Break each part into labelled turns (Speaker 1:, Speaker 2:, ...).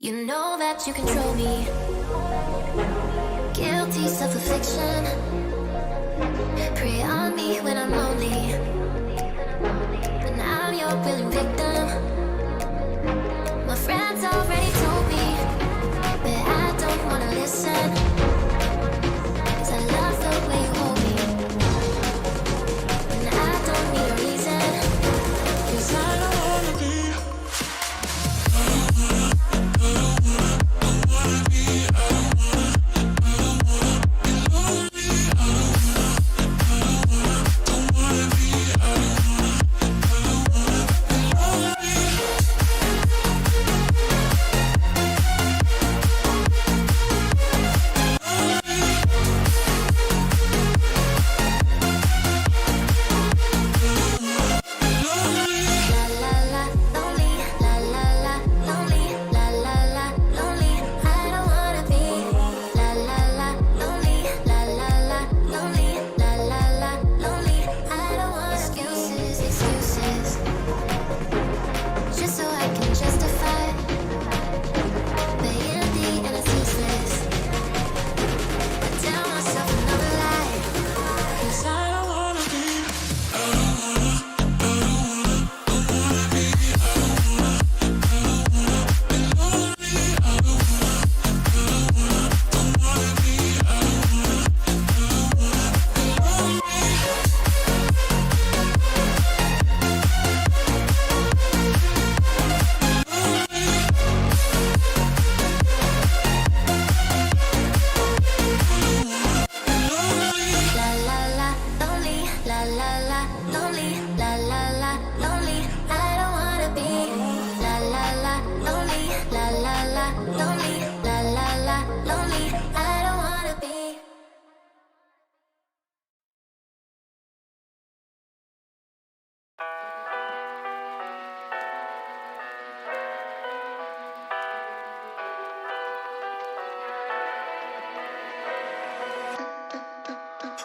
Speaker 1: You know that you control me. Guilty self-affliction. Prey on me when I'm lonely. But now I'm your willing victim. My friends already told me, but I don't wanna listen. 'Cause I love the way you hold me. And I don't need a reason. 'Cause I don't wanna be.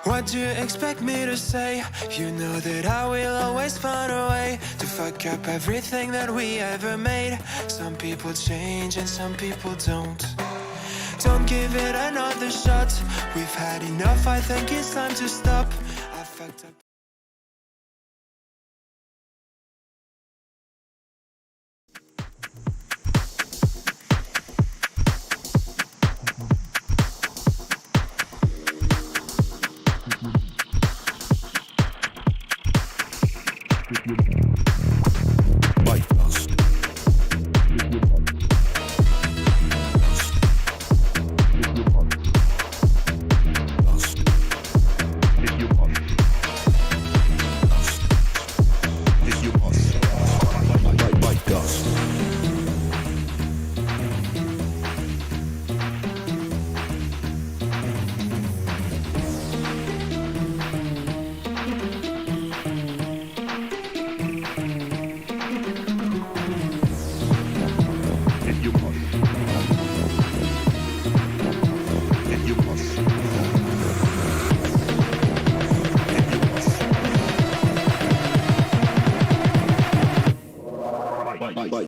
Speaker 2: What do you expect me to say? You know that I will always find a way to fuck up everything that we ever made. Some people change and some people don't. Don't give it another shot. We've had enough, I think it's time to stop. I fucked up.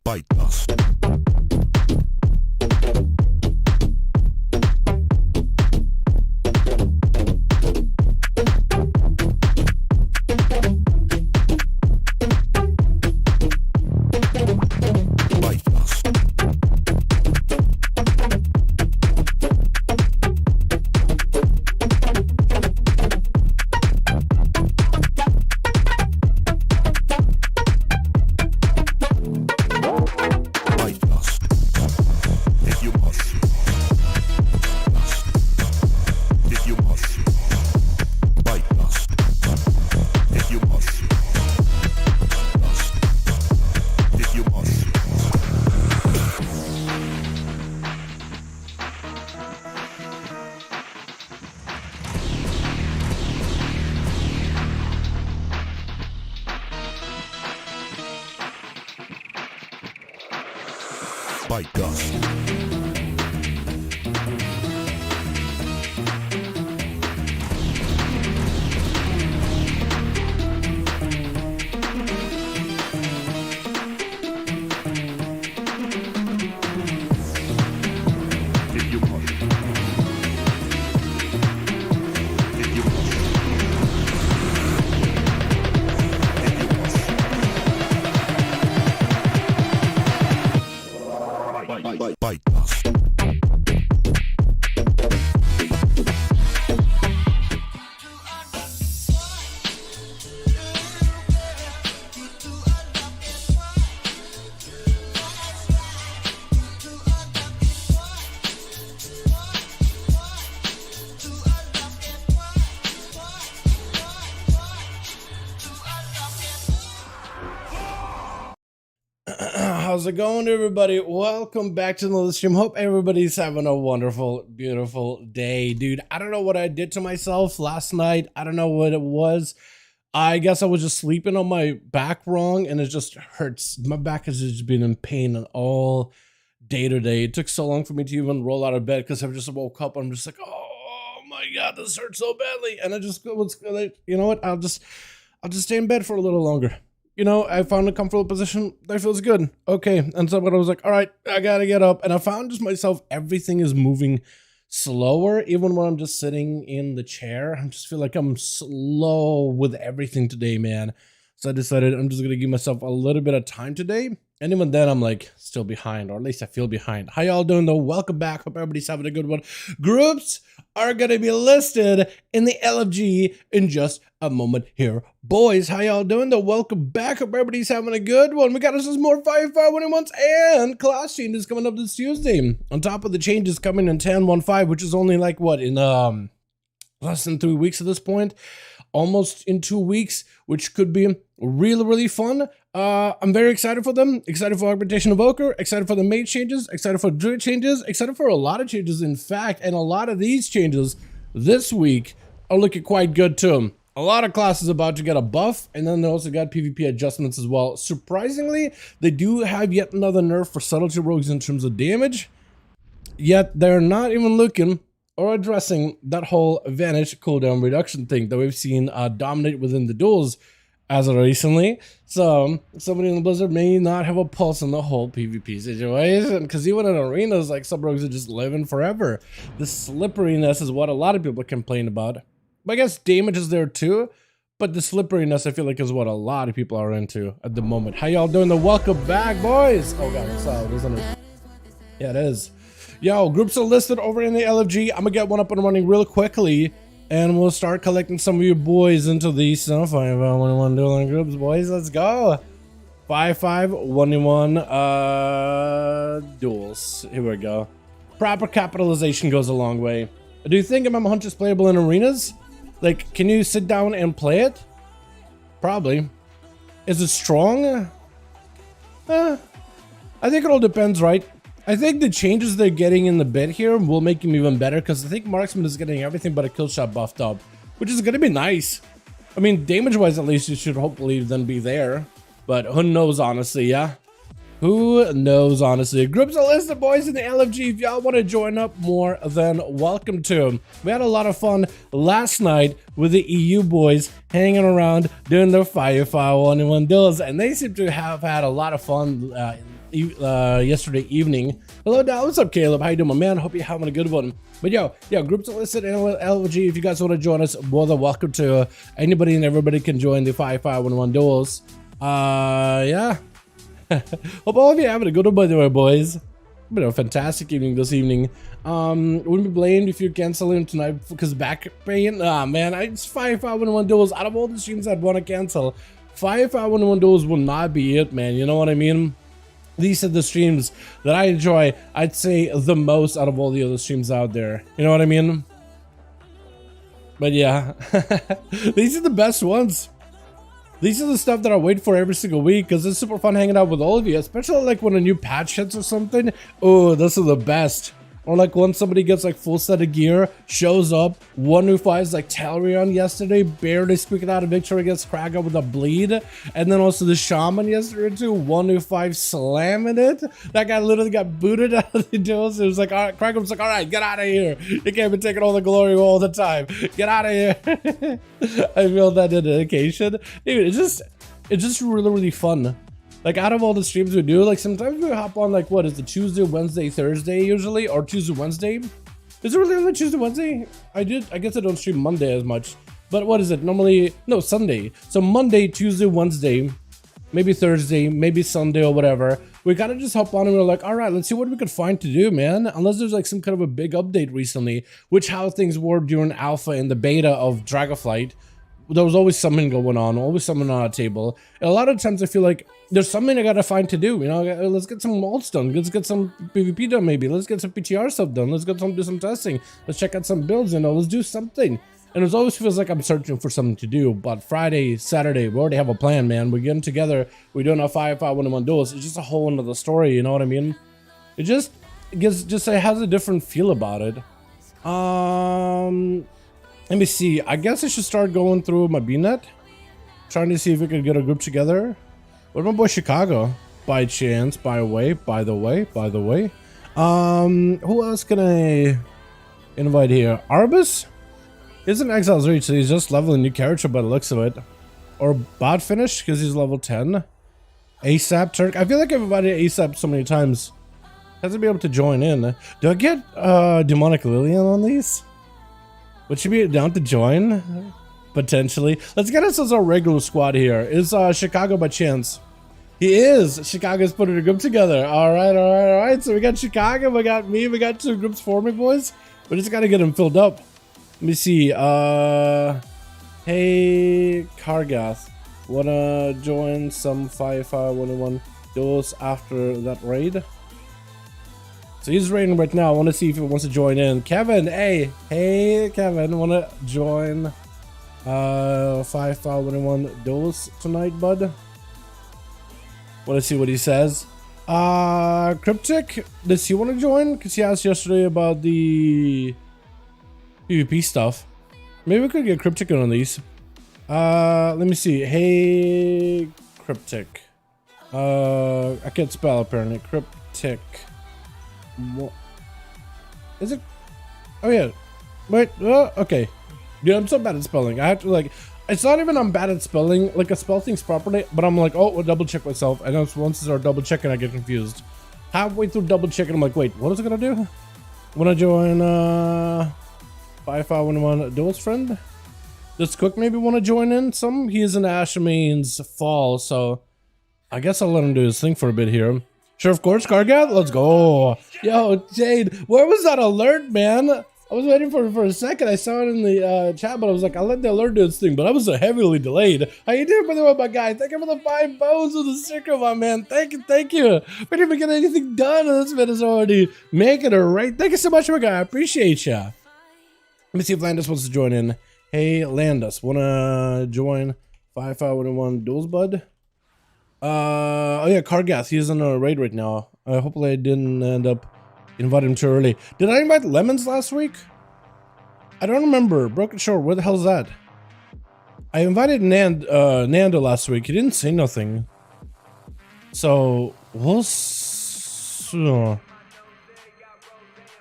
Speaker 3: Bite dust. How's it going, everybody? Welcome back to another stream. Hope everybody's having a wonderful, beautiful day. Dude, I don't know what I did to myself last night. I don't know what it was. I guess I was just sleeping on my back wrong, and it just hurts. My back has just been in pain all day today. It took so long for me to even roll out of bed because I just woke up. I'm just like, oh my God, this hurts so badly. And I just was like, you know what? I'll just stay in bed for a little longer. You know, I found a comfortable position that feels good. Okay. And so I was like, all right, I gotta get up. And I found just myself, everything is moving slower. Even when I'm just sitting in the chair, I just feel like I'm slow with everything today, man. So I decided I'm just gonna give myself a little bit of time today. And even then, I'm like still behind, or at least I feel behind. How y'all doing though? Welcome back. Hope everybody's having a good one. Groups are gonna be listed in the LFG in just a moment here. Boys, how y'all doing though? Welcome back. Hope everybody's having a good one. We got us some more 5V5 1v1s and class changes coming up this Tuesday. On top of the changes coming in 10.1.5, which is only like what, in less than 3 weeks at this point. Almost in 2 weeks, which could be really fun. I'm very excited for them. Excited for Augmentation Evoker. Excited for the mage changes. Excited for druid changes. Excited for a lot of changes, in fact. And a lot of these changes this week are looking quite good too. A lot of classes about to get a buff, and then they also got PvP adjustments as well. Surprisingly, they do have yet another nerf for subtlety rogues in terms of damage. Yet they're not even looking or addressing that whole vanish cooldown reduction thing that we've seen dominate within the duels as of recently. So somebody in the Blizzard may not have a pulse on the whole PvP situation, because even in arenas, like, some rogues are just living forever. The slipperiness is what a lot of people complain about. But I guess damage is there too, but the slipperiness I feel like is what a lot of people are into at the moment. How y'all doing? Welcome back, boys. Oh God, it's loud, isn't it? Yeah, it is. Yo, groups are listed over in the LFG. I'm gonna get one up and running real quickly, and we'll start collecting some of you boys into these 5V5 1v1 dueling groups, boys. Let's go. 5V5 1v1 duels. Here we go. Proper capitalization goes a long way. Do you think MM Hunt is playable in arenas? Like, can you sit down and play it? Probably. Is it strong? I think it all depends, right? I think the changes they're getting in the bit here will make him even better, because I think Marksman is getting everything but a kill shot buffed up, which is going to be nice. I mean, damage-wise, at least, it should hopefully then be there. But who knows, honestly, yeah? Who knows, honestly? Groups are listed, boys, in the LFG. If y'all want to join up more, then welcome to. We had a lot of fun last night with the EU boys hanging around doing their 5v5 1v1 duels, and they seem to have had a lot of fun yesterday evening. Hello, Dal. What's up, Caleb? How you doing, my man? Hope you're having a good one. But yo, groups are listed in LFG. If you guys want to join us, more than welcome to. Anybody and everybody can join the 5v5 1v1 duels. Yeah. Hope all of you having a good one, by the way, boys. Been a fantastic evening this evening. Wouldn't be blamed if you're canceling tonight because back pain. Ah, man, it's 5v5 1v1 duels. Out of all the streams I'd want to cancel, 5v5 1v1 duels will not be it, man. You know what I mean? These are the streams that I enjoy, I'd say, the most out of all the other streams out there. You know what I mean? But yeah, these are the best ones. These are the stuff that I wait for every single week, because it's super fun hanging out with all of you, especially like when a new patch hits or something. Oh, those are the best. Or like when somebody gets like full set of gear, shows up, 1v5s like Dalaran yesterday, barely squeaking out a victory against Kraga with a bleed. And then also the Shaman yesterday too, 1v5 slamming it. That guy literally got booted out of the duels. It was like, all right, Kraga was like, all right, get out of here. You can't be taking all the glory all the time. Get out of here. I feel that dedication. Dude, it's just really fun. Like, out of all the streams we do, like, sometimes we hop on, like, what is it, Tuesday, Wednesday, Thursday, usually? Or Tuesday, Wednesday? Is it really only Tuesday, Wednesday? I guess I don't stream Monday as much. But what is it? Normally, no, Sunday. So Monday, Tuesday, Wednesday, maybe Thursday, maybe Sunday or whatever. We kind of just hop on and we're like, all right, let's see what we could find to do, man. Unless there's, like, some kind of a big update recently, which how things were during alpha and the beta of Dragonflight. There was always something going on, always something on a table. And a lot of times I feel like there's something I gotta find to do, you know. Let's get some molds done, let's get some PvP done, maybe let's get some PTR stuff done, let's do some testing, let's check out some builds, you know, let's do something. And it always feels like I'm searching for something to do. But Friday, Saturday, we already have a plan, man. We're getting together. We're doing a 5v5 1v1 duels. It's just a whole another story, you know what I mean? It just it has a different feel about it. Let me see. I guess I should start going through my BNet, trying to see if we could get a group together. What about my boy Chicago? By chance, by the way. Who else can I invite here? Arbus? He's an Exile's Reach, so he's just leveling new character by the looks of it. Or Bot Finish, because he's level 10. ASAP Turk. I feel like I've invited ASAP so many times. Hasn't been able to join in. Do I get Demonic Lillian on these? Would she be down to join? Potentially. Let's get ourselves a regular squad here. Is Chicago by chance? He is. Chicago's putting a group together. Alright. So we got Chicago, we got me, we got 2 groups forming, boys. We just gotta get them filled up. Let me see. Hey, Kargath. Wanna join some 5v5 1v1 duels after that raid? So he's raiding right now. I want to see if he wants to join in. Kevin, hey, Kevin, want to join 5v5 1v1 duels tonight, bud? Want to see what he says. Cryptic, does he want to join? Because he asked yesterday about the PvP stuff. Maybe we could get Cryptic on these. Let me see. Hey, Cryptic. I can't spell apparently. Cryptic. What is it? Oh yeah. Wait. Okay. Dude, I'm so bad at spelling. I have to like. It's not even I'm bad at spelling. Like I spell things properly, but I'm like, oh, we'll double check myself. And then once it's our double checking, I get confused. Halfway through double checking, I'm like, wait, what is it gonna do? Wanna join 5v5 1v1 duels friend? Does Cook maybe want to join in some? He is in Ashmean's fall, so I guess I'll let him do his thing for a bit here. Sure, of course, Kargath, let's go. Yo, Jade, where was that alert, man? I was waiting for a second. I saw it in the chat, but I was like, I'll let the alert do its thing, but I was heavily delayed. How you doing, by the way, my guy? Thank you for the 5 bones of the sticker, my man. Thank you. We didn't even get anything done, and this man is already making it right. Thank you so much, my guy. I appreciate ya. Let me see if Landis wants to join in. Hey, Landis, wanna join 5v5 1v1 duels, bud? Oh yeah, Kargath, he's in a raid right now. Hopefully I didn't end up inviting him too early. Did I invite Lemons last week? I don't remember. Broken Shore, where the hell is that? I invited Nando last week. He didn't say nothing. So, we'll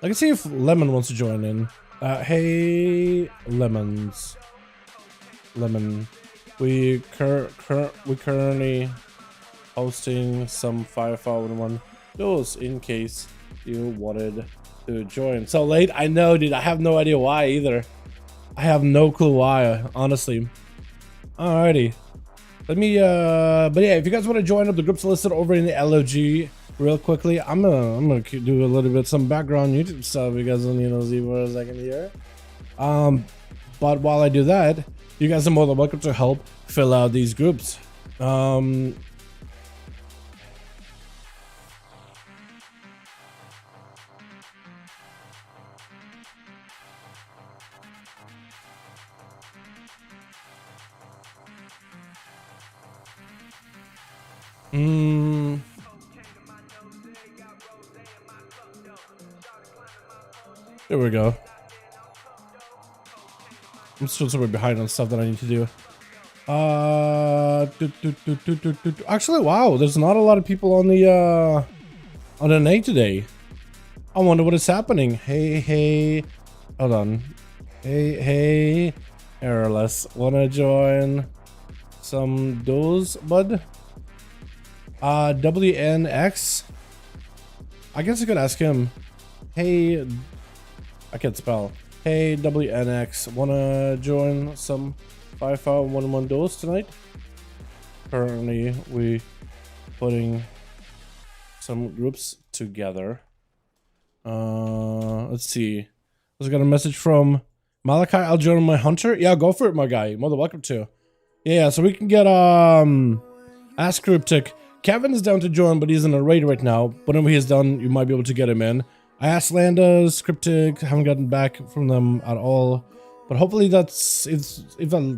Speaker 3: I can see if Lemon wants to join in. Hey, Lemons. Lemon. We currently hosting some 5v5 1v1 duels in case you wanted to join. So late? I know, dude. I have no idea why either. I have no clue why, honestly. Alrighty. Let me, but yeah, if you guys want to join up, the group's listed over in the LOG real quickly. I'm gonna do a little bit some background YouTube stuff. You guys don't see for a second here. But while I do that, you guys are more than welcome to help fill out these groups. There we go. I'm still somewhere behind on stuff that I need to do. Actually, wow, there's not a lot of people on the NA today. I wonder what is happening. Hey, hold on. Hey, Errorless, wanna join some duels, bud? WNX. I guess I could ask him. Hey, I can't spell. Hey, WNX, wanna join some 5v5 1v1 duels tonight? Currently, we putting some groups together. Let's see. I got a message from Malachi. I'll join my hunter. Yeah, go for it, my guy. More than welcome to. Yeah, so we can get Ask Cryptic. Kevin is down to join, but he's in a raid right now. Whenever he is done, you might be able to get him in. I asked Landa's Cryptic, haven't gotten back from them at all. But hopefully that's if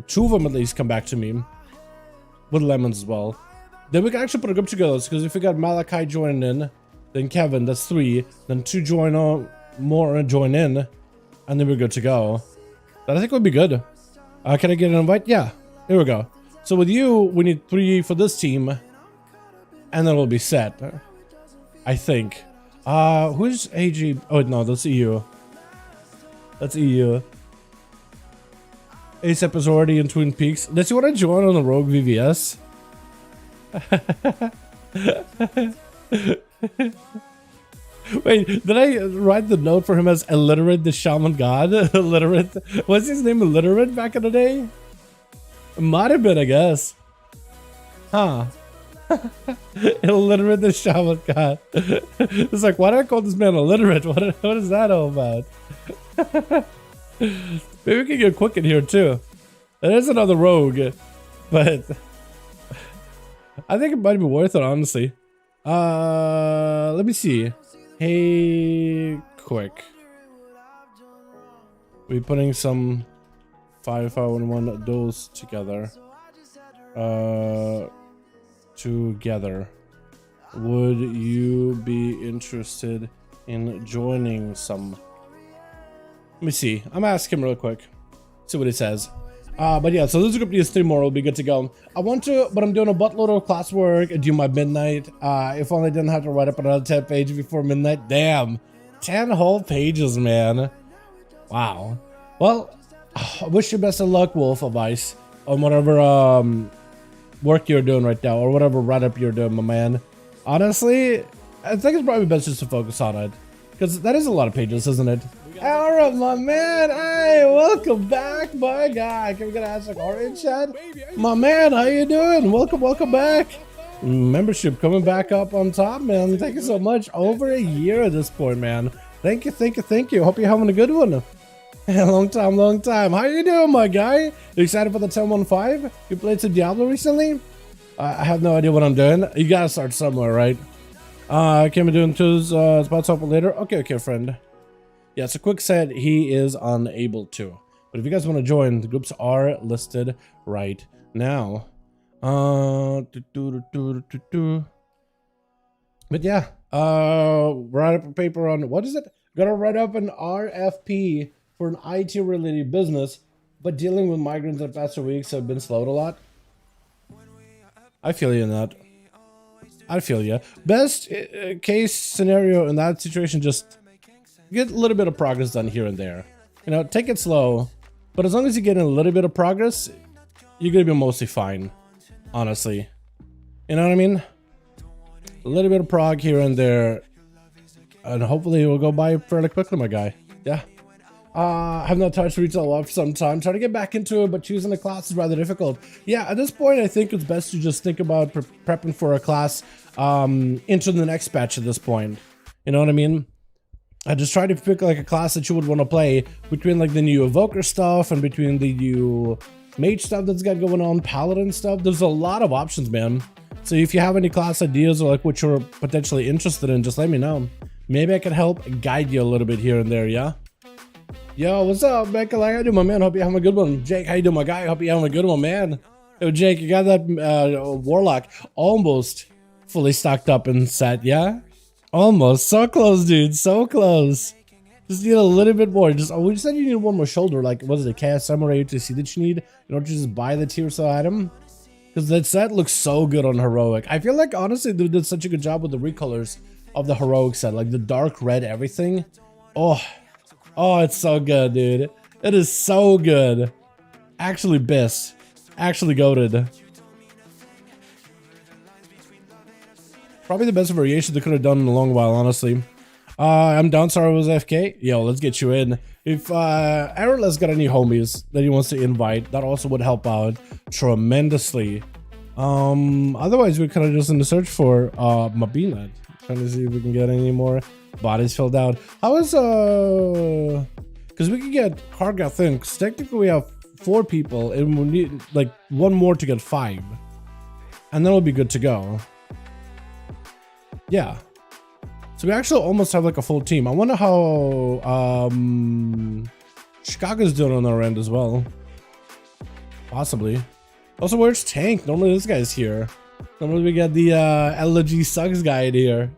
Speaker 3: two of them at least come back to me with lemons as well. Then we can actually put a group together, because if we got Malachi joining in, then Kevin, that's 3, then 2 more join in, and then we're good to go. That I think would be good. Can I get an invite? Yeah, here we go. So with you, we need 3 for this team, and then we'll be set, I think. Who's AG? Oh no, that's EU. That's EU. ASAP is already in Twin Peaks. Does he want to join on the Rogue VVS? Wait, did I write the note for him as illiterate the shaman god? Illiterate? Was his name illiterate back in the day? It might have been, I guess. Huh. Illiterate the shaman god. It's like, why do I call this man illiterate? What is that all about? Maybe we can get quick in here too. There's another rogue, but I think it might be worth it, honestly. Let me see. Hey, quick. We putting some 5V5 1v1 duels together. Together. Would you be interested in joining some? Let me see. I'm gonna ask him real quick. See what he says. But yeah, so this group needs 3 more. We'll be good to go. I want to, but I'm doing a buttload of classwork and do my midnight. If only I didn't have to write up another 10 pages before midnight. Damn, 10 whole pages, man. Wow. Well, I wish you best of luck, Wolf of Ice, on whatever work you're doing right now, or whatever write-up you're doing, my man. Honestly, I think it's probably best just to focus on it, because that is a lot of pages, isn't it? Alright, my man. Hey, welcome back, my guy. Can we get a hashtag R in chat? My man, how you doing? Welcome back. Membership coming back up on top, man. Thank you so much. Over a year at this point, man. Thank you. Hope you're having a good one. Long time. How you doing, my guy? You excited for the 10-1-5? You played some Diablo recently? I have no idea what I'm doing. You gotta start somewhere, right? Can we do twos spots open later? Okay, friend. Yeah, so quick said he is unable to. But if you guys want to join, the groups are listed right now. But yeah, write up a paper on, what is it? Gotta write up an RFP for an IT related business, but dealing with migrants in the past 2 weeks have been slowed a lot. I feel you in that. I feel you. Best case scenario in that situation, just get a little bit of progress done here and there. You know, take it slow, but as long as you get a little bit of progress, you're gonna be mostly fine, honestly. You know what I mean? A little bit of prog here and there, and hopefully it will go by fairly quickly, my guy. Yeah. Have not touched retail a lot for some time. Trying to get back into it, but choosing a class is rather difficult. Yeah, at this point, I think it's best to just think about prepping for a class into the next batch at this point. You know what I mean? I just try to pick like a class that you would want to play between like the new Evoker stuff and between the new Mage stuff that's got going on, Paladin stuff. There's a lot of options, man. So if you have any class ideas or like what you're potentially interested in, just let me know. Maybe I can help guide you a little bit here and there, yeah? Yo, what's up, Becca? How you doing, my man? Hope you're having a good one. Jake, how you doing, my guy? Hope you're having a good one, man. Yo, Jake, you got that Warlock almost fully stocked up and set, yeah? Almost. So close, dude. So close. Just need a little bit more. We just said you need one more shoulder. Like, was it a KSM or ATC that you need in order to just buy the tier so item? Because that set looks so good on Heroic. I feel like, honestly, they did such a good job with the recolors of the Heroic set. Like, the dark red everything. Oh, it's so good, dude. It is so good. Actually, Biss. Actually goated. Probably the best variation they could have done in a long while, honestly. I'm down, sorry I was AFK. Yo, let's get you in. If Errol's got any homies that he wants to invite, that also would help out tremendously. Otherwise, we're kind of just in the search for Mabina. Trying to see if we can get any more bodies filled out. How is because we can get Karga thing. Because technically we have 4 people and we need like 1 more to get 5, and then we'll be good to go. Yeah, so we actually almost have like a full team. I wonder how Chicago's doing on their end as well. Possibly. Also, where's Tank? Normally this guy's here. Normally we got the LG Sucks guy in here.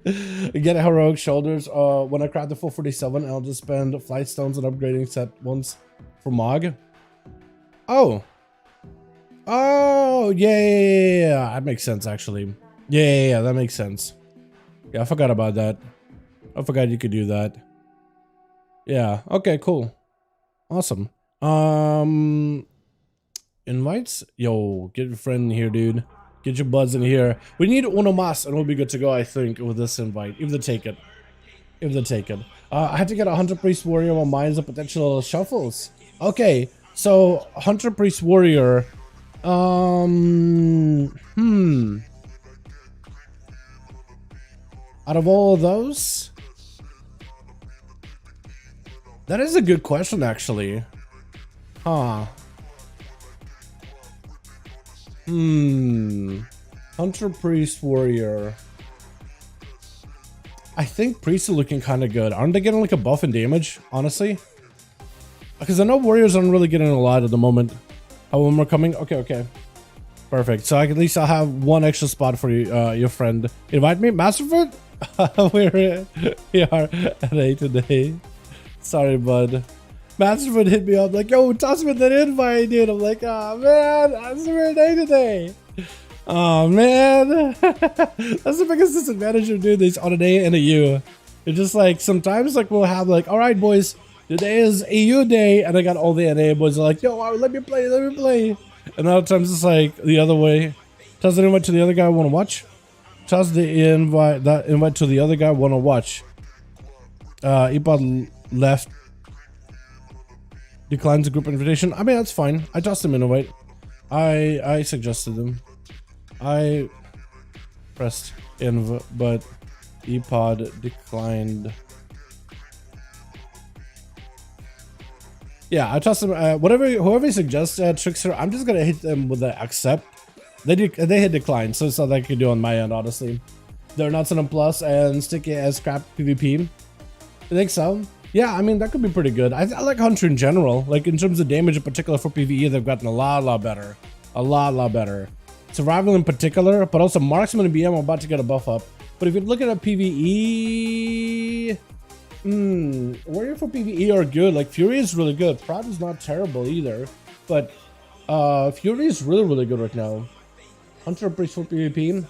Speaker 3: Get heroic shoulders. When I craft the 447, I'll just spend flight stones and upgrading set once for Mog. Oh. Oh, yeah. That makes sense, actually. Yeah, that makes sense. Yeah, I forgot about that. I forgot you could do that. Yeah, okay, cool. Awesome. Invites? Yo, get your friend in here, dude. Get your buds in here. We need uno mas and we'll be good to go, I think, with this invite. If they take it. If they take it. I had to get a Hunter Priest Warrior on mines of potential shuffles. Okay, so Hunter Priest Warrior. Out of all of those? That is a good question, actually. Huh. Hunter, Priest, Warrior. I think Priests are looking kind of good. Aren't they getting like a buff in damage, honestly? Because I know Warriors aren't really getting a lot at the moment. Oh, when we're coming? Okay. Perfect. So at least I'll have one extra spot for you, your friend. Invite me? Masterfoot? We are at 8 today. Sorry, bud. Masterfoot hit me up like, yo, toss me that invite, dude. I'm like, oh man, I'm super day today. Oh man. That's the biggest disadvantage of doing this on an A and a U. It's just like sometimes like we'll have like, all right, boys, today is AU day, and I got all the NA boys are like, yo, let me play. And other times it's like the other way. Toss the invite to the other guy I want to watch. Toss the invite to the other guy I want to watch. Ipad left. Declines the group invitation. I mean, that's fine. I tossed him in a way. I suggested them. I pressed inv, but ePod declined. Yeah, I tossed him. Whoever suggests Trickster, I'm just gonna hit them with the accept. They hit decline, so it's not like I can do on my end, honestly. They're not on plus and sticky as crap PvP. I think so. Yeah, I mean, that could be pretty good. I like Hunter in general. Like, in terms of damage in particular for PvE, they've gotten a lot better. A lot better. Survival in particular, but also Marksman and BM are about to get a buff up. But if you're looking at PvE... Warrior for PvE are good. Like, Fury is really good. Prod is not terrible either. But, Fury is really good right now. Hunter Priest for PvP.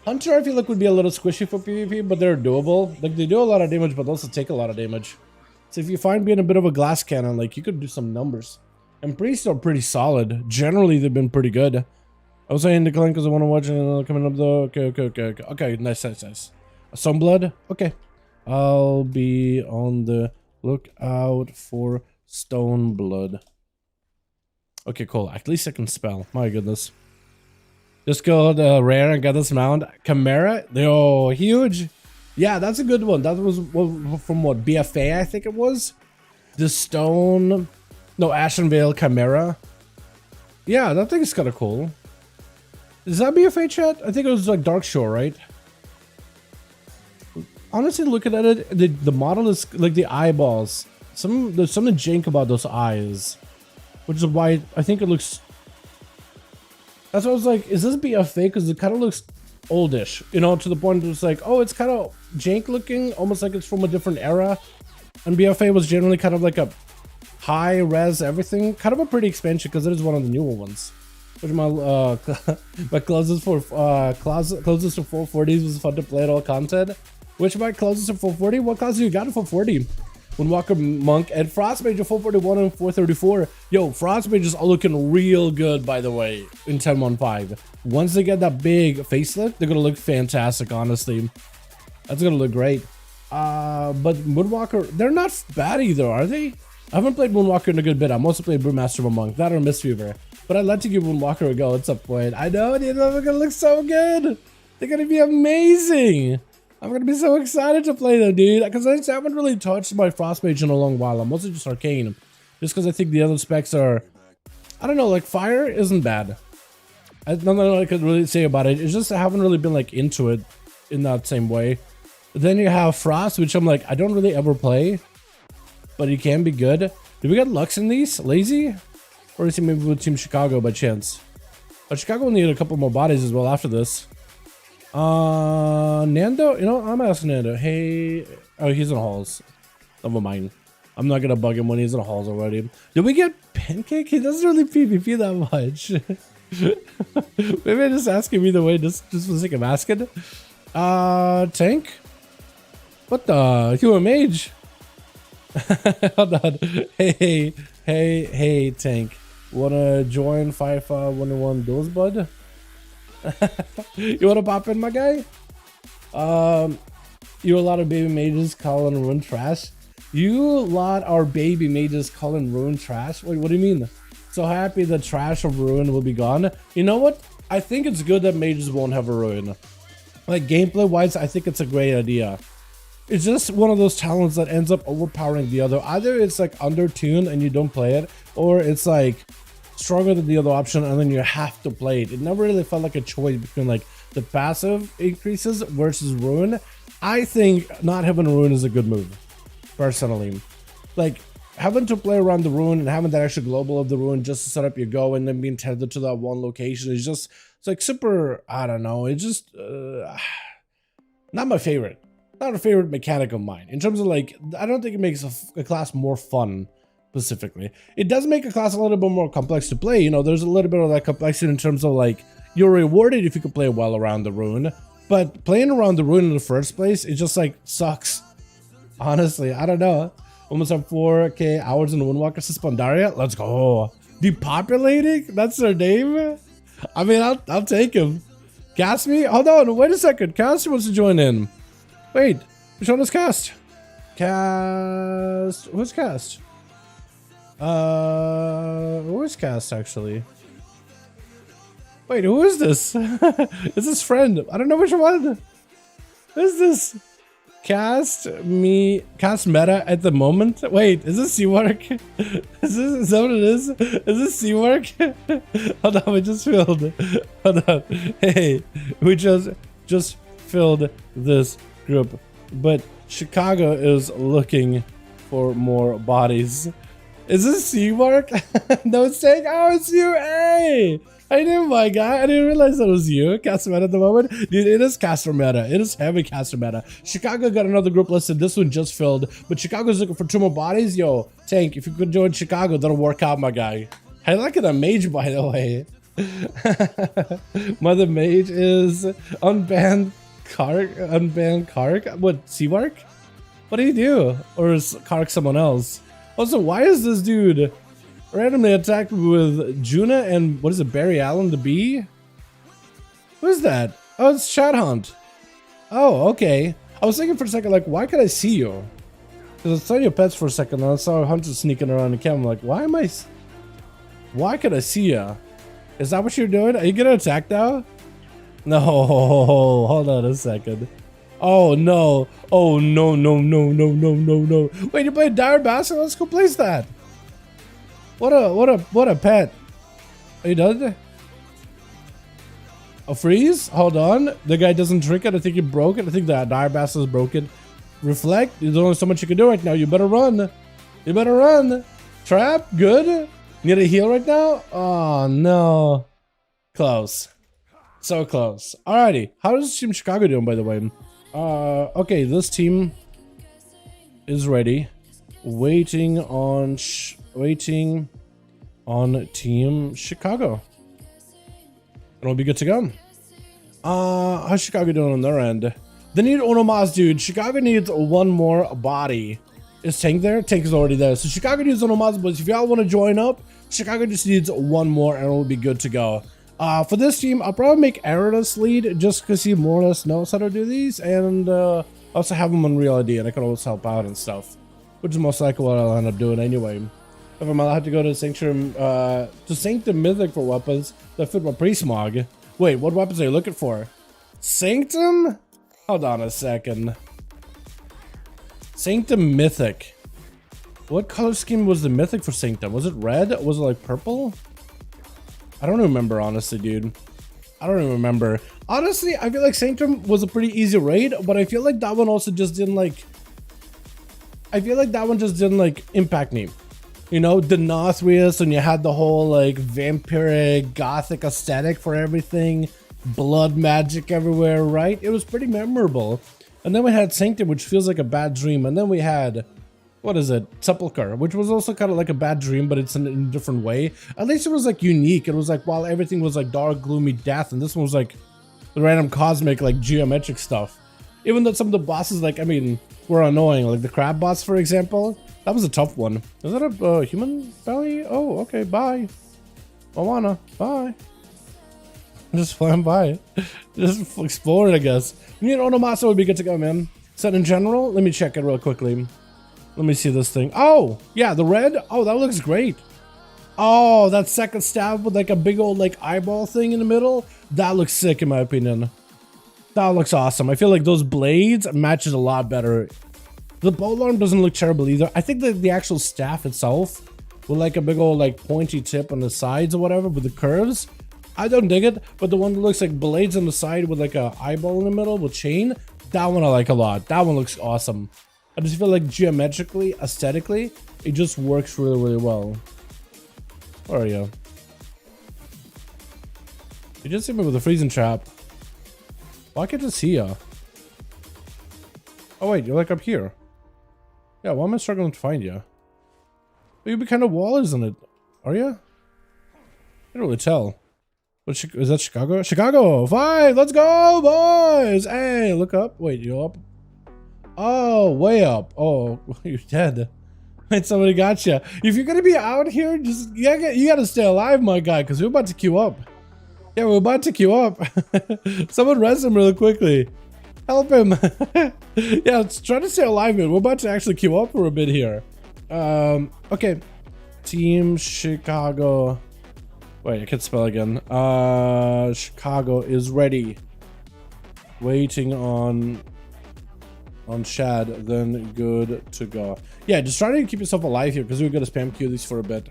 Speaker 3: Hunter, I feel like would be a little squishy for PvP, but they're doable. Like, they do a lot of damage, but also take a lot of damage. So if you find being a bit of a glass cannon, like, you could do some numbers. And priests are pretty solid. Generally, they've been pretty good. I was saying decline because I want to watch it coming up though. Okay, nice. Sunblood? Okay. I'll be on the lookout for Stoneblood. Okay, cool. At least I can spell. My goodness. Just go rare and get this mount. Chimera? Oh, huge. Yeah, that's a good one. That was from what? BFA, I think it was? The stone... No, Ashenvale Chimera. Yeah, that thing is kind of cool. Is that BFA chat? I think it was like Dark Shore, right? Honestly, looking at it, the model is like the eyeballs. There's something jank about those eyes. Which is why I think it looks... That's why I was like, is this BFA? Because it kind of looks oldish, you know, to the point that it's like, oh, it's kind of jank looking, almost like it's from a different era. And BFA was generally kind of like a high res everything, kind of a pretty expansion because it is one of the newer ones. Which my closest to 440s was fun to play at all content. Which my closest to 440? What class you got at 440? Windwalker Monk and Frostmage at 441 and 434. Yo, Frostmage is all looking real good, by the way, in 10.1.5. Once they get that big facelift, they're gonna look fantastic, honestly. That's gonna look great. But Moonwalker, they're not bad either, are they? I haven't played Moonwalker in a good bit. I mostly played Brewmaster of a Monk, that or Mistweaver. But I'd like to give Moonwalker a go at some point. I know, dude, they're gonna look so good. They're gonna be amazing. I'm gonna be so excited to play them, dude, because I haven't really touched my Frostmage in a long while. I'm mostly just Arcane, just because I think the other specs are, I don't know, like Fire isn't bad. Nothing I could really say about it. It's just I haven't really been like into it in that same way. Then you have Frost, which I'm like, I don't really ever play, but he can be good. Do we get Lux in these? Lazy? Or is he maybe with Team Chicago by chance? But Chicago will need a couple more bodies as well after this. Nando? You know, I'm asking Nando. Hey, oh, he's in halls. Never mind. I'm not gonna bug him when he's in halls already. Did we get Pancake? He doesn't really PvP that much. Maybe I just ask him either way, just for the sake of asking. Tank? What the? You a mage? Hold on. Hey, Tank. Wanna join 5V5 1v1 Duels, bud? You wanna pop in, my guy? You a lot of baby mages calling Rune trash. You lot are baby mages calling Rune trash. Wait, what do you mean? So happy the trash of Rune will be gone. You know what? I think it's good that mages won't have a Rune. Like gameplay wise, I think it's a great idea. It's just one of those talents that ends up overpowering the other. Either it's like under-tuned and you don't play it, or it's like stronger than the other option and then you have to play it. It never really felt like a choice between like the passive increases versus Rune. I think not having a Rune is a good move, personally. Like having to play around the Rune and having that extra global of the Rune just to set up your go and then being tethered to that one location is just, it's like super, I don't know, it's just not my favorite. Not a favorite mechanic of mine. In terms of like, I don't think it makes a class more fun specifically. It does make a class a little bit more complex to play. You know, there's a little bit of that complexity in terms of like, you're rewarded if you can play well around the Rune. But playing around the Rune in the first place, it just like sucks. Honestly, I don't know. Almost have 4K hours in the Windwalker Suspendaria. Let's go. Depopulating? That's their name? I mean, I'll take him. Gas me? Hold on, wait a second. Caster wants to join in. Wait, which one is Cast? Cast. Who's Cast? Who is Cast actually? Wait, who is this? Is this friend? I don't know which one. Who is this? Cast meta at the moment. Wait, is this C-Work? Is that what it is? Is this C-Work? Hold on, we just filled. Hold on. Hey, we just filled this group, but Chicago is looking for more bodies. Is this C-Mark? No, it's saying, oh, it's you. Hey, I knew, my guy. I didn't realize that was you. Caster meta at the moment. Dude, it is caster meta. It is heavy caster meta. Chicago got another group listed. This one just filled, but Chicago's looking for 2 more bodies. Yo, Tank, if you could join Chicago, that'll work out, my guy. I like it, a mage, by the way. Mother mage is unbanned. Unbanned Kark? What, C-Mark? What do you do? Or is Kark someone else? Also, why is this dude randomly attacked with Juna and what is it, Barry Allen the Bee? Who is that? Oh, it's Chat Hunt. Oh, okay. I was thinking for a second, like, why could I see you? Because I saw your pets for a second and I saw Hunter sneaking around the camera. I'm like, why could I see you? Is that what you're doing? Are you gonna attack now? No, hold on a second. Oh no. Oh no. Wait, you play Dire Bastard? Let's go place that. What a pet. Are you done? A freeze? Hold on. The guy doesn't drink it. I think he broke it. I think that Dire Bastard is broken. Reflect. There's only so much you can do right now. You better run. You better run. Trap. Good. Need a heal right now? Oh no. Close. So close. Alrighty. How is Team Chicago doing, by the way? Okay, this team is ready. Waiting on Team Chicago. It'll be good to go. How's Chicago doing on their end? They need Onomaz, dude. Chicago needs 1 more body. Is Tank there? Tank is already there. So Chicago needs Onomaz, but if y'all want to join up, Chicago just needs 1 more and it'll be good to go. For this team, I'll probably make Aradus lead just because he more or less knows how to do these, and also have him on Real ID and I can always help out and stuff, which is most likely what I'll end up doing anyway. If I'm allowed to go to Sanctuary, to Sanctum Mythic for weapons that fit my Priestmog. Wait, what weapons are you looking for? Sanctum? Hold on a second. Sanctum Mythic. What color scheme was the Mythic for Sanctum? Was it red? Was it like purple? I don't remember, honestly, dude. I don't even remember. Honestly, I feel like Sanctum was a pretty easy raid, but I feel like that one also just didn't like... I feel like that one just didn't like impact me. You know, the Nothrius, and you had the whole like vampiric gothic aesthetic for everything, blood magic everywhere, right? It was pretty memorable. And then we had Sanctum, which feels like a bad dream, and then we had, what is it, Sepulchre, which was also kind of like a bad dream, but it's in a different way. At least it was like unique. It was like, while everything was like dark, gloomy death, and this one was like the random cosmic, like geometric stuff. Even though some of the bosses, like, I mean, were annoying, like the crab boss, for example. That was a tough one. Is that a human belly? Oh, okay, bye. Moana, bye. Just flying by. Just exploring, I guess. You know, Onomasa would be good to go, man. So in general, let me check it real quickly. Let me see this thing. Oh, yeah, the red. Oh, that looks great. Oh, that second stab with like a big old like eyeball thing in the middle. That looks sick in my opinion. That looks awesome. I feel like those blades matches a lot better. The polearm doesn't look terrible either. I think that the actual staff itself with like a big old like pointy tip on the sides or whatever with the curves, I don't dig it. But the one that looks like blades on the side with like a eyeball in the middle with chain, that one I like a lot. That one looks awesome. I just feel like geometrically, aesthetically, it just works really, really well. Where are you? You just hit me with a freezing trap. Why can't I see ya? Oh wait, you're like up here. Yeah, why am I struggling to find you? You'd be kind of wall, isn't it? Are you? I can't really tell. What, is that Chicago? Chicago! 5! Let's go, boys! Hey, look up. Wait, you up? Oh, way up. Oh, you're dead. Wait, somebody got you. If you're gonna be out here, just you gotta stay alive, my guy, because we're about to queue up. Yeah, we're about to queue up. Someone res him really quickly. Help him. Yeah, let's try to stay alive, man. We're about to actually queue up for a bit here. Okay. Team Chicago. Wait, I can't spell again. Chicago is ready. Waiting on Shad, then good to go. Yeah, just try to keep yourself alive here because we're gonna spam queue these for a bit.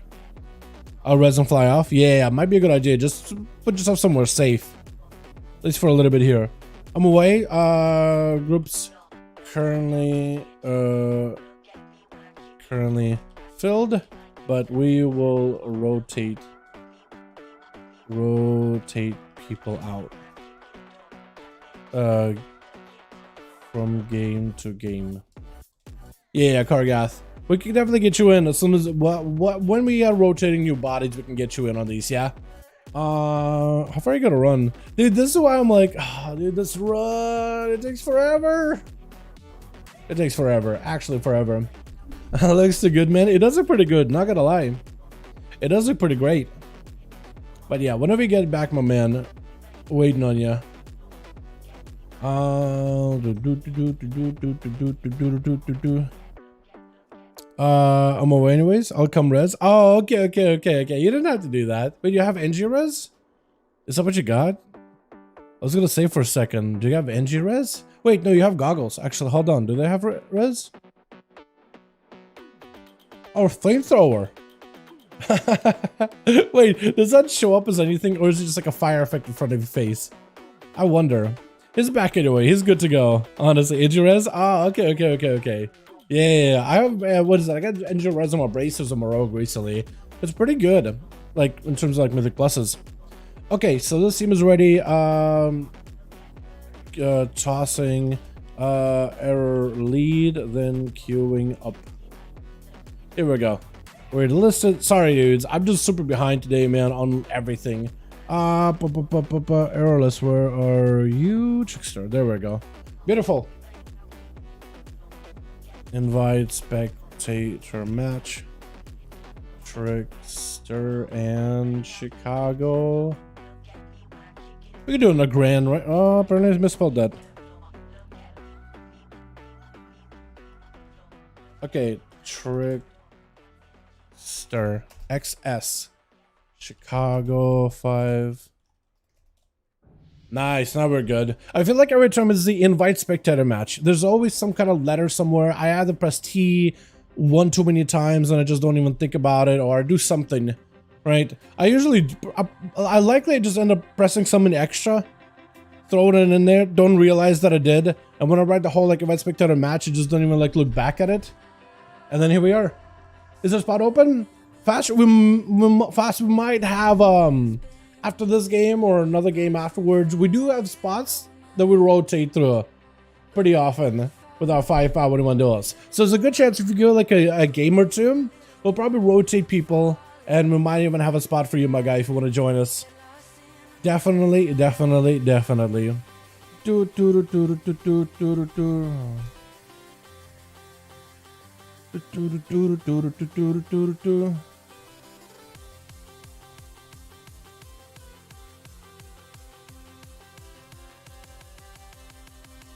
Speaker 3: I'll res and fly off. Yeah, might be a good idea. Just put yourself somewhere safe. At least for a little bit here. I'm away. Groups currently filled, but we will rotate people out. From game to game. Yeah, Kargath. We can definitely get you in as soon as when we are rotating new bodies, we can get you in on these, yeah? How far are you gonna run? Dude, this is why I'm like, oh, dude, this run, it takes forever. It takes forever, actually forever. Looks too good, man. It does look pretty good, not gonna lie. It does look pretty great. But yeah, whenever you get back, my man, waiting on you. I'm away anyways. I'll come res. Oh, okay. You didn't have to do that. But you have NG res? Is that what you got? I was gonna say for a second. Do you have NG res? Wait, no, you have goggles. Actually, hold on. Do they have res? Oh, flamethrower. Wait, does that show up as anything, or is it just like a fire effect in front of your face? I wonder. He's back anyway. He's good to go. Honestly, NG res? Ah, okay. Yeah, I have, what is that? I got NG res on my bracers on my rogue recently. It's pretty good, like, in terms of, like, mythic pluses. Okay, so this team is ready. Tossing, error lead, then queuing up. Here we go. We're listed. Sorry, dudes. I'm just super behind today, man, on everything. Errorless, where are you? Trickster, there we go. Beautiful. Invite spectator match. Trickster and Chicago. We can do it in a grand, right? Oh, apparently I misspelled that. Okay, Trickster XS. Chicago 5. Nice, now we're good. I feel like every time it's the invite spectator match, there's always some kind of letter somewhere. I either press T one too many times and I just don't even think about it, or I do something, right? I likely just end up pressing something extra throw it in there, don't realize that I did. And when I write the whole like event spectator match, I just don't even like look back at it. And then here we are. Is there a spot open? Fast, we might have after this game or another game afterwards. We do have spots that we rotate through pretty often with our 5V5 1v1 duels. So there's a good chance if you go like a game or two, we'll probably rotate people, and we might even have a spot for you, my guy, if you want to join us. Definitely.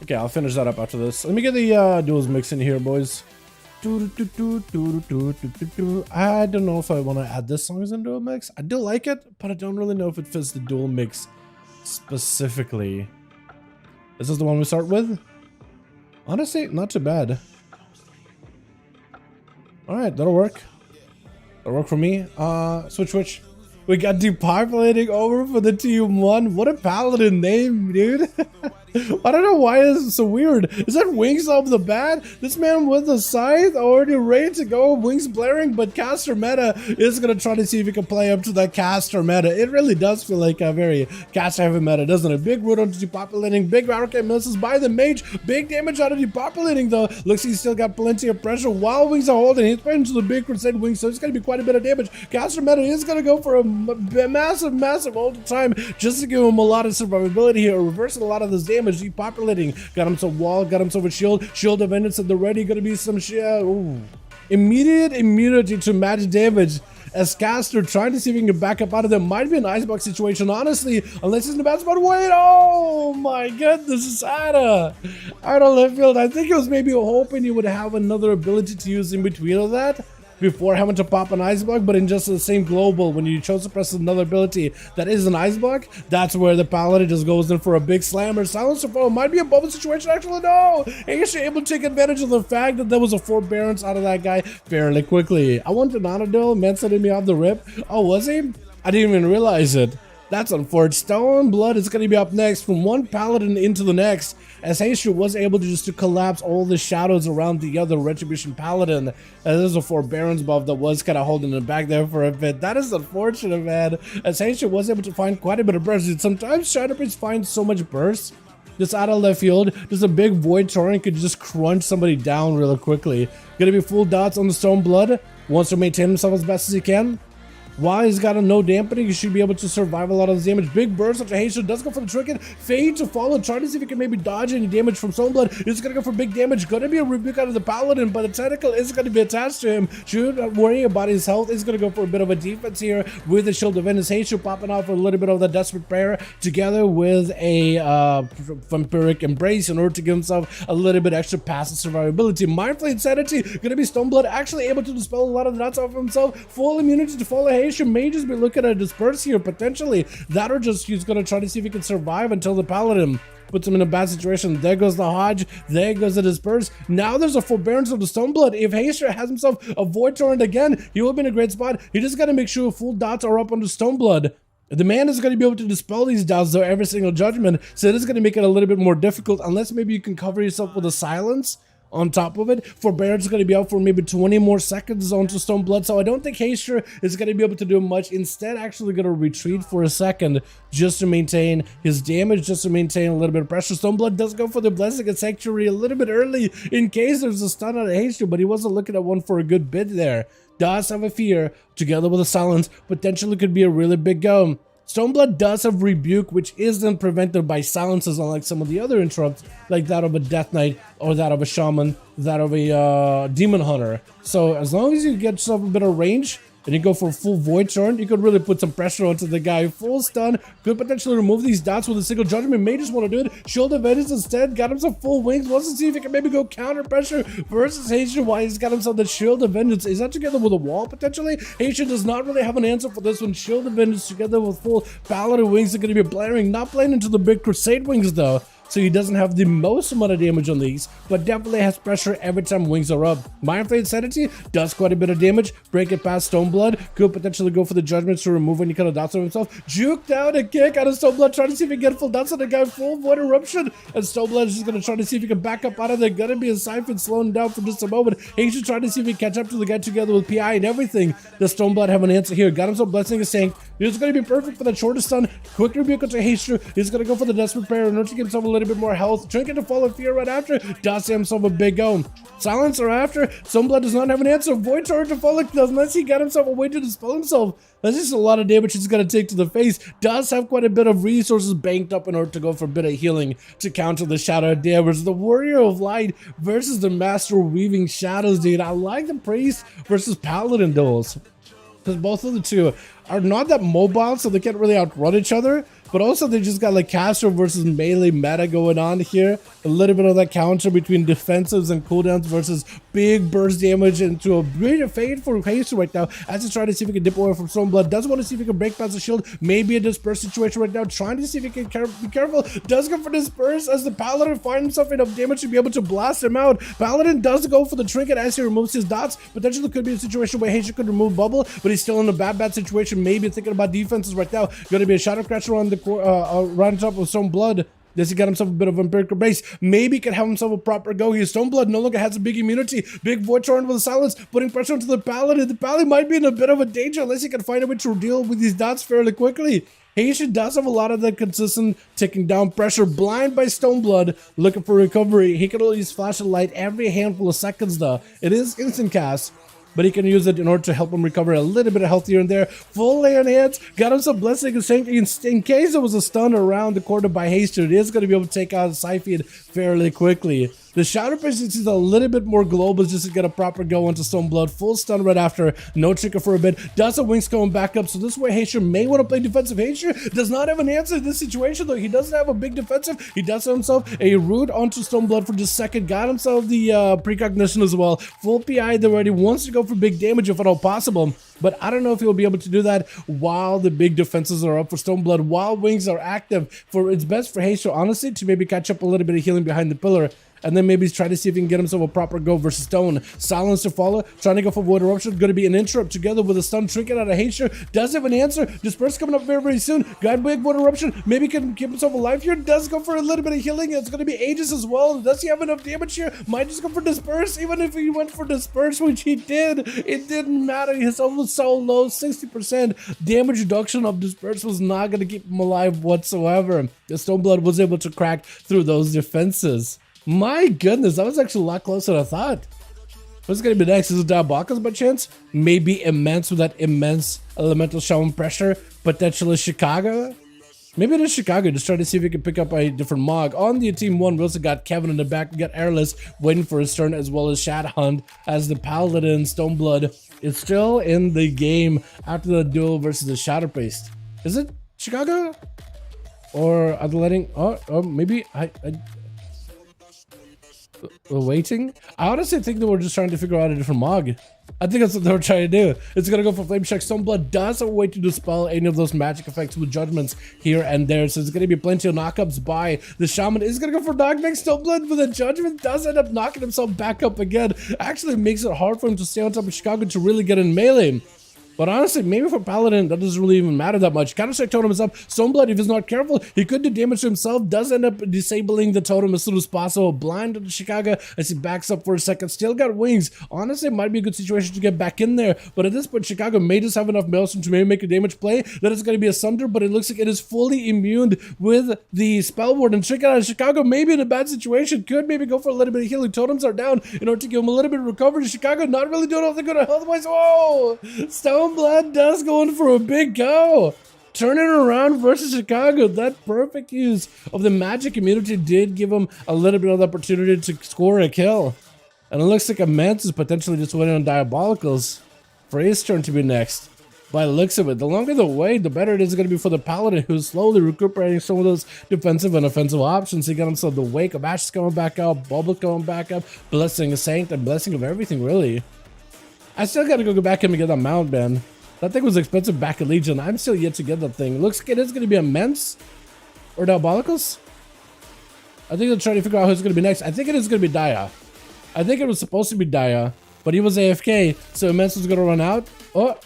Speaker 3: Okay, I'll finish that up after this. Let me get the duels mix in here, boys. I don't know if I want to add this song as a duel mix. I do like it, but I don't really know if it fits the duel mix specifically. Is this the one we start with? Honestly, not too bad. Alright, that'll work. That'll work for me. Switch. We got depopulating over for the Team 1. What a paladin name, dude. I don't know why this is so weird. Is that Wings off the bat? This man with the scythe already ready to go, Wings blaring, but caster meta is going to try to see if he can play up to that caster meta. It really does feel like a very caster heavy meta, doesn't it? Big root onto depopulating, big arcane misses by the mage, big damage out of depopulating though. Looks he's still got plenty of pressure while Wings are holding. He's playing into the big crusade Wings, so it's going to be quite a bit of damage. Caster meta is going to go for a massive all the time just to give him a lot of survivability here, reversing a lot of this damage. Depopulating, got himself wall, got himself a shield of endless at the ready, gonna be some immediate immunity to magic damage as caster trying to see if he can get back up out of there. Might be an icebox situation, honestly, unless he's in the bad spot. Wait, oh my goodness, it's Ada out of left field. I think he was maybe hoping he would have another ability to use in between of that before having to pop an ice block, but in just the same global, when you chose to press another ability that is an ice block, that's where the paladin just goes in for a big slammer. Silencer foe might be a bubble situation, actually, no! He's able to take advantage of the fact that there was a forbearance out of that guy fairly quickly. I wanted an auto-duel, man setting me off the rip. Oh, was he? I didn't even realize it. That's unfortunate. Stone Blood is going to be up next from one paladin into the next, as Heishu was able to just to collapse all the shadows around the other Retribution Paladin. There's a forbearance buff that was kind of holding it back there for a bit. That is unfortunate, man, as Heishu was able to find quite a bit of burst. Sometimes Shadow Priest finds so much burst just out of left field. Just a big Void Torrent could just crunch somebody down really quickly. Gonna be full dots on the Stone Blood. Wants to maintain himself as best as he can. While he's got a no dampening, he should be able to survive a lot of the damage. Big burst after Heishu does go for the trinket. Fade to follow, trying to see if he can maybe dodge any damage from Stoneblood. He's gonna go for big damage. Gonna be a rebuke out of the paladin, but the tentacle is gonna be attached to him. Should not worry about his health. He's gonna go for a bit of a defense here with the Shield of Endless. Heishu popping off a little bit of the Desperate Prayer together with a Vampiric Embrace in order to give himself a little bit extra passive survivability. Mindful Insanity, gonna be Stoneblood actually able to dispel a lot of the dots off himself. Full immunity to follow Heishu. May just be looking at a disperse here potentially. That or just he's gonna try to see if he can survive until the paladin puts him in a bad situation. There goes the Hodge. There goes the disperse. Now there's a forbearance of the Stoneblood. If Heishu has himself a Void Torrent again, he will be in a great spot. He just gotta make sure full dots are up on the Stoneblood. The man is going to be able to dispel these doubts though every single judgment, so it is going to make it a little bit more difficult, unless maybe you can cover yourself with a silence on top of it. Forbearance is going to be out for maybe 20 more seconds onto Stoneblood, so I don't think Heishu is going to be able to do much. Instead, actually going to retreat for a second just to maintain his damage, just to maintain a little bit of pressure. Stoneblood does go for the Blessing and Sanctuary a little bit early in case there's a stun on Heishu, but he wasn't looking at one for a good bit there. Does have a fear, together with a silence, potentially could be a really big go. Stoneblood does have Rebuke, which isn't prevented by silences, unlike some of the other interrupts, like that of a Death Knight, or that of a Shaman, that of a Demon Hunter. So as long as you get yourself a bit of range, and you go for a full Void Torrent, you could really put some pressure onto the guy. Full stun, could potentially remove these dots with a single judgment. May just want to do it. Shield of Endless instead, got himself full wings. Wants to see if he can maybe go counter pressure versus Heishu. Why he's got himself the Shield of Vengeance. Is that together with a wall potentially? Heishu does not really have an answer for this one. Shield of Vengeance together with full Paladin wings are going to be blaring. Not playing into the big Crusade wings though. so he doesn't have the most amount of damage on these, but definitely has pressure every time wings are up. Mindflay Insanity does quite a bit of damage. Break it past Stoneblood. Could potentially go for the judgments to remove any kind of dots on himself. Juke down a kick out of Stoneblood, trying to see if he can get full dots on the guy. Full Void Eruption. And Stoneblood is just going to try to see if he can back up out of there. Gonna be a Siphon slowing down for just a moment. He should try to see if he can catch up to the guy together with PI and everything. Does Stoneblood have an answer here? Got himself Blessing a Sank. This is going to be perfect for the shortest stun. Quick rebuke onto Haster. He's going to go for the Desperate Prayer in order to give himself a little bit more health. Trinket to Fall of Fear right after. Does himself a big go. Silencer after. Stoneblood does not have an answer. Void Torrent to Fall unless he got himself a way to dispel himself. That's just a lot of damage he's going to take to the face. Does have quite a bit of resources banked up in order to go for a bit of healing to counter the Shadow damage. The Warrior of Light versus the Master of Weaving Shadows, dude. I like the Priest versus Paladin duels, because both of the two are not that mobile, so they can't really outrun each other. But also they just got like caster versus melee meta going on here. A little bit of that counter between defensives and cooldowns versus big burst damage into a greater fade for Haster right now. As he's trying to see if he can dip away from Stoneblood. Does want to see if he can break past the shield. Maybe a disperse situation right now. Trying to see if he can be careful. Does go for disperse as the Paladin finds himself enough damage to be able to blast him out. Paladin does go for the trinket as he removes his dots. Potentially could be a situation where Haster could remove bubble, but he's still in a bad situation. Maybe thinking about defenses right now. Going to be a Shadow Crasher on the right on top of Stoneblood. Does he get himself a bit of Empirical Base? Maybe he can have himself a proper go here. Stoneblood no longer has a big immunity. Big Void Torrent with a silence, putting pressure onto the Paladin. The Paladin might be in a bit of a danger unless he can find a way to deal with these dots fairly quickly. Haitian does have a lot of that consistent ticking down pressure. Blind by Stoneblood, looking for recovery. He can only use Flash of Light every handful of seconds though. It is instant cast, but he can use it in order to help him recover a little bit of health here and there. Full lay on hands, got him some Blessing and Sanctity in case there was a stun around the corner by Haster. It is going to be able to take out Siphon fairly quickly. The Shadow Presence is a little bit more global just to get a proper go onto Stoneblood. Full stun right after. No trigger for a bit. Does have wings going back up. So this way Haster may want to play defensive. Haster does not have an answer in this situation though. He doesn't have a big defensive. He does have himself a root onto Stoneblood for just a second. Got himself the precognition as well. Full PI there already. Wants to go for big damage if at all possible. But I don't know if he'll be able to do that while the big defenses are up for Stoneblood, while wings are active. It's best for Haster, honestly, to maybe catch up a little bit of healing behind the pillar. And then maybe try to see if he can get himself a proper go versus Stone. Silence to follow. Trying to go for Void Eruption. Going to be an interrupt together with a stun trinket out of Haster. Does have an answer. Disperse coming up very, very soon. Got big Void Eruption. Maybe can keep himself alive here. Does go for a little bit of healing. It's going to be Aegis as well. Does he have enough damage here? Might just go for Disperse. Even if he went for Disperse, which he did, it didn't matter. His health was so low. 60% damage reduction of Disperse was not going to keep him alive whatsoever. The Stoneblood was able to crack through those defenses. My goodness, that was actually a lot closer than I thought. What's going to be next? Is it Diabolicals by chance? Maybe Immense with that immense elemental shaman pressure. Potentially Chicago? Maybe it is Chicago. Just try to see if we can pick up a different Mog. On the team one, we also got Kevin in the back. We got Airless waiting for his turn, as well as Shadowhunt, as the Paladin Stoneblood is still in the game after the duel versus the Shadow Priest. Is it Chicago? Or are they letting... Oh, maybe... waiting? I honestly think they were just trying to figure out a different Mog. I think that's what they were trying to do. It's gonna go for Flame Check. Stoneblood does have a way to dispel any of those magic effects with judgments here and there. So there's gonna be plenty of knockups by the Shaman. Is gonna go for Knockback. Stoneblood with a judgment does end up knocking himself back up again. Actually makes it hard for him to stay on top of Chicago to really get in melee. But honestly, maybe for Paladin, that doesn't really even matter that much. Counter-Strike Totem is up. Stoneblood, if he's not careful, he could do damage to himself. Does end up disabling the totem as soon as possible. Blind to Chicago as he backs up for a second. Still got wings. Honestly, it might be a good situation to get back in there. But at this point, Chicago may just have enough Maelstrom to maybe make a damage play. That is going to be a Sunder, but it looks like it is fully immune with the Spell Ward. And check out Chicago, maybe in a bad situation. Could maybe go for a little bit of healing. Totems are down in order to give him a little bit of recovery. Chicago not really doing anything good health-wise. Whoa! Stoneblood does going for a big go. Turning around versus Chicago. That perfect use of the magic immunity did give him a little bit of the opportunity to score a kill. And it looks like Immense is potentially just waiting on Diabolicals for his turn to be next. By the looks of it, the longer the wait, the better it is going to be for the Paladin, who's slowly recuperating some of those defensive and offensive options. He got himself the Wake of Ashes coming back up, Bubble coming back up, Blessing of Saint, and Blessing of everything, really. I still got to go back in and get that mount, man. That thing was expensive back at Legion. I'm still yet to get that thing. Looks like it is going to be Immense or Diabolicals. I think they're trying to figure out who's going to be next. I think it is going to be Daya. I think it was supposed to be Daya, but he was AFK, so Immense was going to run out. Oh.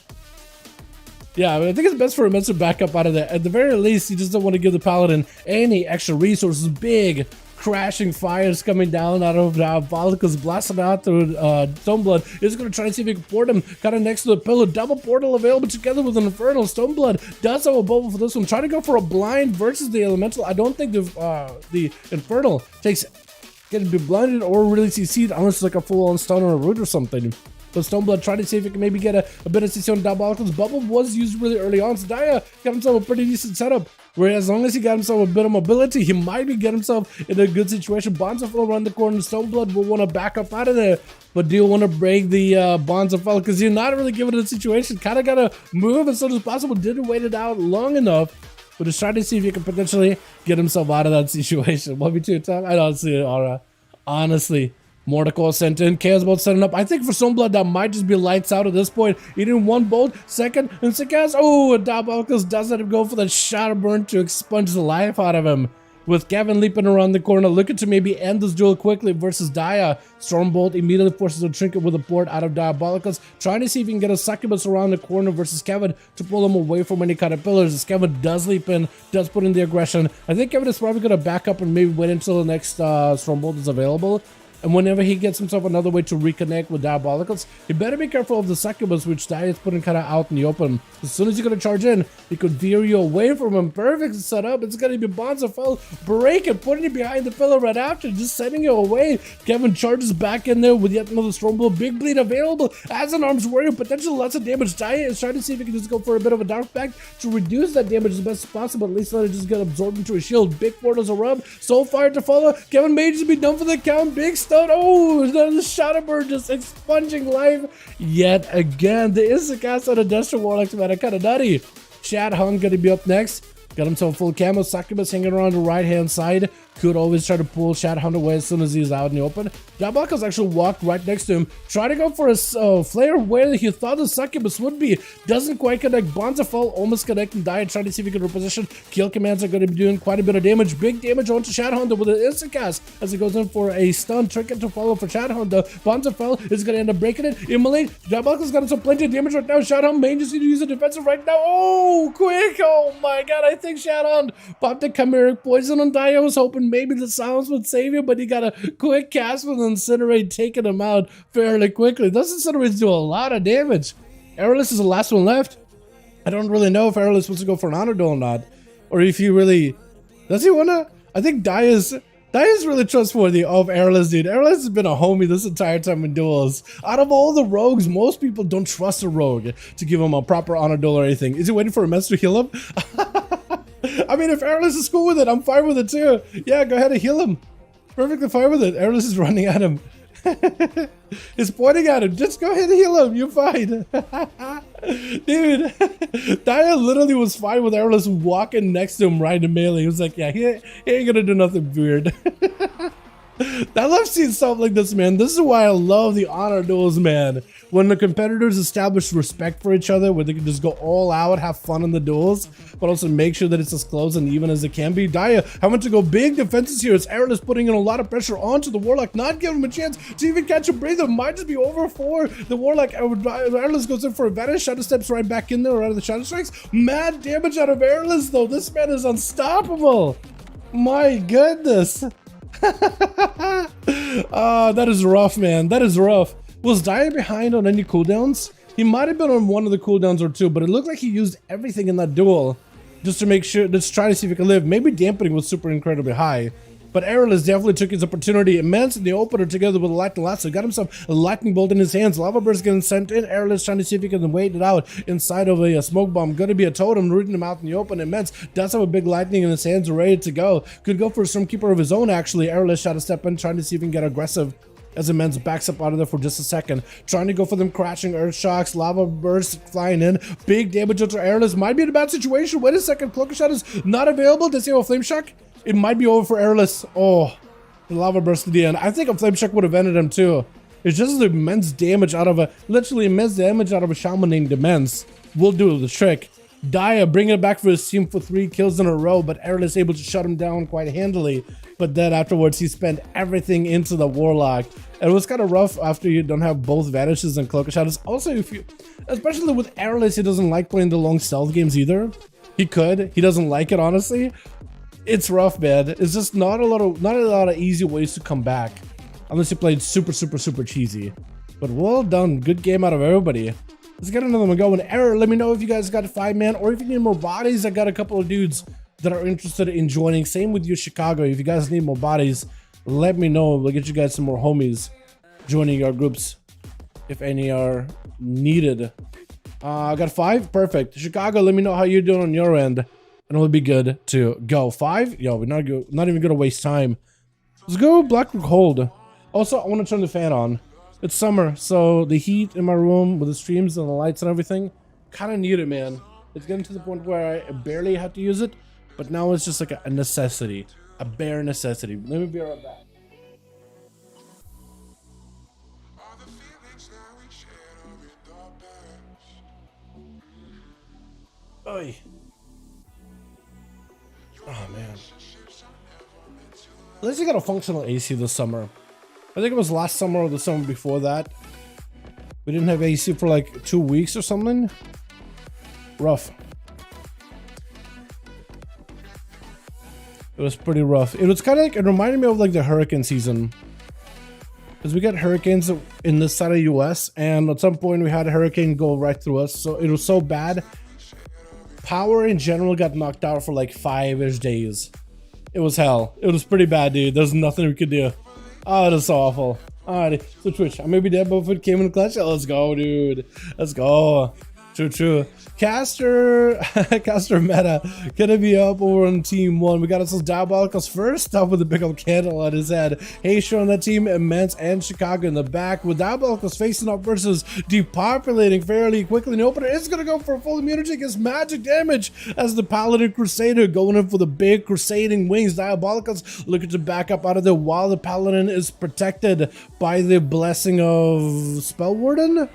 Speaker 3: Yeah, I think it's best for Immense to back up out of there. At the very least, you just don't want to give the Paladin any extra resources. Big crashing fires coming down out of Diabolicus, blasting out through Stoneblood. He's going to try to see if he can port him kind of next to the pillar. Double portal available together with an Infernal. Stoneblood does have a bubble for this one. Trying to go for a blind versus the Elemental. I don't think the Infernal can be blinded or really CC'd unless it's like a full-on stun or a root or something. But Stoneblood tried to see if he can maybe get a bit of CC on Diabolicus. Bubble was used really early on, so Daya got himself a pretty decent setup. Where as long as he got himself a bit of mobility, he might be getting himself in a good situation. Bonds of Fel around the corner. Stoneblood will want to back up out of there. But do you want to break the Bonds of Fel? Because you're not really given the situation. Kind of got to move as soon as possible. Didn't wait it out long enough. But just trying to see if he can potentially get himself out of that situation. 1v2 time? I don't see it, Aura. Honestly. Mordecai sent in, cares about setting up. I think for Stoneblood that might just be lights out at this point. Eating one bolt, second, and Sikas. Oh, and Diabolicus does let him go for the Shatter Burn to expunge the life out of him. With Kevin leaping around the corner, looking to maybe end this duel quickly versus Daya. Stormbolt immediately forces a trinket with a port out of Diabolicus, trying to see if he can get a Succubus around the corner versus Kevin to pull him away from any kind of pillars. As Kevin does leap in, does put in the aggression. I think Kevin is probably going to back up and maybe wait until the next Stormbolt is available. And whenever he gets himself another way to reconnect with Diabolicus, he better be careful of the Succubus, which Daya is putting kind of out in the open. As soon as you're going to charge in, he could veer you away from him. Perfect setup. It's going to be Bonds of Fel break and putting you behind the pillar right after, just sending you away. Kevin charges back in there with yet another Stormbolt. Big bleed available as an arms warrior. Potential lots of damage. Daya is trying to see if he can just go for a bit of a dark pact to reduce that damage as best as possible. At least let it just get absorbed into his shield. Big portals a rub. Soul Fire to follow. Kevin may just be done for the count. Big stun. Oh, the Shadowbird just expunging life yet again. The instant cast on a Destro Warlock, man, kind of nutty. Shad Hung gonna be up next. Got himself full camo. Succubus hanging around the right hand side. Could always try to pull Shadowhunter away as soon as he's out in the open. Diabolicus actually walked right next to him. Try to go for a flare where he thought the Succubus would be. Doesn't quite connect. Bonds of Fel almost connecting. Daya trying to see if he can reposition. Kill commands are going to be doing quite a bit of damage. Big damage onto Shadowhunter with an instant cast as he goes in for a stun. Trinket to follow for Shadowhunter. Bonds of Fel is going to end up breaking it. Immolate. Diabolicus got some plenty of damage right now. Shadowhunter may just need to use a defensive right now. Oh, quick. Oh my god. I think Shadowhunter popped the Chimeric Poison on Daya. I was hoping maybe the sounds would save you, but he got a quick cast with Incinerate, taking him out fairly quickly. Those Incinerates do a lot of damage. Aerolus is the last one left. I don't really know if Aerolus wants to go for an honor duel or not, or if he really does. He wanna? I think Daya's really trustworthy of Aerolus, dude. Aerolus has been a homie this entire time in duels. Out of all the rogues, most people don't trust a rogue to give him a proper honor duel or anything. Is he waiting for a mess to heal him? I mean, if Aerolus is cool with it, I'm fine with it too. Yeah, go ahead and heal him. Perfectly fine with it. Aerolus is running at him. He's pointing at him. Just go ahead and heal him. You're fine. Dude, Daya literally was fine with Aerolus walking next to him right in melee. He was like, yeah, he ain't gonna do nothing weird. I love seeing stuff like this, man. This is why I love the honor duels, man. When the competitors establish respect for each other, where they can just go all out, have fun in the duels, but also make sure that it's as close and even as it can be. Daya having to go big defenses here as Aerolus putting in a lot of pressure onto the Warlock, not giving him a chance to even catch a breather. Might just be over for the Warlock. Aerolus goes in for a vanish. Shadow steps right back in there, out of the Shadow Strikes. Mad damage out of Aerolus, though. This man is unstoppable. My goodness. That is rough, man. That is rough. Was Daya behind on any cooldowns? He might have been on one of the cooldowns or two, but it looked like he used everything in that duel just to make sure, let's try to see if he can live. Maybe dampening was super incredibly high, but Aerolus definitely took his opportunity. Immense in the opener together with a lightning lasso. Got himself a lightning bolt in his hands. Lava burst getting sent in. Aerolus trying to see if he can wait it out inside of a smoke bomb. Gonna be a totem rooting him out in the open. Immense does have a big lightning in his hands, ready to go. Could go for a Stormkeeper of his own, actually. Aerolus shot a step in, trying to see if he can get aggressive. As Immense backs up out of there for just a second. Trying to go for them crashing earth shocks. Lava burst flying in. Big damage onto Aerolus. Might be in a bad situation. Wait a second. Cloaker Shot is not available. Does he have a Flame Shock? It might be over for Aerolus. Oh, the lava burst to the end. I think a Flame Shock would have ended him too. It's just the immense damage out of a, literally immense damage out of a shaman named Immense will do the trick. Daya bringing it back for his team for 3 kills in a row, but Aerolus able to shut him down quite handily. but then afterwards he spent everything into the Warlock. And it was kind of rough after you don't have both Vanishes and Cloak of Shadows. Also, if you, especially with Airless, he doesn't like playing the long stealth games either. He doesn't like it, honestly. It's rough, man. It's just not a lot of easy ways to come back, unless you played super cheesy. But well done, good game out of everybody. Let's get another one going. Error, let me know if you guys got a 5-man or if you need more bodies. I got a couple of dudes that are interested in joining. Same with you, Chicago. If you guys need more bodies, let me know. We'll get you guys some more homies joining our groups if any are needed. I got 5. Perfect. Chicago, let me know how you're doing on your end, and it'll be good to go. 5? Yo, we're not even gonna waste time. Let's go Blackrook Hold. Also, I want to turn the fan on. It's summer, so the heat in my room with the streams and the lights and everything, kind of need it, man. It's getting to the point where I barely have to use it, but now it's just like a necessity, a bare necessity. Let me be right back. Oy. Oh man. At least I got a functional AC this summer. I think it was last summer or the summer before that. We didn't have AC for like 2 weeks or something. Rough. It was pretty rough. It was kind of like, it reminded me of like the hurricane season. Because we got hurricanes in this side of the US, and at some point we had a hurricane go right through us. So it was so bad. Power in general got knocked out for like 5-ish days. It was hell. It was pretty bad, dude. There's nothing we could do. Oh, that's so awful. Alrighty, so Twitch, I may be dead, but if it came in the clutch, let's go, dude. Let's go. True. Caster Meta gonna be up over on team 1. We got ourselves Diabolicals first up with a big old candle on his head. Haysher on that team, Immense and Chicago in the back, with Diabolicals facing up versus depopulating fairly quickly. And the opener is gonna go for a full immunity against magic damage as the Paladin Crusader going in for the big crusading wings. Diabolicals looking to back up out of there while the Paladin is protected by the blessing of Spellwarden,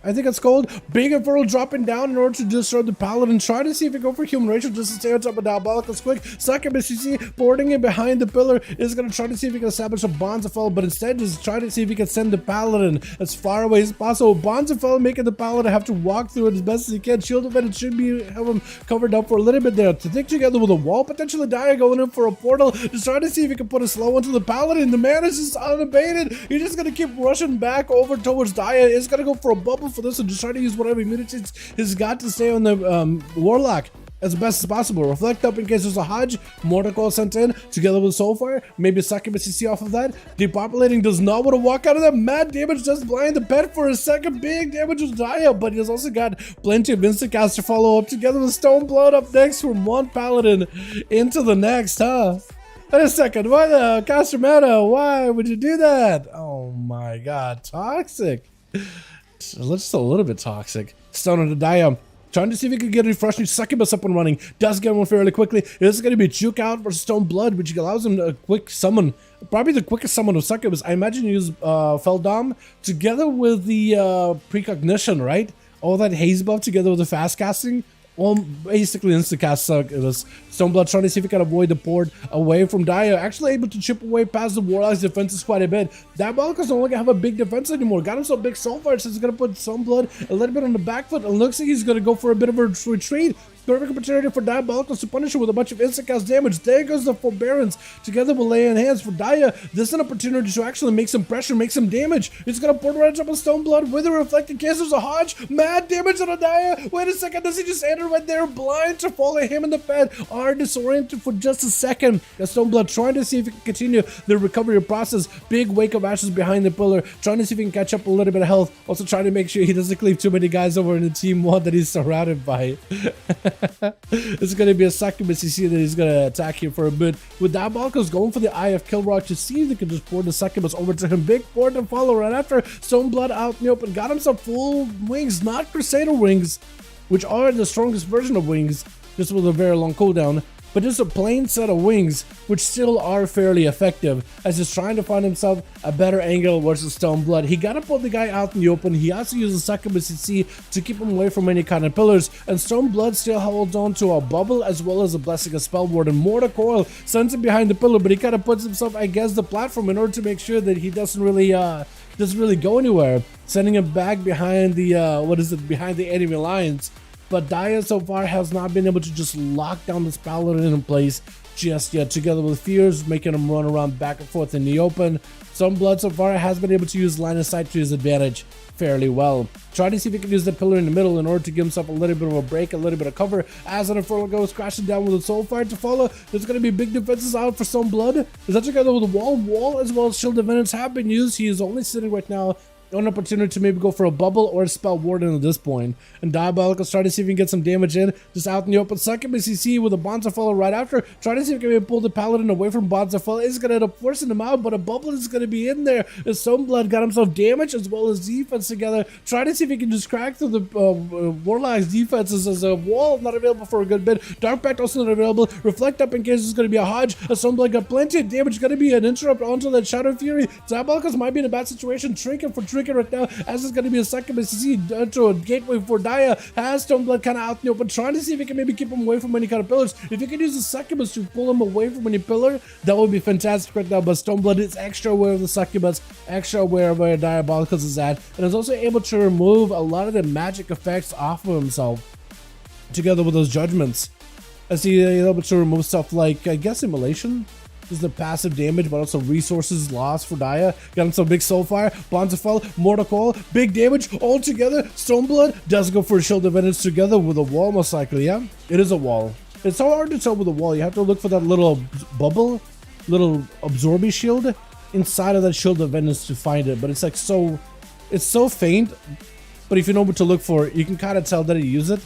Speaker 3: I think it's called. Big Inferno dropping down in order to destroy the Paladin. Try to see if it go for human racial just to stay on top of Diabolicals quick. Second BCC boarding in behind the pillar is going to try to see if he can establish a Bonzafell, but instead just try to see if he can send the Paladin as far away as possible. Bonzafell making the Paladin have to walk through it as best as he can. Shield of it should be have him covered up for a little bit there. To think together with a wall, potentially Dia going in for a portal. Just trying to see if he can put a slow into the Paladin. The man is just unabated. He's just going to keep rushing back over towards Dia. He's going to go for a bubble for this and just try to use whatever immunities he's got to stay on the Warlock as best as possible. Reflect up in case there's a Hodge. Mortal Coil sent in together with Soulfire. Maybe a second CC off of that. Depopulating does not want to walk out of that. Mad damage does blind the pet for a second. Big damage with Dia, but he's also got plenty of Instacaster follow up together with Stoneblood up next from one Paladin into the next, huh? Wait a second, why the Caster Meta? Why would you do that? Oh my god, toxic. Just a little bit toxic. Stone on the Dia. Trying to see if he could get a fresh new Succubus up and running. Does get one fairly quickly. This is going to be Juke out versus Stone Blood, which allows him a quick summon. Probably the quickest summon of Succubus. I imagine you use Feldom together with the Precognition, right? All that haze buff together with the fast casting. Well, basically insta-cast Succubus. Stoneblood trying to see if he can avoid the port away from Dia. Actually able to chip away past the Warlock's defenses quite a bit. Diabolicals no longer have a big defense anymore. Got himself big Soulfire, so he's going to put Stoneblood a little bit on the back foot. It looks like he's going to go for a bit of a retreat. Perfect opportunity for Diabolicals to punish him with a bunch of instant-cast damage. There goes the Forbearance together with Lay on Hands for Dia. This is an opportunity to actually make some pressure, make some damage. He's going to port right up on Stoneblood with a Reflect in case there's a Hodge. Mad damage on a Dia. Wait a second, does he just enter right there? Blind to follow him in the bed. Are disoriented for just a second. Stoneblood trying to see if he can continue the recovery process. Big Wake of Ashes behind the pillar. Trying to see if he can catch up a little bit of health. Also trying to make sure he doesn't leave too many guys over in the team 1 that he's surrounded by. It's going to be a Succubus you see that he's going to attack here for a bit. With Diabolicals going for the Eye of Kilrock to see if they can just pour the Succubus over to him. Big port to follow right after. Stoneblood out in the open. Got himself full wings, not Crusader wings, which are the strongest version of wings, just with a very long cooldown. but just a plain set of wings, which still are fairly effective, as he's trying to find himself a better angle versus Stoneblood. He gotta put the guy out in the open. He also uses succubus CC to keep him away from any kind of pillars, and Stoneblood still holds on to a bubble as well as a blessing of Spellward, and Mortar Coil sends him behind the pillar, but he kind of puts himself against the platform in order to make sure that he doesn't really go anywhere, sending him back behind the behind the enemy lines. But Daya so far has not been able to just lock down this Paladin in place just yet, together with Fears making him run around back and forth in the open. Stoneblood so far has been able to use line of sight to his advantage fairly well. Try to see if he can use the pillar in the middle in order to give himself a little bit of a break, a little bit of cover, as an Infernal goes crashing down with a Soulfire to follow. There's going to be big defenses out for Stoneblood. Is that together with the wall as well as shield defenders have been used. He is only sitting right now an opportunity to maybe go for a bubble or a spell warden at this point. And Diabolical trying to see if he can get some damage in, just out in the open. Succubus CC with a Bonzafella right after, trying to see if he can pull the Paladin away from Bonzafella. Is going to end up forcing him out, but a bubble is going to be in there. As Stoneblood got himself damage as well as defense together, trying to see if he can just crack through the Warlock's defenses, as a wall not available for a good bit. Dark Pact also not available. Reflect up in case it's going to be a Hodge. As Stoneblood got plenty of damage, going to be an interrupt onto that Shadow Fury. Diabolicals might be in a bad situation. Trinket for Trinket right now, as it's going to be a succubus CC to a gateway for Daya. Has Stoneblood kind of out in the open, trying to see if he can maybe keep him away from any kind of pillars. If he can use the succubus to pull him away from any pillar, that would be fantastic right now. But Stoneblood is extra aware of the succubus, extra aware of where Diabolicals is at, and is also able to remove a lot of the magic effects off of himself, together with those judgments, as he is able to remove stuff like, I guess, immolation. This is the passive damage, but also resources lost for Daya. Got him some big Soulfire, Bonzafell, Mortar Coil, big damage all together. Stoneblood does go for a shield advantage together with a wall, most likely. Yeah, it is a wall. It's so hard to tell with a wall. You have to look for that little bubble, little absorby shield inside of that shield advantage to find it. But it's like it's so faint. But if you know what to look for, you can kind of tell that he used it.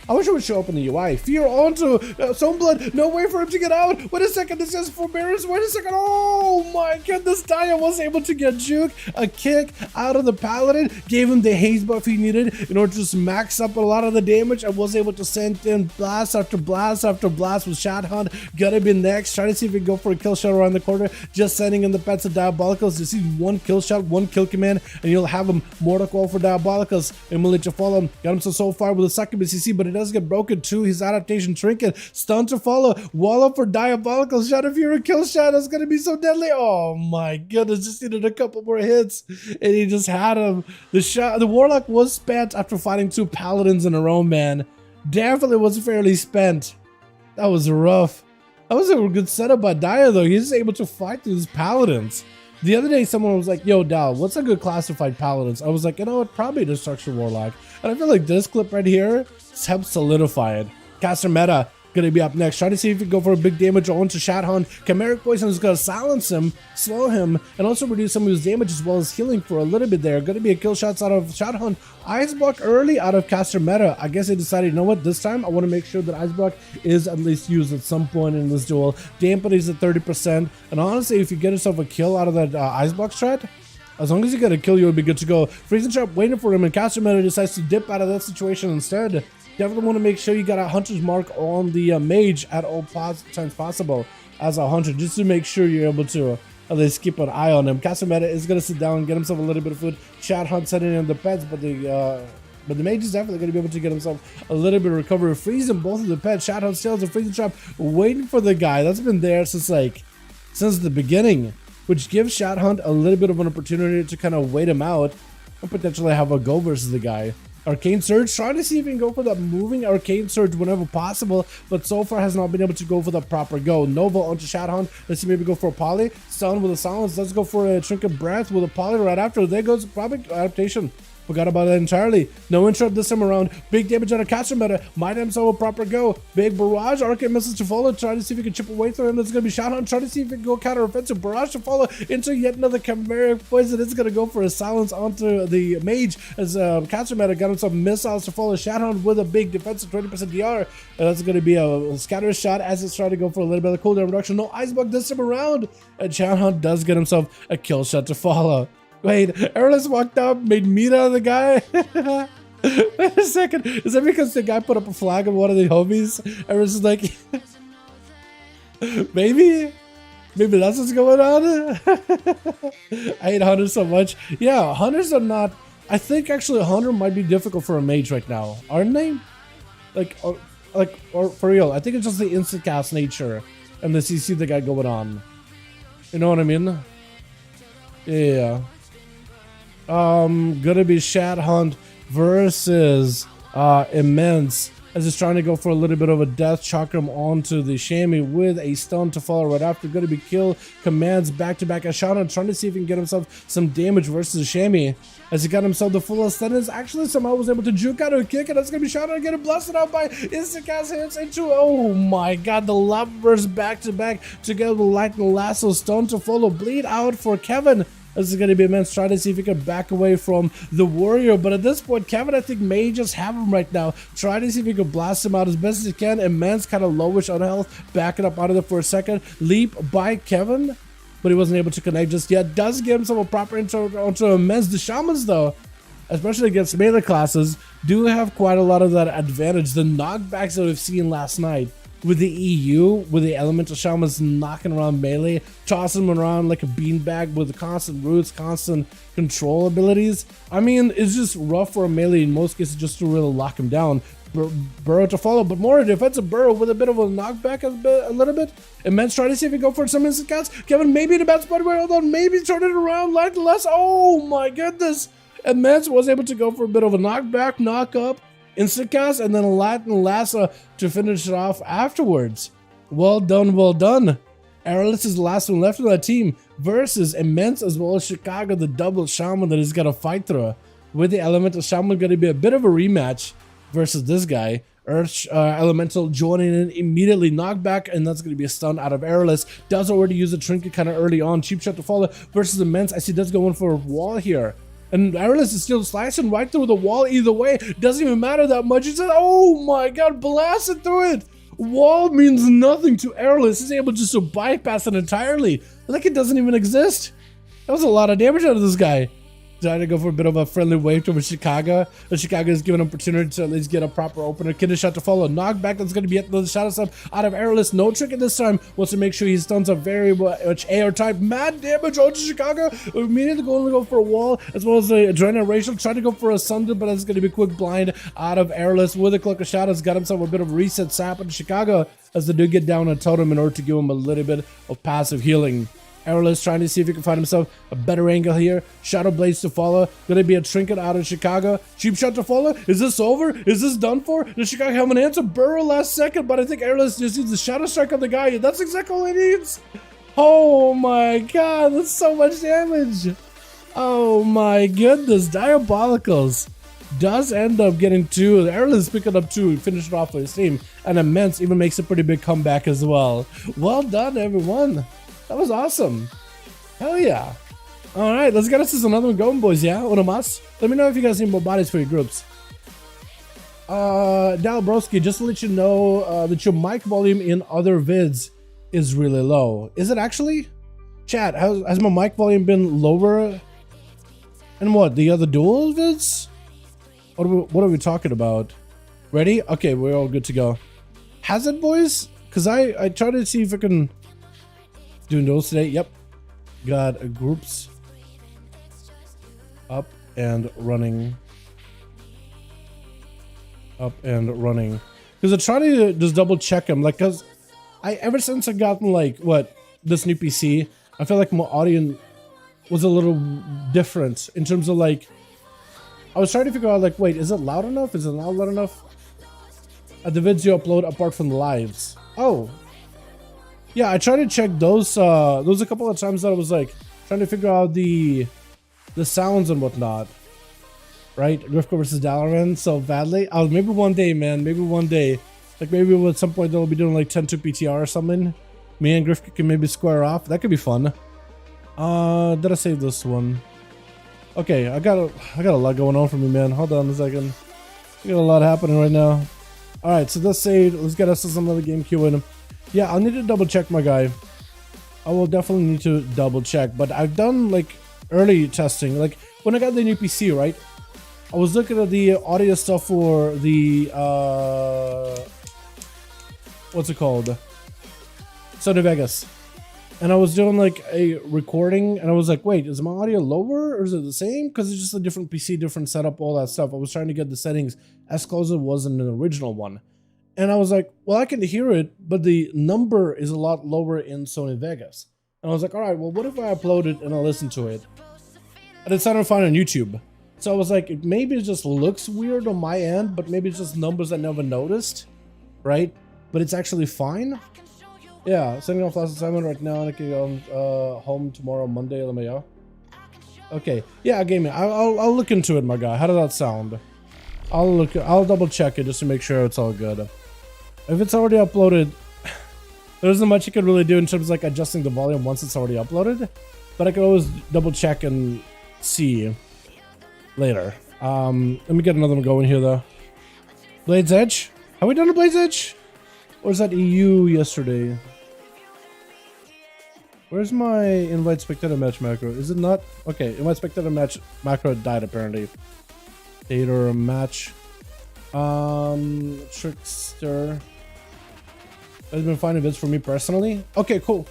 Speaker 3: I wish it would show up in the UI. Fear onto Stoneblood. No way for him to get out. Wait a second. This is forbearance. Wait a second. Oh my goodness. Daya was able to get juke. A kick out of the Paladin. Gave him the haze buff he needed in order to just max up a lot of the damage. And was able to send in blast after blast after blast with Shadhunt. Gonna be next. Try to see if we can go for a kill shot around the corner. Just sending in the pets of Diabolicals. You see one kill shot, one kill command, and you'll have him Mortar Coil for Diabolicals. And we'll let you follow him. Got him so far with a succubus CC, but it does get broken too. His adaptation trinket, stun to follow, wall up for Diabolical, Shadow Fury kill shot. That's gonna be so deadly. Oh my goodness, just needed a couple more hits and he just had him. The Warlock was spent after fighting two Paladins in a row, man. Definitely was fairly spent. That was rough. That was a good setup by Daya though. He's able to fight through these Paladins. The other day, someone was like, yo, Dal, what's a good class to fight Paladins? I was like, you know what? Probably Destruction Warlock. And I feel like this clip right here helps solidify it. Caster Meta gonna be up next. Trying to see if he can go for a big damage onto Shadhunt. Chimeric Poison is gonna silence him, slow him, and also reduce some of his damage as well as healing for a little bit there. Gonna be a kill shots out of Shadhunt. Ice Block early out of Caster Meta. I guess they decided, you know what, this time I want to make sure that Ice Block is at least used at some point in this duel. Dampen is at 30%, and honestly, if you get yourself a kill out of that Ice Block strat, as long as you get a kill, you'll be good to go. Freezing Trap waiting for him, and Caster Meta decides to dip out of that situation instead. Definitely want to make sure you got a Hunter's Mark on the Mage at all times possible as a Hunter, just to make sure you're able to at least keep an eye on him. Caster Meta is going to sit down and get himself a little bit of food. Shadhunt setting in the pets, but the Mage is definitely going to be able to get himself a little bit of recovery. Freezing both of the pets. Shadhunt steals a Freezing Trap, waiting for the guy. That's been there since the beginning, which gives Shadhunt a little bit of an opportunity to kind of wait him out and potentially have a go versus the guy. Arcane Surge, trying to see if he can go for that moving Arcane Surge whenever possible, but so far has not been able to go for the proper go. Nova onto Shadhunt. Let's see, maybe go for a Poly. Stun with a Silence. Let's go for a Trinket Breath with a Poly right after. There goes probably adaptation. Forgot about that entirely. No interrupt this time around. Big damage on a Caster Meta. Might himself a proper go. Big Barrage. Arcane Missiles to follow. Trying to see if he can chip away through him. That's going to be Shadhunt. Trying to see if he can go counter offensive. Barrage to follow into yet another Chimeric Poison. It's going to go for a Silence onto the Mage as Caster Meta got himself missiles to follow. Shadhunt with a big defensive 20% DR. And that's going to be a scatter shot as it's trying to go for a little bit of cooldown reduction. No Ice Bug this time around. And Shadhunt does get himself a kill shot to follow. Wait, Erlis walked up, made meat out of the guy? Wait a second. Is that because the guy put up a flag of one of the homies? Erlis is like... Maybe that's what's going on. I hate hunters so much. Yeah, hunters are not. I think actually a hunter might be difficult for a mage right now, aren't they? Or for real. I think it's just the instant cast nature and the CC they got going on. You know what I mean? Yeah. Gonna be Shad Hunt versus Immense, as he's trying to go for a little bit of a death, chuck him onto the Shammy with a stun to follow right after. Gonna be kill commands back to back. A shot on trying to see if he can get himself some damage versus the Shammy, as he got himself the full sentence. Actually somehow was able to juke out a kick, and that's gonna be shot on and get it blasted out by instant cast hits into, oh my god, the lava burst back to back together with lightning lasso, stun to follow, bleed out for Kevin. This is going to be Immense trying to see if he can back away from the warrior. But at this point, Kevin, I think, may just have him right now. Try to see if he can blast him out as best as he can. Immense kind of lowish on health. Backing up out of there for a second. Leap by Kevin. But he wasn't able to connect just yet. Does give himself a proper intro onto Immense. The Shamans, though, especially against melee classes, do have quite a lot of that advantage. The knockbacks that we've seen last night with the EU, with the elemental shamans knocking around melee, tossing them around like a beanbag with constant roots, constant control abilities. I mean, it's just rough for a melee in most cases just to really lock him down. Burrow to follow, but more defensive Burrow with a bit of a knockback a little bit. Immense trying to see if he can go for some instant cats. Kevin maybe in a bad spot, hold on, maybe turn it around like less. Oh my goodness. Immense was able to go for a bit of a knockback, knock up, instant cast, and then a Latin Lasso to finish it off afterwards. Well done, well done. Aerolus is the last one left on that team versus Immense as well as Chicago, the double shaman that he's got to fight through. With the elemental shaman going to be a bit of a rematch versus this guy. Earth Elemental joining in immediately, knockback, and that's going to be a stun out of Aerolus. Does already use a trinket kind of early on. Cheap shot to follow versus Immense. I see that's going for a wall here. And Aerolus is still slashing right through the wall either way. Doesn't even matter that much. He said, oh my god, blasted through it. Wall means nothing to Aerolus. He's able just to bypass it entirely. Like it doesn't even exist. That was a lot of damage out of this guy. Trying to go for a bit of a friendly wave to Chicago. But Chicago is given an opportunity to at least get a proper opener. Kid shot to follow. Knockback, that's going to be the shadow stuff out of Aerolus. No trick at this time. Wants to make sure he stuns a very much AR type. Mad damage onto Chicago. Immediately going to go for a wall, as well as the Adrenaline Racial. Trying to go for a Sunder, but that's going to be quick blind out of Aerolus. With a Cloak of Shadows, got himself a bit of reset sap into Chicago, as they do get down a totem in order to give him a little bit of passive healing. Aerolus trying to see if he can find himself a better angle here. Shadow Blades to follow. Gonna be a trinket out of Chicago. Cheap shot to follow. Is this over? Is this done for? Does Chicago have an answer? Burrow last second, but I think Aerolus just needs the Shadow Strike on the guy. That's exactly all he needs. Oh my god, that's so much damage. Oh my goodness. Diabolicals does end up getting two. Aerolus picking up two, finish it off for his team. And Immense even makes a pretty big comeback as well. Well done, everyone. That was awesome. Hell yeah. Alright, let's get us to another one going, boys, yeah? Uno mas. Let me know if you guys need more bodies for your groups. Dalbroski, just to let you know that your mic volume in other vids is really low. Is it actually? Chat, has my mic volume been lower? And what, the other duel vids? What are we talking about? Ready? Okay, we're all good to go. Has it, boys? Because I tried to see if I can... Doing those today. Yep, got groups up and running, because I try to just double check them, like, because ever since I gotten like this new PC, I feel like my audio was a little different in terms of like, I was trying to figure out like, wait, is it loud enough? Is it not loud enough at the vids you upload apart from the lives? Oh. Yeah, I tried to check those a couple of times that I was like trying to figure out the sounds and whatnot. Right? Grifko versus Dalaran so badly. Oh, maybe one day, man. Maybe one day. Like maybe at some point they'll be doing like 10-2 PTR or something. Me and Grifko can maybe square off. That could be fun. Did I save this one? Okay, I got a lot going on for me, man. Hold on a second. I got a lot happening right now. Alright, so that's saved. Let's get us to some other game queue in. Yeah, I'll need to double check my guy. I will definitely need to double check, but I've done like early testing. Like when I got the new PC, right? I was looking at the audio stuff for the what's it called? Sony Vegas. And I was doing like a recording and I was like, wait, is my audio lower or is it the same? Because it's just a different PC, different setup, all that stuff. I was trying to get the settings as close as it was in the original one. And I was like, well, I can hear it, but the number is a lot lower in Sony Vegas. And I was like, all right, well, what if I upload it and I listen to it? And it sounded fine on YouTube. So I was like, maybe it just looks weird on my end, but maybe it's just numbers I never noticed, right? But it's actually fine. Yeah, sending off last assignment right now. I can go home tomorrow, Monday. LMAO. Okay, yeah, gaming. I'll look into it, my guy. How does that sound? I'll double check it just to make sure it's all good. If it's already uploaded, there isn't much you can really do in terms of like adjusting the volume once it's already uploaded. But I can always double check and see later. Let me get another one going here though. Blade's Edge. Have we done a Blade's Edge? Or was that EU yesterday? Where's my invite spectator match macro? Is it not? Okay, invite spectator match macro died apparently. Data match. Trickster. Has been finding bits for me personally. Okay, cool.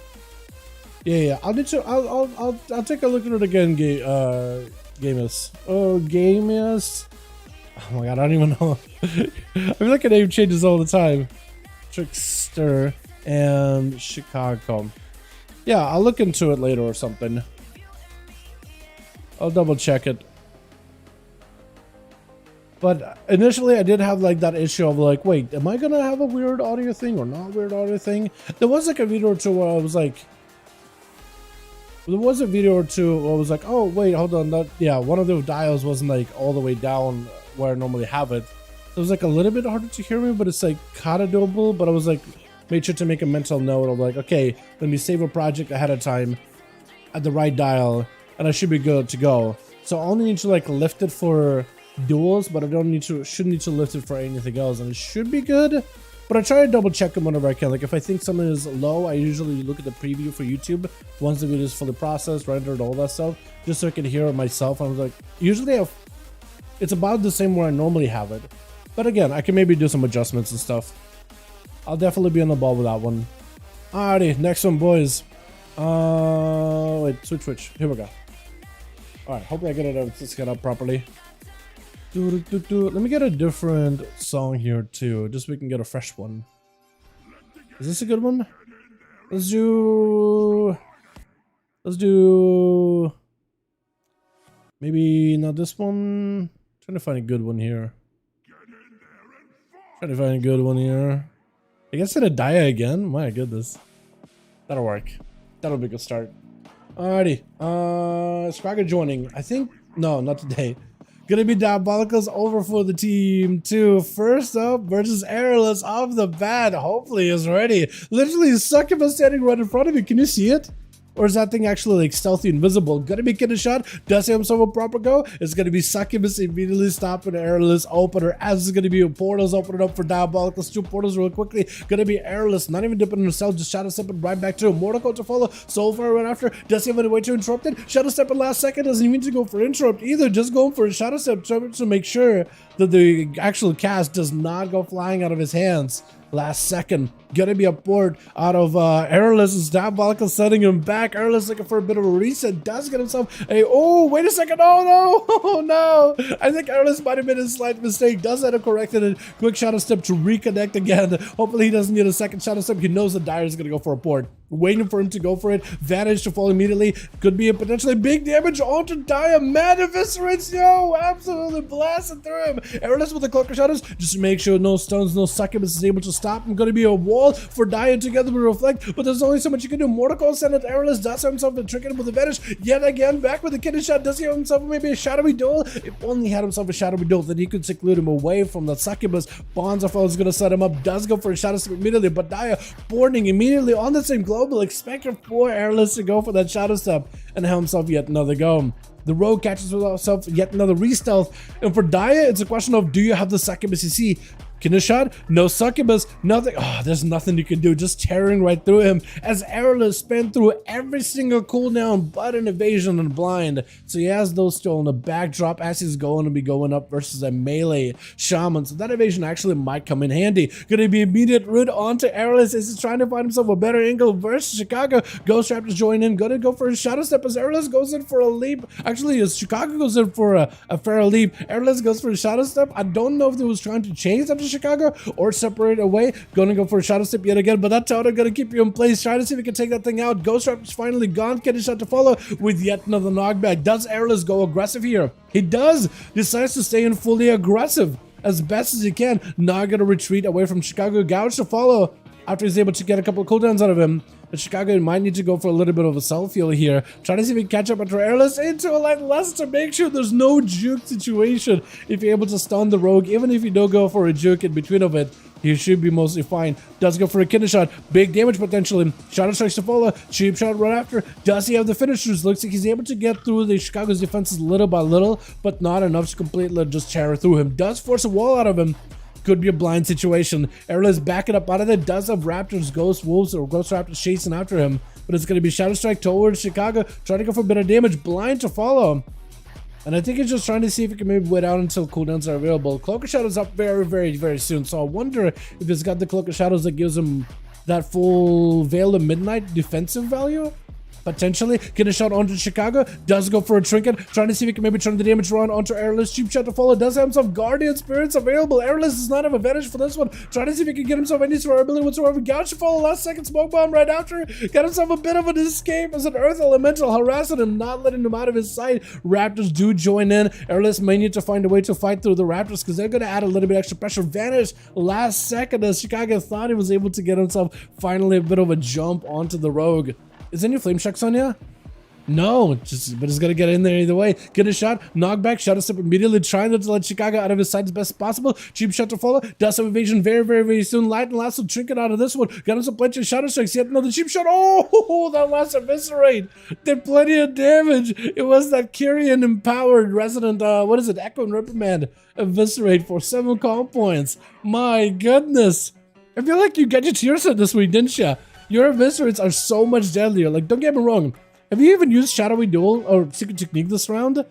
Speaker 3: Yeah. I'll take a look at it again. Gamus. Oh, Gamus. Oh my god, I don't even know. I feel like a name changes all the time. Trickster and Chicago. Yeah, I'll look into it later or something. I'll double check it. But initially I did have like that issue of like, wait, am I gonna have a weird audio thing or not weird audio thing? There was like a video or two where I was like, there was a video or two where I was like, oh wait, hold on, that, yeah, one of the dials wasn't like all the way down where I normally have it. So it was like a little bit harder to hear me, but it's like kind of doable. But I was like, made sure to make a mental note of like, okay, let me save a project ahead of time at the right dial and I should be good to go. So I only need to like lift it for duels, but I shouldn't need to lift it for anything else, and it should be good. But I try to double check them whenever I can. Like if I think something is low, I usually look at the preview for YouTube once the video is fully processed, rendered, all that stuff, just so I can hear it myself. I was like, usually it's about the same where I normally have it, but again, I can maybe do some adjustments and stuff. I'll definitely be on the ball with that one. Alrighty, next one, boys. Wait, switch. Here we go. Alright, hopefully I get it set up properly. Let me get a different song here too, just so we can get a fresh one. Is this a good one? Let's do maybe not this one. Trying to find a good one here. I guess it'll die again. My goodness, that'll work. That'll be a good start. Alrighty, Scragger joining. I think no, not today. Gonna be Diabolicals over for the team too. First up versus Airless off the bat. Hopefully is ready. Literally Succubus standing right in front of you. Can you see it? Or is that thing actually like stealthy invisible? Gonna be getting a shot. Does he himself a proper go? It's gonna be Succubus immediately stopping Airless opener. As it's gonna be portals opening up for Diabolicals. 2 portals real quickly. Gonna be Airless. Not even dipping himself. Just shadow stepping right back to him. Mortal Coat to follow. So far right after. Does he have any way to interrupt it? Shadow stepping last second. Doesn't even need to go for interrupt either. Just going for a shadow step to make sure that the actual cast does not go flying out of his hands. Last second, gonna be a port out of Airless. Diabolical setting him back. Airless looking for a bit of a reset. Does get himself a, oh, wait a second. Oh no, oh no. I think Airless might have made a slight mistake. Does end up correcting it. Quick shadow step to reconnect again. Hopefully he doesn't get a second shadow step. He knows that Dire is gonna go for a port. Waiting for him to go for it. Vantage to fall immediately. Could be a potentially big damage onto Dire. Mad Eviscerates, yo, absolutely blasting through him. Airless with the Cloaker Shadows. Just to make sure no stones, no Succubus is able to stop him. Gonna be a wall for Dire together with Reflect, but there's only so much you can do. Mortal Coil sent it. Airless does have himself a trick with the Vantage. Yet again, back with the kidney shot. Does he have himself maybe a shadowy duel? If only he had himself a shadowy duel, then he could seclude him away from the Succubus. Bonzafel is gonna set him up. Does go for a shadow step immediately, but Dire boarding immediately on the same global, expecting for Airless to go for that shadow step and have himself yet another go. The Rogue catches himself yet another re-stealth, and for Dire, it's a question of, do you have the Succubus CC? Kidney shot, no succubus, nothing. Oh, there's nothing you can do. Just tearing right through him as Airless spent through every single cooldown but an evasion and blind. So he has those still in the backdrop as he's going to be going up versus a melee shaman. So that evasion actually might come in handy. Gonna be immediate root onto Airless as he's trying to find himself a better angle versus Chicago. Ghost Raptors join in. Gonna go for a shadow step as Airless goes in for a leap. Actually, as Chicago goes in for a fair leap. Airless goes for a shadow step. I don't know if he was trying to change that to Chicago or separate away. Gonna go for a shadow step yet again, but that's how they're gonna keep you in place. Trying to see if we can take that thing out. Ghost Raptor's finally gone. Kidney shot to follow with yet another knockback. Does Airless go aggressive here? He does. Decides to stay in fully aggressive as best as he can. Not gonna retreat away from Chicago. Gouge to follow after he's able to get a couple of cooldowns out of him. But Chicago might need to go for a little bit of a self-heal here. Trying to see if we can catch up after Airless into a line less to make sure there's no juke situation. If you're able to stun the rogue, even if you don't go for a juke in between of it, he should be mostly fine. Does go for a kidney shot. Big damage potentially. Shadow strikes to follow. Cheap shot right after. Does he have the finishers? Looks like he's able to get through the Chicago's defenses little by little, but not enough to completely just tear through him. Does force a wall out of him. Could be a blind situation. Airless backing up out of there. Does have Raptors, Ghost Wolves, or Ghost Raptors chasing after him. But it's going to be Shadow Strike towards Chicago. Trying to go for a bit of damage. Blind to follow. And I think he's just trying to see if he can maybe wait out until cooldowns are available. Cloak of Shadows up very, very, very soon. So I wonder if he's got the Cloak of Shadows that gives him that full Veil of Midnight defensive value. Potentially get a shot onto Chicago. Does go for a trinket. Trying to see if he can maybe turn the damage run onto Airless. Cheap shot to follow. Does have himself Guardian Spirits available. Airless does not have advantage for this one. Trying to see if he can get himself any survivability whatsoever. Gouge to follow. Last second smoke bomb right after. Got himself a bit of an escape as an Earth Elemental harassing him, not letting him out of his sight. Raptors do join in. Airless may need to find a way to fight through the Raptors because they're going to add a little bit extra pressure. Vanish last second as Chicago thought he was able to get himself finally a bit of a jump onto the rogue. Is any flame checks on you? No, but he's gonna get in there either way. Get a shot, knockback, shadow step immediately, trying to let Chicago out of his sight as best as possible. Cheap shot to follow, does some evasion very, very, very soon. Light and lasso trinket out of this one. Got him some plenty of shadow strikes. Yet another cheap shot. Oh, that last eviscerate did plenty of damage. It was that Kyrian empowered resident, what is it, Echo and Reprimand eviscerate for 7 comp points. My goodness. I feel like you got your tears set this week, didn't you? Your eviscerates are so much deadlier. Like, don't get me wrong. Have you even used Shadowy Duel or Secret Technique this round?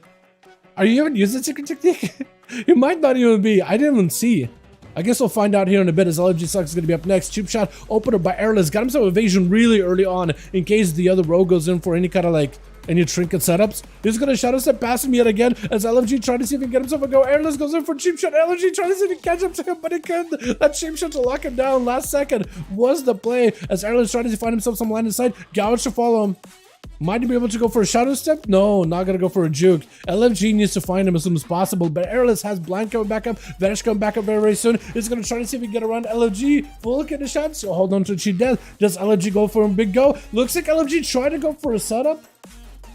Speaker 3: Are you even using Secret Technique? It might not even be. I didn't even see. I guess we'll find out here in a bit as LFG Sucks is going to be up next. Cheap shot, opener by Airless. Got himself evasion really early on in case the other rogue goes in for any kind of like, any trinket setups. He's going to shadow step past him yet again as LFG trying to see if he can get himself a go. Airless goes in for cheap shot. LFG trying to see if he can catch up to him, but he couldn't. That cheap shot to lock him down last second was the play as Airless trying to find himself some line of sight. Gouge to follow him. Might he be able to go for a shadow step? No, not gonna go for a juke. LFG needs to find him as soon as possible, but Airless has blind coming back up. Vanish coming back up very, very soon. He's gonna try to see if he can get around LFG. Full kidney shot, so hold on to cheat death. Does LFG go for a big go? Looks like LFG tried to go for a setup,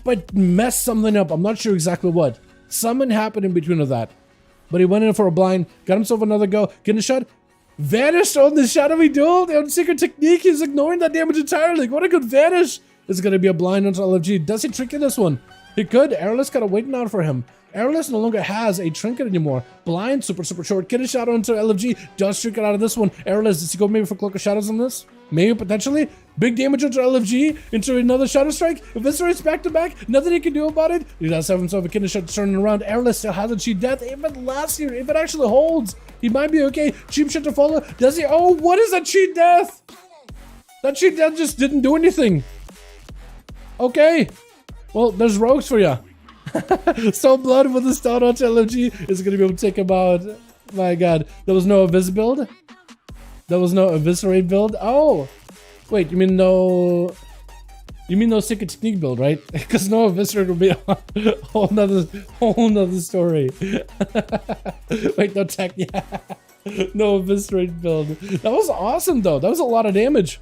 Speaker 3: but messed something up. I'm not sure exactly what. Something happened in between of that. But he went in for a blind, got himself another go, getting a shot. Vanished on the Shadowy Duel, on Secret Technique. He's ignoring that damage entirely. What a good vanish. This is going to be a blind onto LFG. Does he trinket this one? He could. Airless kind of waiting out for him. Airless no longer has a trinket anymore. Blind, super, super short. Get a shot onto LFG. Does trinket out of this one. Airless, does he go maybe for Cloak of Shadows on this? Maybe, potentially. Big damage onto LFG. Into another Shadow Strike. Eviscerates back to back. Nothing he can do about it. He does have himself a kidney shot turning around. Airless still hasn't cheat death. Even last year, if it actually holds, he might be okay. Cheap shot to follow. Does he? Oh, what is that cheat death? That cheat death just didn't do anything. Okay, well, there's rogues for you. So blood with the stun on LFG is going to be able to take him out. My god, there was no Evis build? There was no Eviscerate build? Oh, wait, you mean no... You mean no Secret Technique build, right? Because no Eviscerate would be a whole nother story. Wait, no tech, yeah. No Eviscerate build. That was awesome, though. That was a lot of damage.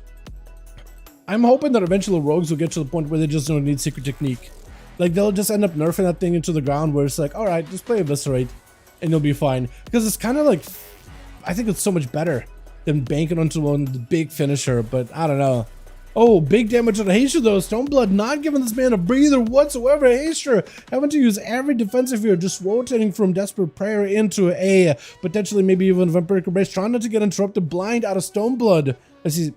Speaker 3: I'm hoping that eventually rogues will get to the point where they just don't need Secret Technique. Like, they'll just end up nerfing that thing into the ground where it's like, alright, just play Eviscerate and you'll be fine. Because it's kind of like, I think it's so much better than banking onto one the big finisher, but I don't know. Oh, big damage on Haster though. Stoneblood not giving this man a breather whatsoever. Haster having to use every defensive here, just rotating from Desperate Prayer into a potentially maybe even Vampiric Embrace, trying not to get interrupted blind out of Stoneblood as he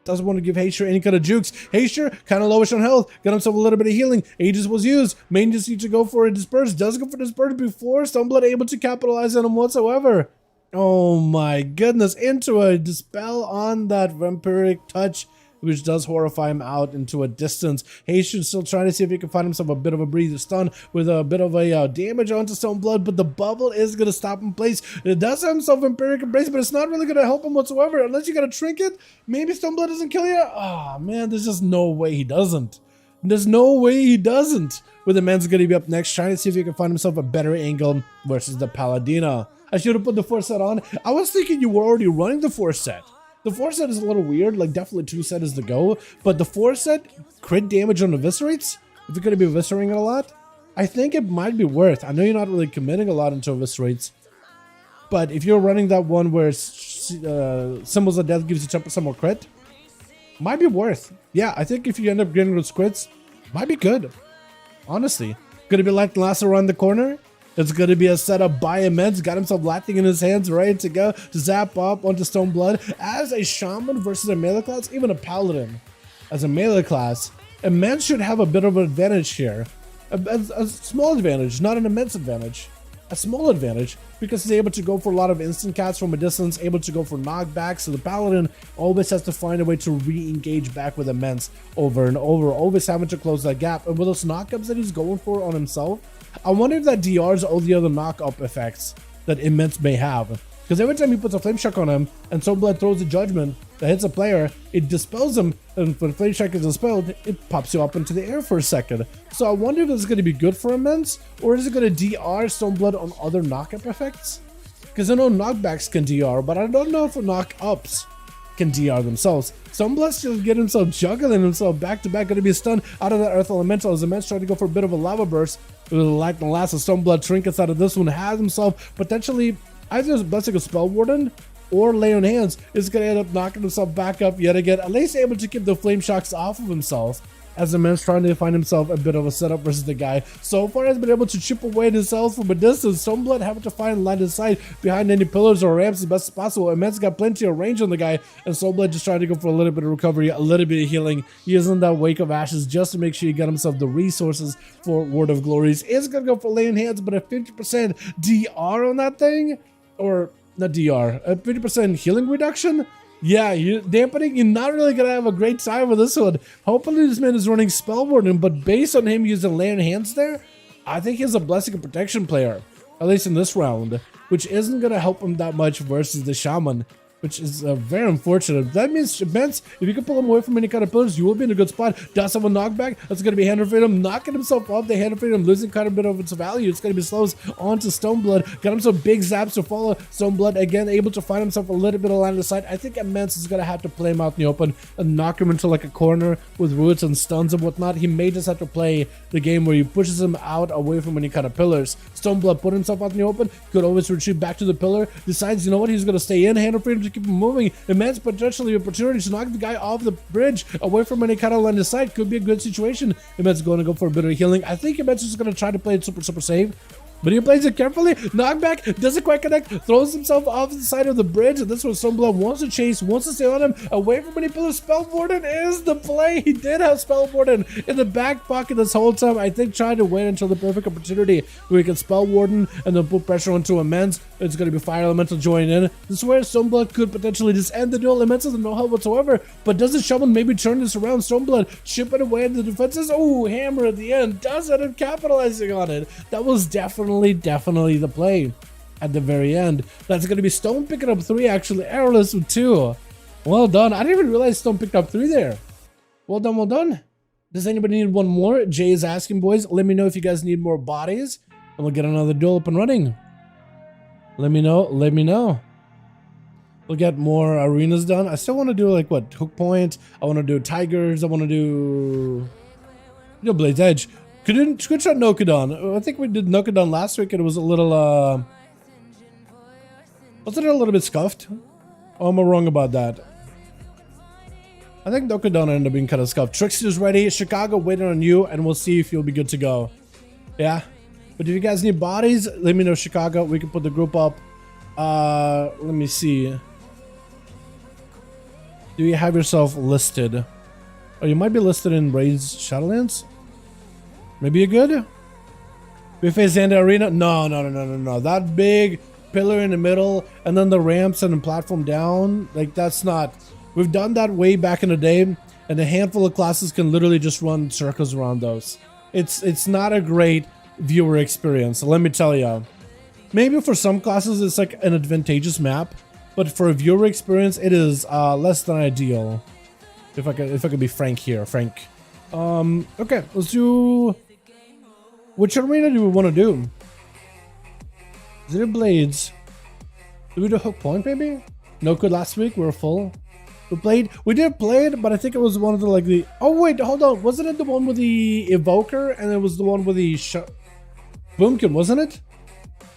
Speaker 3: doesn't want to give Haster any kind of jukes. Haster kind of lowish on health, got himself a little bit of healing. Aegis was used. Main just needs to go for a Disperse. Does go for Disperse before Stoneblood able to capitalize on him whatsoever. Oh my goodness, into a Dispel on that Vampiric Touch, which does horrify him out into a distance. Hasten's still trying to see if he can find himself a bit of a breather stun with a bit of a damage onto Stoneblood, but the bubble is going to stop in place. It does have himself Vampiric Embrace, but it's not really going to help him whatsoever. Unless you got a trinket, maybe Stoneblood doesn't kill you. Oh man, there's just no way he doesn't. There's no way he doesn't. With the man's going to be up next, trying to see if he can find himself a better angle versus the Paladina. I should have put the 4 set on. I was thinking you were already running the 4 set. The 4 set is a little weird, like definitely 2 set is the go, but the 4 set crit damage on eviscerates, if you're going to be eviscerating it a lot, I think it might be worth. I know you're not really committing a lot into eviscerates, but if you're running that one where Symbols of Death gives you 10% more crit, might be worth. Yeah, I think if you end up getting those crits, might be good. Honestly, going to be like last around the corner. It's going to be a setup by Immense. Got himself Latin in his hands, ready to go to zap up onto Stoneblood. As a Shaman versus a melee class, even a Paladin as a melee class, Immense should have a bit of an advantage here. A small advantage, not an immense advantage. A small advantage, because he's able to go for a lot of instant cats from a distance, able to go for knockbacks, so the Paladin always has to find a way to re-engage back with Immense over and over, always having to close that gap. And with those knockups that he's going for on himself, I wonder if that DRs all the other knock-up effects that Immense may have. Because every time he puts a Flame Shock on him, and Stoneblood throws a Judgment that hits a player, it dispels him, and when Flame Shock is dispelled, it pops you up into the air for a second. So I wonder if this is going to be good for Immense, or is it going to DR Stoneblood on other knock-up effects? Because I know knockbacks can DR, but I don't know if knock-ups can DR themselves. Stoneblood's just get himself juggling himself back to back, going to be stunned out of that Earth Elemental as Immense trying to go for a bit of a Lava Burst. Like the last of Stoneblood trinkets out of this one, has himself potentially either Blessing of Spell Warden or Lay on Hands is going to end up knocking himself back up yet again. At least able to keep the Flame Shocks off of himself as Immense trying to find himself a bit of a setup versus the guy. So far has been able to chip away at himself from a distance. Stoneblood having to find line of sight behind any pillars or ramps as best as possible. Immense got plenty of range on the guy, and Stoneblood just trying to go for a little bit of recovery, a little bit of healing. He is in that Wake of Ashes just to make sure he got himself the resources for Word of Glories. Is going to go for laying hands, but a 50% DR on that thing, or not DR, a 50% healing reduction. Yeah, you dampening, you're not really going to have a great time with this one. Hopefully this man is running Spell Warden, but based on him using Lay on Hands there, I think he's a Blessing of Protection player, at least in this round, which isn't going to help him that much versus the Shaman, which is very unfortunate. That means Immense, if you can pull him away from any kind of pillars, you will be in a good spot. Does have a knockback, that's going to be Hand of Freedom, knocking himself off the Hand of Freedom, losing quite a bit of its value. It's going to be slows onto Stoneblood, got him some big zaps to follow. Stoneblood again able to find himself a little bit of line of sight. I think Immense is going to have to play him out in the open and knock him into like a corner with roots and stuns and whatnot. He may just have to play the game where he pushes him out away from any kind of pillars. Stoneblood put himself out in the open, could always retreat back to the pillar, decides, you know what, he's going to stay in, Hand of Freedom to keep him moving. Immense potentially opportunity to knock the guy off the bridge away from any kind of line of sight. Could be a good situation. Immense going to go for a bit of healing. I think Immense is going to try to play it super safe, but he plays it carefully. Knockback, doesn't quite connect, throws himself off the side of the bridge, and this one Stoneblood wants to chase, wants to stay on him, away from any pillars. Spell Warden is the play. He did have Spell Warden in the back pocket this whole time. I think trying to wait until the perfect opportunity where he can Spell Warden and then put pressure onto Immense. It's going to be Fire Elemental joining in. This is where Stoneblood could potentially just end the duel. Immense has no help whatsoever, but does the Shaman maybe turn this around? Stoneblood chipping away at the defenses. Oh, hammer at the end. Does end up capitalizing on it. That was definitely the play at the very end. That's going to be Stone picking up 3, actually. Arrowless with 2. Well done. I didn't even realize Stone picked up 3 there. Well done, well done. Does anybody need one more? Jay is asking, boys. Let me know if you guys need more bodies, and we'll get another duel up and running. Let me know. Let me know. We'll get more arenas done. I still want to do like what? Hook Point. I want to do Tigers. I want to do Blade's Edge. Good shot Nokudon. I think we did Nokudon last week and it was a little wasn't it a little bit scuffed? Oh, am I wrong about that? I think Dokudon ended up being kind of scuffed. Trickster's ready. Chicago waiting on you, and we'll see if you'll be good to go. Yeah. But if you guys need bodies, let me know, Chicago. We can put the group up. Let me see. Do you have yourself listed? Oh, you might be listed in Raid's Shadowlands. Maybe you're good? We face Xander Arena? No. That big pillar in the middle, and then the ramps and the platform down. Like, that's not... We've done that way back in the day, and a handful of classes can literally just run circles around those. It's not a great viewer experience, let me tell you. Maybe for some classes it's like an advantageous map, but for a viewer experience it is less than ideal. If I could be frank here, okay, let's do... Which arena do we want to do? Zero Blades. Did we do Hook Point maybe? No good last week, we were full. We did play it, but I think it was one of the oh wait, hold on, wasn't it the one with the Evoker and it was the one with the Boomkin, wasn't it?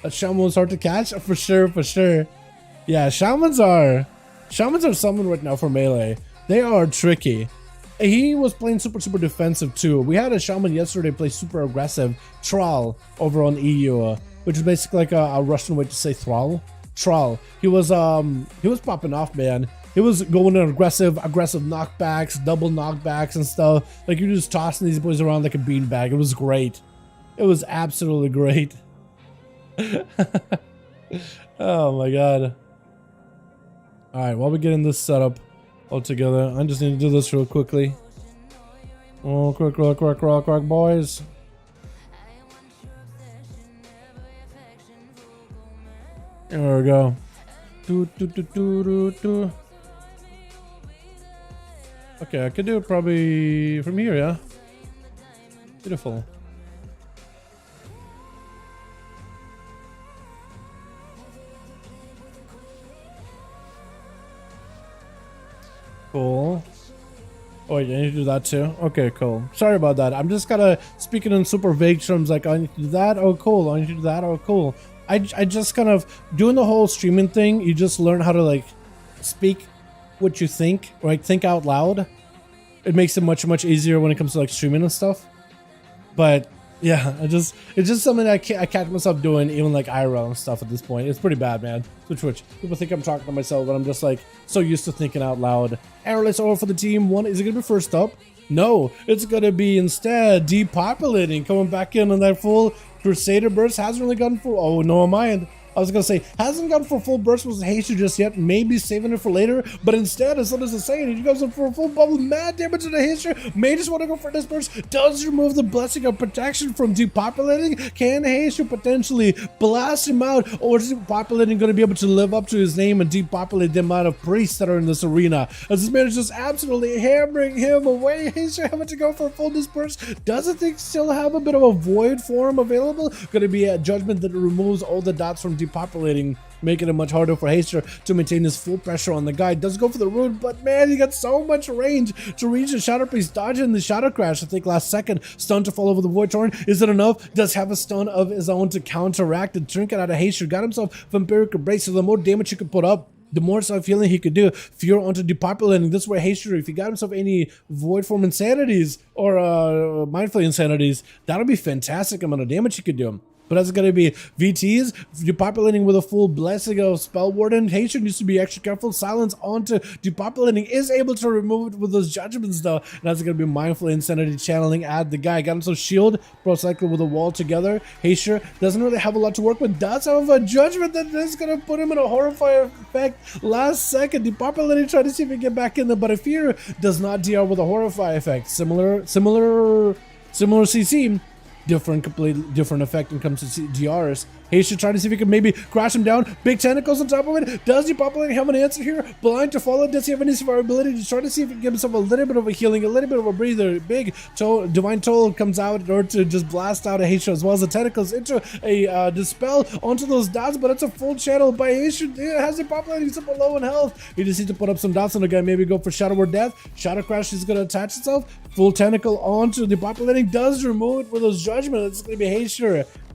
Speaker 3: That Shaman was hard to catch? For sure. Yeah, Shamans are summoned right now for melee. They are tricky. He was playing super defensive too. We had a Shaman yesterday play super aggressive, Thrall, over on EU, which is basically like a Russian way to say thrall. Thrall. He was popping off, man. He was going in aggressive knockbacks, double knockbacks and stuff. Like, you're just tossing these boys around like a beanbag. It was great. It was absolutely great. Oh my god. Alright, while we're getting this set up all together, I just need to do this real quickly. Oh, quick, boys. There we go. Okay, I could do it probably from here, yeah? Beautiful. Cool. Oh, wait, I need to do that too? Okay, cool. Sorry about that. I'm just kind of speaking in super vague terms, like, I need to do that, oh cool, I need to do that, oh cool. I just kind of, doing the whole streaming thing, you just learn how to, like, speak what you think, right? Think out loud. It makes it much easier when it comes to, like, streaming and stuff. But yeah, it's just something I catch myself doing, even like IRL and stuff at this point. It's pretty bad, man. Twitch. People think I'm talking to myself, but I'm just like so used to thinking out loud. Airless over for the team. One, is it gonna be first up? No, it's gonna be instead depopulating, coming back in on that full Crusader burst. Hasn't really gone for, oh no, mind. I was gonna say, hasn't gone for full burst with Haste just yet, maybe saving it for later, but instead, as soon as it's saying, he goes in for a full bubble, mad damage to the Haste, may just want to go for this burst, does remove the blessing of protection from depopulating. Can Haste potentially blast him out, or is depopulating going to be able to live up to his name and depopulate the amount of priests that are in this arena? As this man is just absolutely hammering him away. Haste having to go for a full disperse. Doesn't think still have a bit of a void form available? Going to be a judgment that removes all the dots from depopulating, making it much harder for Haster to maintain his full pressure on the guy. Does go for the rune, but man, he got so much range to reach the Shadow Priest, dodging the Shadow Crash. I think last second, stun to fall over the Void Torrent. Is it enough? Does have a stun of his own to counteract the trinket out of Haster. Got himself Vampiric Embrace, so the more damage he could put up, the more self-healing he could do. Fear onto depopulating. This way, Haster, if he got himself any Void Form Insanities or Mindful Insanities, that'll be fantastic amount of damage he could do. But that's going to be VTs, depopulating with a full blessing of Spell Warden. Haster needs to be extra careful. Silence onto depopulating, is able to remove it with those judgments though. And that's going to be Mindful Insanity channeling at the guy. Got himself shield, pro cycle with a wall together. Haster doesn't really have a lot to work with. Does have a judgment that is going to put him in a horrifying effect. Last second, depopulating, trying to see if he can get back in there, but I fear does not DR with a horrify effect. Similar CC. Completely different effect when it comes to DRs. Haste should try to see if he can maybe crash him down. Big tentacles on top of it. Does depopulating have an answer here? Blind to follow. Does he have any survivability to try to see if he can give himself a little bit of a healing, a little bit of a breather? Big Divine Toll comes out in order to just blast out a Haste as well as the tentacles into a dispel onto those dots, but it's a full channel by Haste. It has depopulating super low in health. He just needs to put up some dots on the guy. Maybe go for Shadow Word Death. Shadow Crash is going to attach itself. Full tentacle onto depopulating. Does remove it with those judgments. It's going to be Haste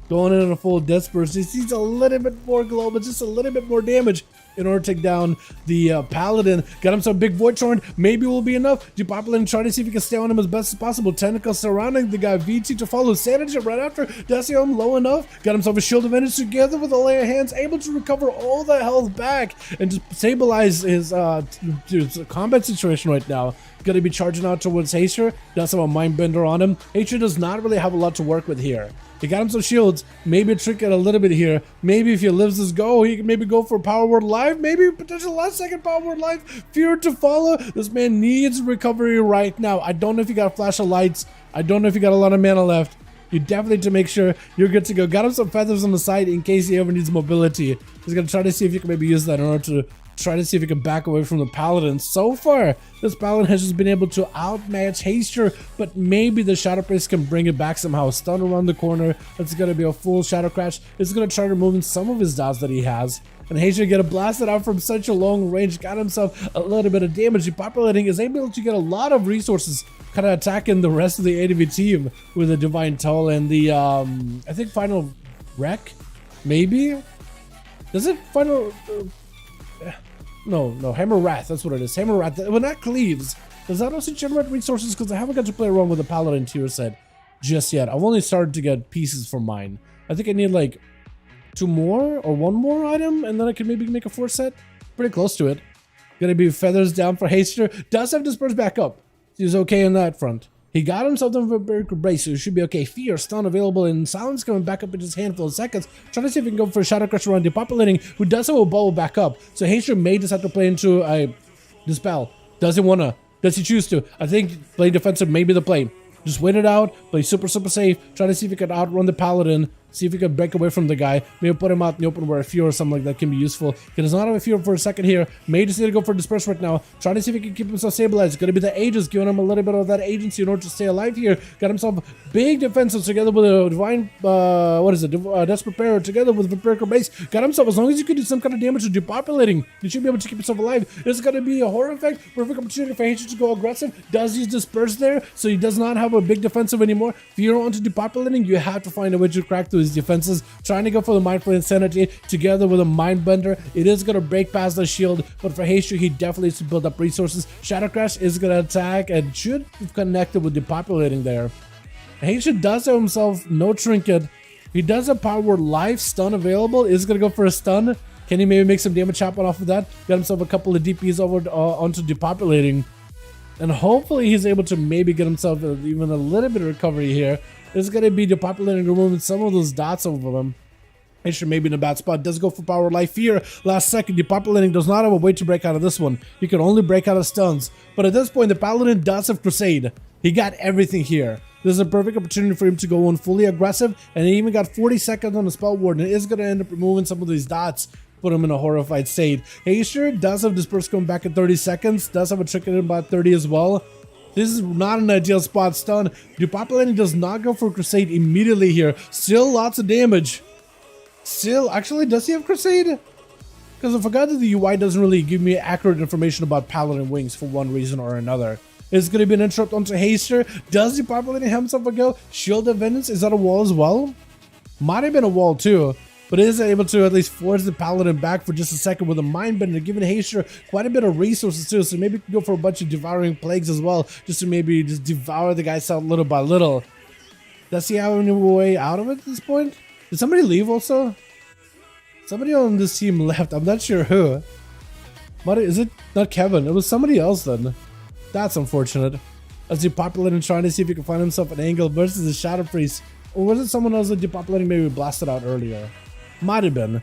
Speaker 3: going in on a full disperse. He sees a little bit more glow, but just a little bit more damage. in order to take down the Paladin. Got him some big Void Torrent. Maybe will be enough. Depopulating, trying to see if he can stay on him as best as possible. Tentacles surrounding the guy. VT to follow. Sanity right after. Does he him low enough? Got himself a Shield of Energy together with a Lay of Hands. Able to recover all the health back and just stabilize his combat situation right now. Going to be charging out towards Haster. Does have a Mindbender on him. Haster does not really have a lot to work with here. He got him some shields. Maybe trick it a little bit here. Maybe if he lives this go, he can maybe go for Power Word Live. Maybe potential last second Power Word Live. Fear to follow. This man needs recovery right now. I don't know if he got a flash of lights. I don't know if he got a lot of mana left. You definitely need to make sure you're good to go. Got him some feathers on the side in case he ever needs mobility. He's going to try to see if he can maybe use that in order to try to see if he can back away from the Paladin. So far, this Paladin has just been able to outmatch Haster, but maybe the Shadow Priest can bring it back somehow. Stun around the corner. It's going to be a full Shadow Crash. It's going to try removing some of his dots that he has. And Haster get blasted out from such a long range. Got himself a little bit of damage. Depopulating is able to get a lot of resources, kind of attacking the rest of the ADV team with the Divine Toll and the, I think Final Wreck, maybe? Does it Final... No, Hammer Wrath, that's what it is. Hammer Wrath. When that cleaves, does that also generate resources? Because I haven't got to play around with the Paladin tier set just yet. I've only started to get pieces for mine. I think I need like 2 more or 1 more item, and then I can maybe make a 4 set. Pretty close to it. Gonna be feathers down for Haster. Does have Disperse back up. He's okay on that front. He got himself a Berserker Brace, so he should be okay. Fear, stun available, and Silence coming back up in just a handful of seconds. Trying to see if he can go for a Shadow Crush around Depopulating, who does have a bubble back up. So Haster may just have to play into a Dispel. Does he wanna? Does he choose to? I think play defensive may be the play. Just wait it out, play super safe, try to see if he can outrun the Paladin, see if he can break away from the guy, maybe put him out in the open where a Fear or something like that can be useful. He does not have a Fear for a second here, may just need to go for Disperse right now, trying to see if he can keep himself stabilized. It's going to be the Aegis, giving him a little bit of that agency in order to stay alive here. Got himself big defenses together with a Divine, Desperate Prayer together with the Berserker Base. Got himself, as long as you can do some kind of damage to Depopulating, you should be able to keep yourself alive. This is going to be a horror effect, perfect opportunity for Haster to go aggressive. Does use Disperse there, so he does not have a big defensive anymore. Fear onto Depopulating, you have to find a way to crack through his defenses. Trying to go for the Mindful Insanity together with a Mindbender. It is going to break past the shield, but for Haster, he definitely needs to build up resources. Shadow Crash is going to attack and should have connected with Depopulating there. Haster does have himself no trinket. He does have Power Word Life stun available. Is going to go for a stun. Can he maybe make some damage happen off of that? Got himself a couple of DPs over onto Depopulating. And hopefully he's able to maybe get himself even a little bit of recovery here. It's going to be Depopulating, removing some of those dots over them. Haster maybe in a bad spot. Does go for Power Life Fear. Last second, Depopulating does not have a way to break out of this one. He can only break out of stuns. But at this point, the Paladin does have Crusade. He got everything here. This is a perfect opportunity for him to go on fully aggressive. And he even got 40 seconds on the Spell Ward. And it is going to end up removing some of these dots. Put him in a horrified state. Haster does have Disperse coming back in 30 seconds. Does have a Trick in about 30 as well. This is not an ideal spot. Stun. Depopulating does not go for Crusade immediately here. Still lots of damage. Still, actually, does he have Crusade? Because I forgot that the UI doesn't really give me accurate information about Paladin Wings for one reason or another. It's going to be an interrupt onto Haster. Does Depopulating have himself a go? Shield of Vengeance, is that a wall as well? Might have been a wall too. But it is able to at least force the Paladin back for just a second with a Mindbender, giving Haster quite a bit of resources too. So maybe we can go for a bunch of Devouring Plagues as well, just to maybe just devour the guys out little by little. Does he have any way out of it at this point? Did somebody leave also? Somebody on this team left. I'm not sure who. But is it not Kevin? It was somebody else then. That's unfortunate. As Depopulating trying to see if he can find himself an angle versus the Shadow Priest. Or was it someone else that Depopulating maybe blasted out earlier? Might have been.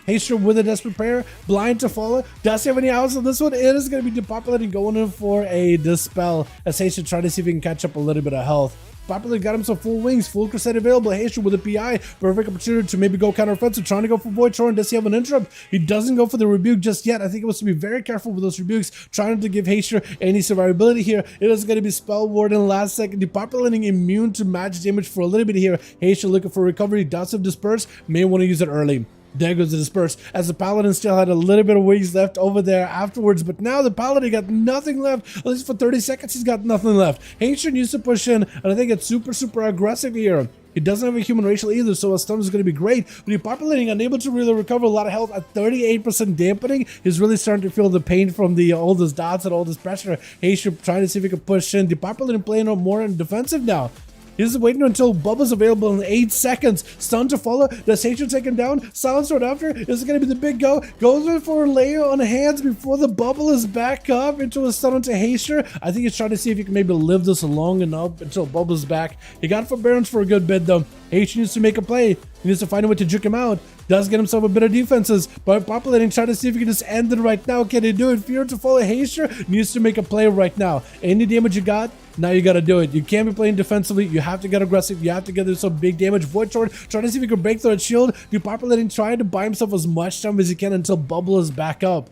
Speaker 3: Haster with a Desperate Prayer, blind to follow. Does he have any outs on this one? It is going to be Depopulating going in for a Dispel as Haster trying to see if he can catch up a little bit of health. Depopulating got himself full wings, full Crusade available. Haster with a PI, perfect opportunity to maybe go counter-offensive, trying to go for Void Torrent. Does he have an interrupt? He doesn't go for the Rebuke just yet. I think it was to be very careful with those Rebukes, trying to give Haster any survivability here. It is going to be Spell Ward in the last second. Depopulating immune to magic damage for a little bit here. Haster looking for recovery, does have Disperse, may want to use it early. There goes the Disperse, as the Paladin still had a little bit of wings left over there afterwards, but now the Paladin got nothing left. At least for 30 seconds, he's got nothing left. Haster needs to push in, and I think it's super aggressive here. He doesn't have a human racial either, so a stun is going to be great. But depopulating, unable to really recover a lot of health at 38% dampening. He's really starting to feel the pain from the all those dots and all this pressure. Haysher trying to see if he can push in. Depopulating playing more in defensive now. He's waiting until Bubba's available in 8 seconds. Stun to follow. Does Haysher take him down? Silence right after. Is it going to be the big go? Goes in for a layer on hands before the bubble is back up into a stun onto Haysher. I think he's trying to see if he can maybe live this long enough until Bubble's back. He got forbearance for a good bit though. Haysher needs to make a play. He needs to find a way to juke him out. Does get himself a bit of defenses. But populating, trying to see if he can just end it right now. Can he do it? Fear to follow Haysher needs to make a play right now. Any damage you got, now you gotta do it. You can't be playing defensively. You have to get aggressive. You have to get some big damage. Void Sword, trying to see if he can break through a shield. Depopulating, trying to buy himself as much time as he can until Bubble is back up.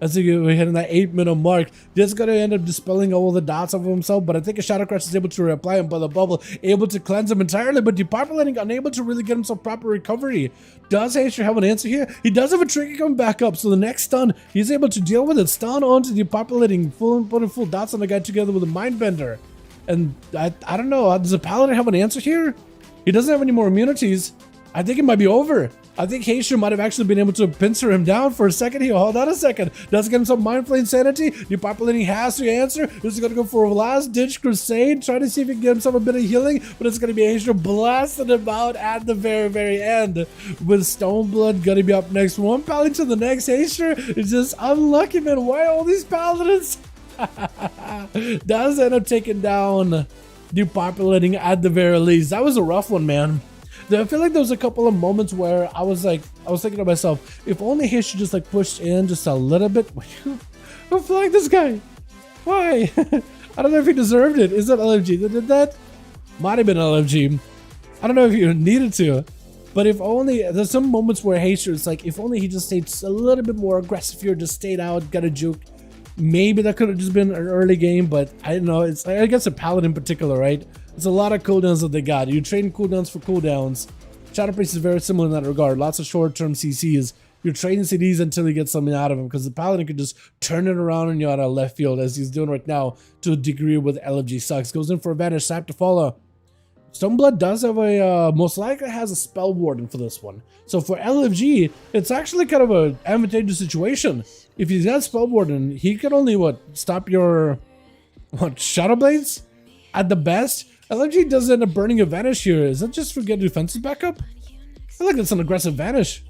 Speaker 3: As we're hitting that 8-minute mark, just gonna end up dispelling all the dots of himself. But I think a Shadow Crash is able to reapply him by the bubble, able to cleanse him entirely. But depopulating, unable to really get himself proper recovery. Does Haysher have an answer here? He does have a trigger coming back up, so the next stun he's able to deal with it. Stun onto depopulating, putting full dots on the guy together with a Mindbender. And I don't know. Does the Paladin have an answer here? He doesn't have any more immunities. I think it might be over. I think Haysher might have actually been able to pincer him down for a second here. Hold on a second. Does get him some Mind Flame Sanity. Depopulating has to answer. This is going to go for a last ditch crusade. Try to see if he can get himself a bit of healing. But it's going to be Haysher blasting him out at the very end. With Stoneblood going to be up next. One Paladin to the next. Haysher is just unlucky, man. Why all these Paladins? Does end up taking down depopulating at the very least. That was a rough one, man. I feel like there was a couple of moments where I was thinking to myself, if only Haysher just like pushed in just a little bit. Who flagged this guy? Why? I don't know if he deserved it. Is that LFG that did that? Might have been LFG. I don't know if you needed to. But if only, there's some moments where Haysher is like, if only he just stayed a little bit more aggressive here, just stayed out, got a juke. Maybe that could have just been an early game, but I don't know. It's, I guess a Paladin in particular, right? It's a lot of cooldowns that they got. You're trading cooldowns for cooldowns. Shadow Priest is very similar in that regard. Lots of short-term CCs. You're trading CDs until you get something out of them, because the Paladin could just turn it around on you out of left field, as he's doing right now to a degree with LFG sucks. Goes in for advantage, Sap to follow. Stoneblood does have a, most likely has a Spell Warden for this one. So for LFG, it's actually kind of an advantageous situation. If he's got Spell Warden, he can only, stop your, Shadow Blades? At the best? LFG does end up burning a Vanish here. Is that just for getting defenses back up? I feel like that's an aggressive Vanish.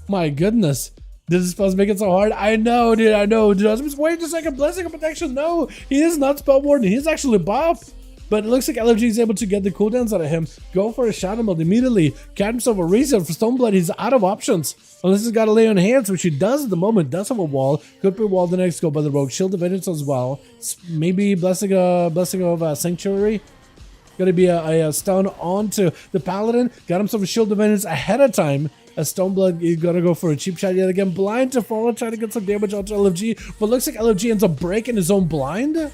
Speaker 3: My goodness. This is supposed to make it so hard. I know, dude. I know, dude. I was just waiting a second. Blessing of Protection. No, he is not Spell Warden. He's actually Bop. But it looks like LFG is able to get the cooldowns out of him. Go for a Shadow Meld immediately. Cat himself a reset for Stoneblood. He's out of options. Unless he's got to lay on hands, which he does at the moment. Does have a wall. Could be wall the next go by the Rogue. Shield of Vengeance as well. Maybe Blessing of Sanctuary. Gonna be a stun onto the Paladin. Got himself a Shield of Vengeance ahead of time. As Stoneblood is gonna go for a cheap shot yet again. Blind to follow, trying to get some damage onto LFG. But looks like LFG ends up breaking his own blind.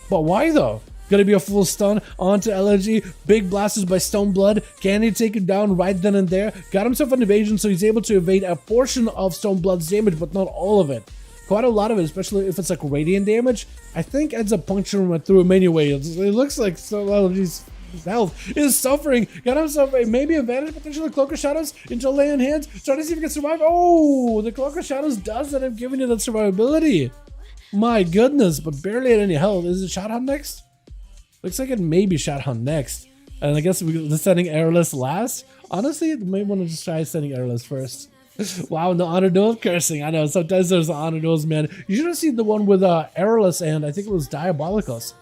Speaker 3: But why though? Gonna be a full stun onto LFG. Big blasters by Stoneblood. Can he take him down right then and there? Got himself an evasion, so he's able to evade a portion of Stoneblood's damage, but not all of it. Quite a lot of it, especially if it's like radiant damage. I think ends up puncturing right through him anyway. It looks like LFG's health is suffering. Got himself maybe a Vantage, potentially Cloak of Shadows into lay on hands. Trying to see if he can survive. Oh, the Cloak of Shadows does end up giving you that survivability. My goodness, but barely at any health. Is it Shot Hunt next? Looks like it may be Shot Hunt next. And I guess we're sending Airless last. Honestly, you may want to just try sending Airless first. Wow, the honor duel cursing. I know, sometimes there's the honor duels, man. You should have seen the one with Airless and I think it was Diabolicos.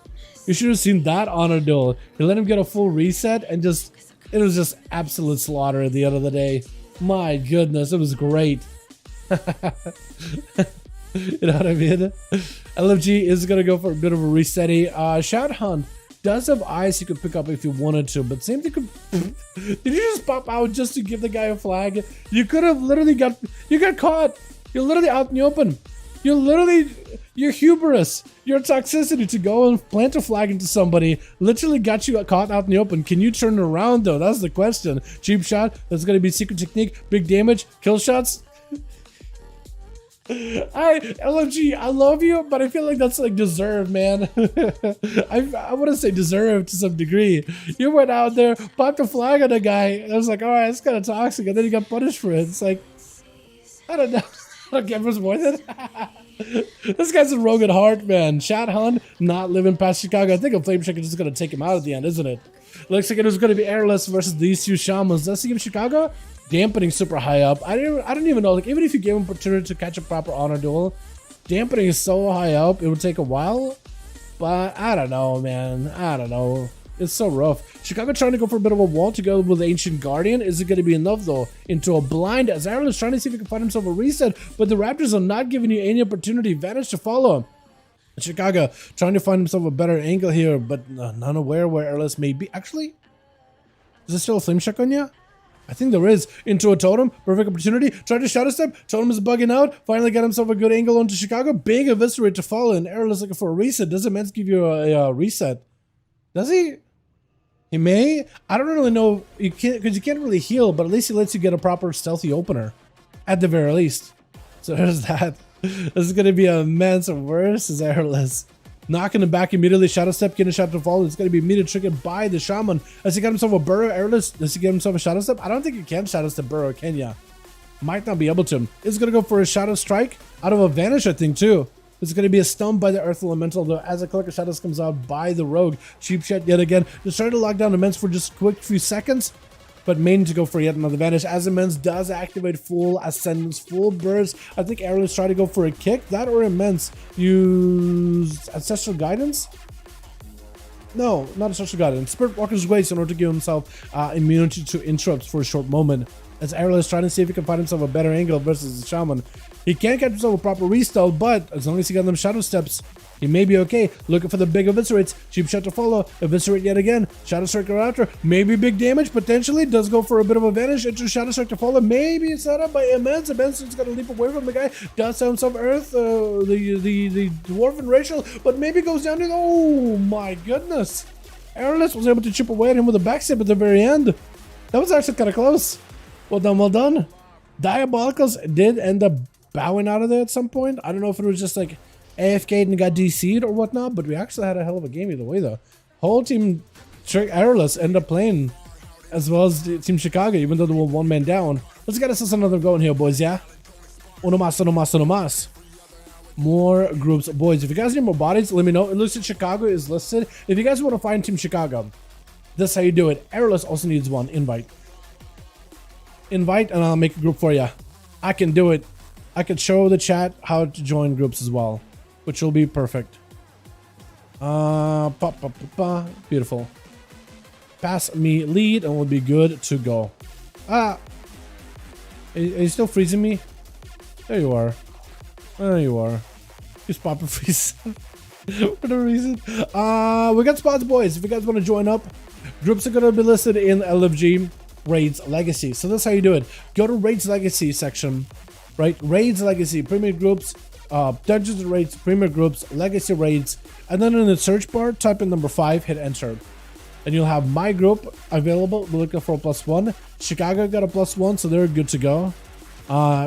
Speaker 3: You should have seen that honor duel. He let him get a full reset and just, it was just absolute slaughter at the end of the day. My goodness, it was great. You know what I mean? LFG is going to go for a bit of a resetting. Shout Hunt does have eyes you could pick up if you wanted to, but same thing could... Did you just pop out just to give the guy a flag? You could have literally got... You got caught! You're literally out in the open. You're literally... Your hubris, your toxicity to go and plant a flag into somebody literally got you caught out in the open. Can you turn it around though? That's the question. Cheap shot, that's going to be secret technique, big damage, kill shots. LMG, I love you, but I feel like that's like deserved, man. I want to say deserved to some degree. You went out there, popped a flag on a guy, and I was like, all right, it's kind of toxic, and then you got punished for it. It's like, I don't know. I don't get what's worth it. This guy's a rogue at heart, man. Chad Hunt not living past Chicago. I think a Flame Checker is just going to take him out at the end, isn't it? Looks like it was going to be Airless versus these two Shamans. Let's see if Chicago dampening super high up. I don't even know. Like, even if you give him opportunity to catch a proper honor duel, dampening is so high up, it would take a while. But I don't know, man. I don't know. It's so rough. Chicago trying to go for a bit of a wall to go with the Ancient Guardian. Is it going to be enough, though? Into a blind, as Aaron is trying to see if he can find himself a reset, but the Raptors are not giving you any opportunity. Vanish to follow. Chicago trying to find himself a better angle here, but none aware where Airless may be. Actually, is there still a Flame Check on you? I think there is. Into a Totem. Perfect opportunity. Try to Shadow Step. Totem is bugging out. Finally got himself a good angle onto Chicago. Big Eviscerate to follow, and Airless looking for a reset. Does Immense give you a reset? Does he? He may. I don't really know. You can't, because you can't really heal, but at least he lets you get a proper stealthy opener, at the very least. So there's that. This is gonna be immense. Worse is Airless. Knocking him back immediately. Shadow Step, getting a shot to fall. It's gonna be immediate triggered by the Shaman. Has he got himself a burrow? Airless. Does he get himself a Shadow Step? I don't think you can Shadow Step burrow, can ya? Might not be able to. Is gonna go for a Shadow Strike out of a Vanish, I think, too. It's going to be a stun by the Earth Elemental, though, as a Collector Shadows comes out by the Rogue. Cheap shot yet again. Just trying to lock down Immense for just a quick few seconds, but may need to go for yet another Vanish, as Immense does activate full Ascendance, full burst. I think Airless try to go for a kick. That or Immense use Ancestral Guidance? No, not Ancestral Guidance. Spirit Walker's Waste in order to give himself immunity to interrupts for a short moment. As Airless trying to see if he can find himself a better angle versus the Shaman. He can't get himself a proper restyle, but as long as he got them Shadow Steps, he may be okay. Looking for the big Eviscerates. Cheap shot to follow. Eviscerate yet again. Shadow Strike after. Maybe big damage, potentially. Does go for a bit of a vanish. Into Shadow Strike to follow. Maybe it's set up by Immense. Immense is going to leap away from the guy. Does have himself Earth, the Dwarven Racial, but maybe goes down to... Oh my goodness. Airless was able to chip away at him with a backstep at the very end. That was actually kind of close. Well done, well done. Diabolicals did end up bowing out of there at some point. I don't know if it was just like AFK'd and got DC'd or whatnot, but we actually had a hell of a game either way, though. Whole team Airless ended up playing as well as Team Chicago, even though they were one man down. Let's get us another going here, boys, yeah? Uno más, uno más, uno más. More groups. Boys, if you guys need more bodies, let me know. It looks like Chicago is listed. If you guys want to find Team Chicago, this is how you do it. Airless also needs one. Invite, and I'll make a group for you. I can do it. I could show the chat how to join groups as well, which will be perfect. Beautiful. Pass me lead and we'll be good to go. Are you still freezing me? There you are. There you are. Just pop and freeze. For no reason. We got spots, boys. If you guys want to join up, groups are going to be listed in LFG Raids Legacy. So that's how you do it. Go to Raids Legacy section, right? Raids Legacy, Premier Groups, Dungeons and Raids, Premier Groups, Legacy Raids, and then in the search bar, type in number 5, hit enter. And you'll have my group available. We're looking for a +1. Chicago got a +1, so they're good to go.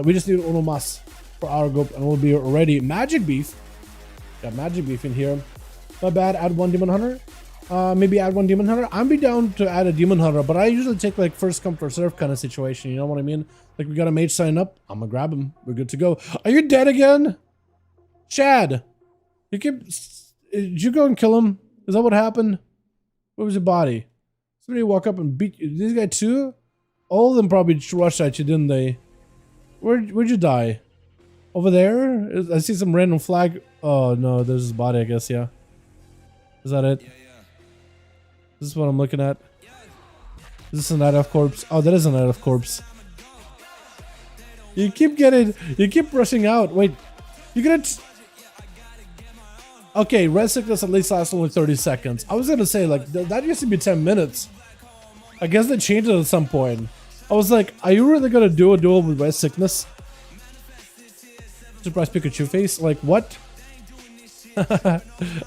Speaker 3: We just need uno más for our group, and we'll be ready. Magic Beef. Got Magic Beef in here. Not bad. Add 1 Demon Hunter. Maybe add 1 Demon Hunter. I'd be down to add a Demon Hunter, but I usually take like first come first serve kind of situation. You know what I mean? Like we got a mage sign up. I'm gonna grab him. We're good to go. Are you dead again? Chad, you keep... Did you go and kill him? Is that what happened? Where was your body? Somebody walk up and beat you. This guy too? All of them probably rushed at you, didn't they? Where'd you die? Over there? I see some random flag. Oh no, there's his body, I guess, yeah. Is that it? Yeah. This is what I'm looking at. Is this a Night Elf corpse? Oh, that is a Night Elf corpse. You keep rushing out. Wait, you're gonna... Okay, red sickness at least lasts only 30 seconds. I was gonna say, like, that used to be 10 minutes. I guess they changed it at some point. I was like, are you really gonna do a duel with red sickness? Surprise Pikachu face? Like, what?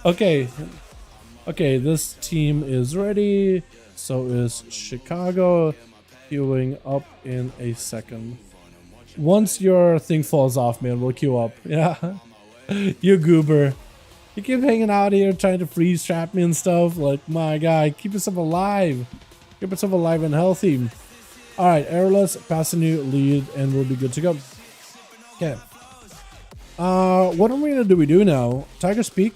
Speaker 3: Okay. Okay, this team is ready. So is Chicago. Queuing up in a second. Once your thing falls off, man, we'll queue up. Yeah. You goober. You keep hanging out here trying to freeze trap me and stuff. Like, my guy, keep yourself alive. Keep yourself alive and healthy. Alright, airless, passing you lead, and we'll be good to go. Okay. What arena do we do now? Tiger Speak?